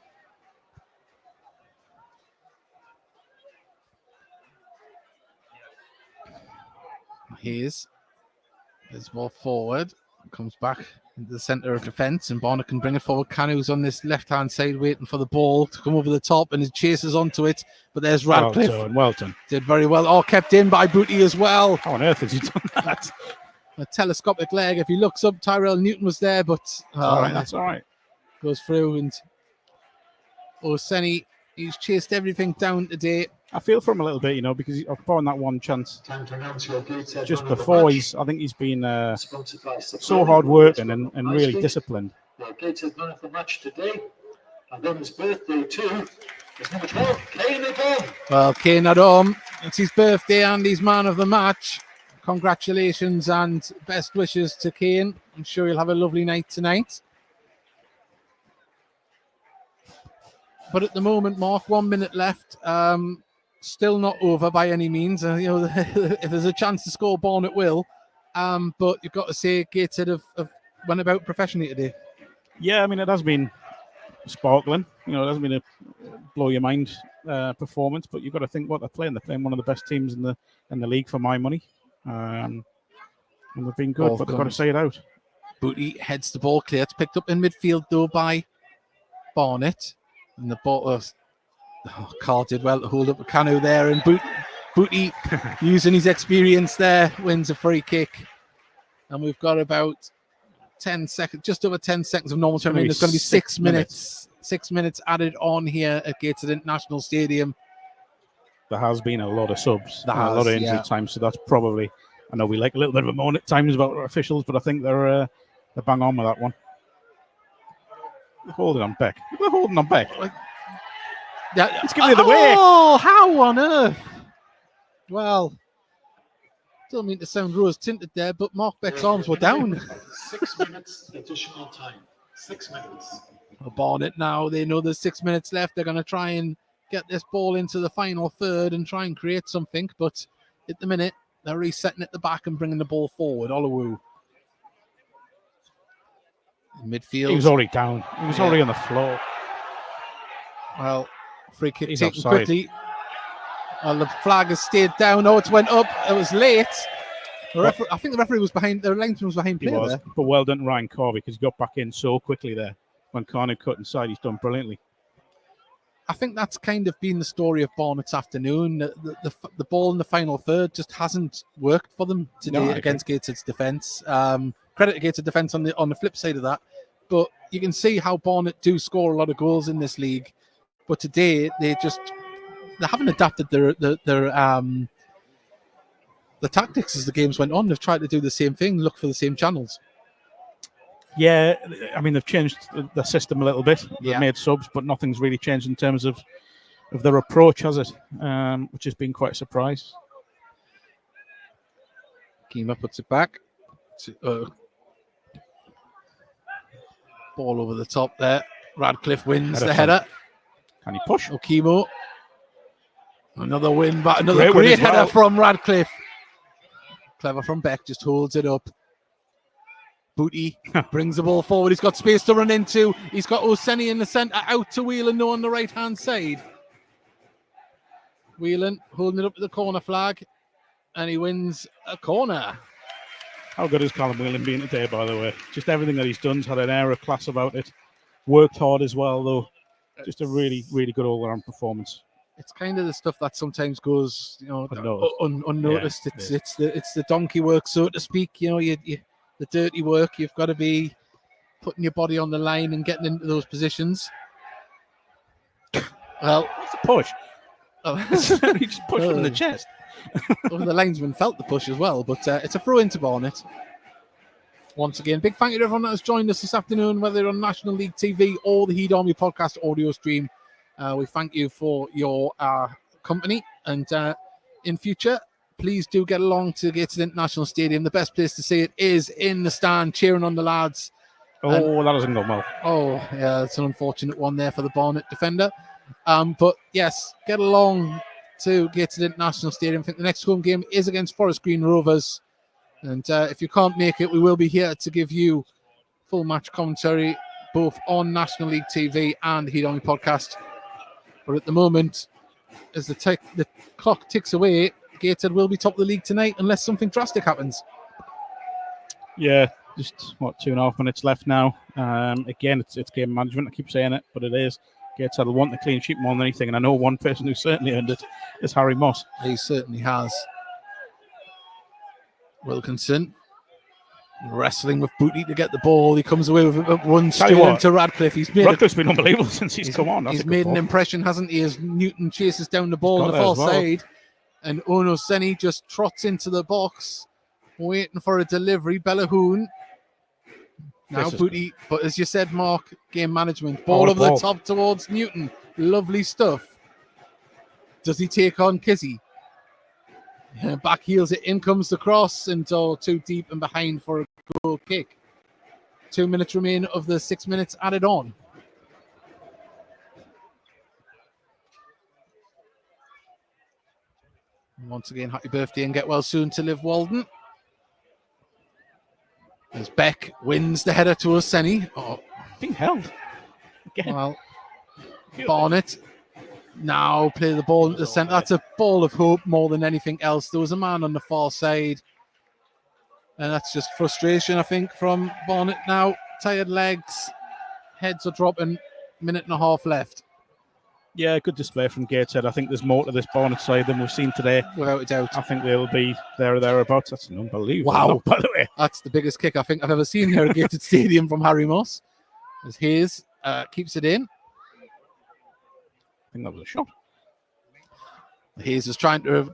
Hayes is more forward, comes back into the centre of defence, and Barnet can bring it forward. Canu's on this left-hand side waiting for the ball to come over the top, and he chases onto it, but there's Radcliffe. Well done. Did very well. Kept in by Booty as well. How on earth has he done that? A telescopic leg. If he looks up, Tyrell Newton was there, but that's all right. Goes through, and Oseni, he's chased everything down today. I feel for him a little bit, because upon that one chance just before, I think he's been so hard working and really disciplined. Gateshead man of the match today, and on his birthday too. There's number 12, Kane at home. Well, Kane at home. It's his birthday and he's man of the match. Congratulations and best wishes to Kane. I'm sure you'll have a lovely night tonight. But at the moment, Mark, 1 minute left. Still not over by any means. If there's a chance to score, Barnet will. But you've got to say, Gateshead have went about professionally today. Yeah, I mean, it has been sparkling. It hasn't been a blow your mind performance, but you've got to think what they're playing. They're playing one of the best teams in the league for my money. And they've been good, but they've got to say it out. Booty heads the ball clear. It's picked up in midfield, though, by Barnet. And the ball... Carl did well to hold up a Canu there, and Booty using his experience there wins a free kick. And we've got about 10 seconds, just over 10 seconds of normal time. gonna be There's going to be 6 6 minutes. 6 minutes added on here at Gateshead International Stadium. There has been a lot of subs, There and a lot has, of injury yeah. time, so that's probably. I know we like a little bit of a moan at times about our officials, but I think they're bang on with that one. They're holding on Beck. They're holding on Beck. Yeah, It's giving it away. Oh, how on earth? Well, don't mean to sound rose tinted there, but Mark Beck's arms were down. 6 minutes additional time. 6 minutes. Barnet now, they know there's 6 minutes left. They're going to try and get this ball into the final third and try and create something, but at the minute, they're resetting at the back and bringing the ball forward. Olawu. Midfield. He was already down. He was already on the floor. Well, free kick He's taken offside. quickly. Well, the flag has stayed down. Oh, it went up. It was late. I think the referee was behind. The linesman was behind He play was, there. but well done, Ryan Corby, because he got back in so quickly there. When Carney cut inside, he's done brilliantly. I think that's kind of been the story of Barnet's afternoon. The ball in the final third just hasn't worked for them today No, I against Gateshead's defence. Credit to Gateshead defence on the flip side of that. But you can see how Barnet do score a lot of goals in this league. But today they haven't adapted their tactics as the games went on. They've tried to do the same thing, look for the same channels. Yeah, I mean, they've changed the system a little bit. They've Yeah. made subs, but nothing's really changed in terms of their approach, has it? Which has been quite a surprise. Kima puts it back. Ball over the top there. Radcliffe wins the header. Can he push? Okimo. Another win, but another great one great as header well. from Radcliffe. Clever from Beck, just holds it up. Booty brings the ball forward. He's got space to run into. He's got Oseni in the centre, out to Whelan, no on the right-hand side. Whelan holding it up to the corner flag, and he wins a corner. How good has Callum Whelan been today, by the way? Just everything that he's done's had an air of class about it. Worked hard as well, though. Just a really, really good all-round performance. It's kind of the stuff that sometimes goes, unnoticed. Unnoticed. It's the donkey work, so to speak. You know, the dirty work. You've got to be putting your body on the line and getting into those positions. Well, It's a push. He just pushed him in the Oh. chest. well, the linesman felt the push as well, but it's a throw into Barnet. Once again, big thank you to everyone that has joined us this afternoon, whether you're on National League TV or the Heat Army podcast audio stream. We thank you for your company, and in future, please do get along to Gateshead International Stadium. The best place to see it is in the stand, cheering on the lads. Oh, that hasn't gone well. Oh, yeah, it's an unfortunate one there for the Barnet defender. But yes, get along to Gateshead International Stadium. I think the next home game is against Forest Green Rovers. And if you can't make it, we will be here to give you full match commentary, both on National League TV and Heat Army podcast. But at the moment, as the clock ticks away, Gateshead will be top of the league tonight unless something drastic happens. Yeah, just 2.5 minutes left now. Again, it's game management. I keep saying it, but it is. Gateshead will want the clean sheet more than anything, and I know one person who certainly earned it is Harry Moss. He certainly has. Wilkinson wrestling with Booty to get the ball. He comes away with it, runs Tell you straight what, into Radcliffe. He's made Radcliffe's been unbelievable since he's come on. That's He's a good made an ball. impression, hasn't he? As Newton chases down the ball He's on the got far there as well. side, and Ono Seni just trots into the box, waiting for a delivery. Bellahoon. Now This is- Booty, but as you said, Mark, game management. Ball what a over the ball. top towards Newton. Lovely stuff. Does he take on Kizzy? Back heels it. In comes the cross, and too deep and behind for a goal kick. 2 minutes remain of the 6 minutes added on. Once again, happy birthday and get well soon to Liv Walden. As Beck wins the header to Oseni. Oh, Being held. Again. well, Barnet now play the ball into the centre. That's a ball of hope more than anything else. There was a man on the far side. And that's just frustration, I think, from Barnet now. Tired legs. Heads are dropping. Minute and a half left. Yeah, good display from Gateshead. I think there's more to this Barnet side than we've seen today. Without a doubt. I think they'll be there or thereabouts. That's an unbelievable Wow. knock, by the way. That's the biggest kick I think I've ever seen here at Gateshead Stadium from Harry Moss. As Hayes keeps it in. I think that was a shot. Hayes is trying to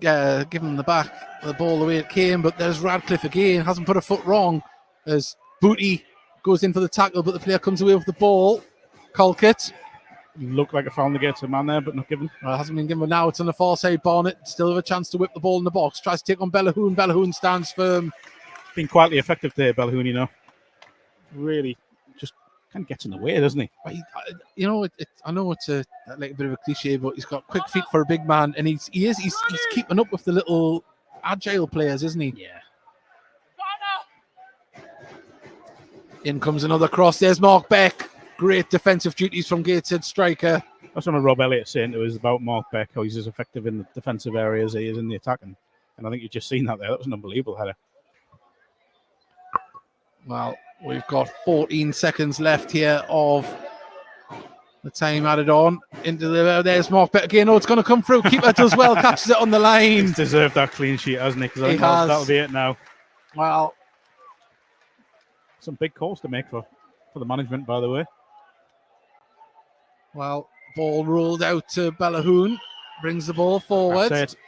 give him the ball the way it came, but there's Radcliffe again. Hasn't put a foot wrong as Booty goes in for the tackle, but the player comes away with the ball. Colquitt. Looked like I found the Gateshead man there, but not given. Well, it hasn't been given now. It's on the far side. Barnet still have a chance to whip the ball in the box. Tries to take on Bellahoon. Bellahoon stands firm. Been quietly effective there, Bellahoon, you know. Really just kind of gets in the way, doesn't he? You know, I know it's a bit of a cliche, but he's got quick feet for a big man, and he's keeping up with the little agile players, isn't he? Yeah. In comes another cross. There's Mark Beck. Great defensive duties from Gateshead striker. That's what Rob Elliott saying to us about Mark Beck, how he's as effective in the defensive area as he is in the attacking. And I think you've just seen that there. That was an unbelievable header. Well, we've got 14 seconds left here of the time added on. There's Mark Beck again. Oh, it's going to come through. Keeper does well, catches it on the line. He's deserved that clean sheet, hasn't he? Because I think that'll be it now. Well, some big calls to make for the management, by the way. Well, ball rolled out to Bellahoon. Brings the ball forward. That's it.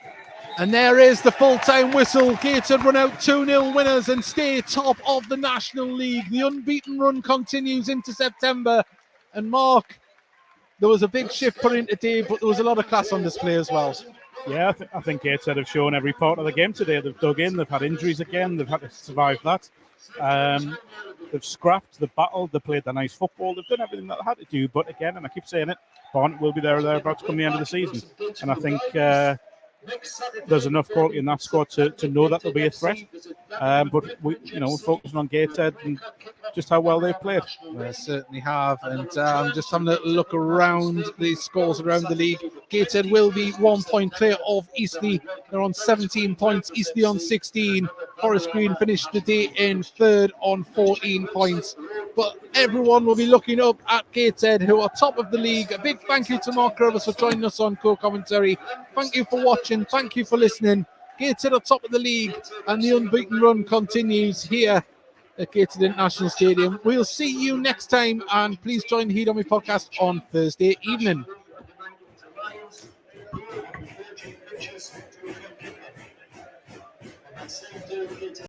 And there is the full-time whistle. Gateshead run out 2-0 winners and stay top of the National League. The unbeaten run continues into September. And Mark, there was a big shift put in today, but there was a lot of class on display as well. Yeah, I think Gateshead have shown every part of the game today. They've dug in, they've had injuries again, they've had to survive that. They've scrapped, they've battled, they've played the nice football, they've done everything that they had to do. But again, and I keep saying it, Barnet will be there or thereabouts come the end of the season. And I think there's enough quality in that squad to know that there'll be a threat. But we're focusing on Gateshead and just how well they've played. They certainly have. And just having a look around the scores around the league. Gateshead will be 1 point clear of Eastleigh. They're on 17 points. Eastleigh on 16. Forest Green finished the day in third on 14 points. But everyone will be looking up at Gateshead, who are top of the league. A big thank you to Mark Curvis for joining us on co-commentary. Thank you for watching. Thank you for listening. Gateshead are top of the league, and the unbeaten run continues here at Gateshead International Stadium. We'll see you next time, and please join the Heat on Me podcast on Thursday evening.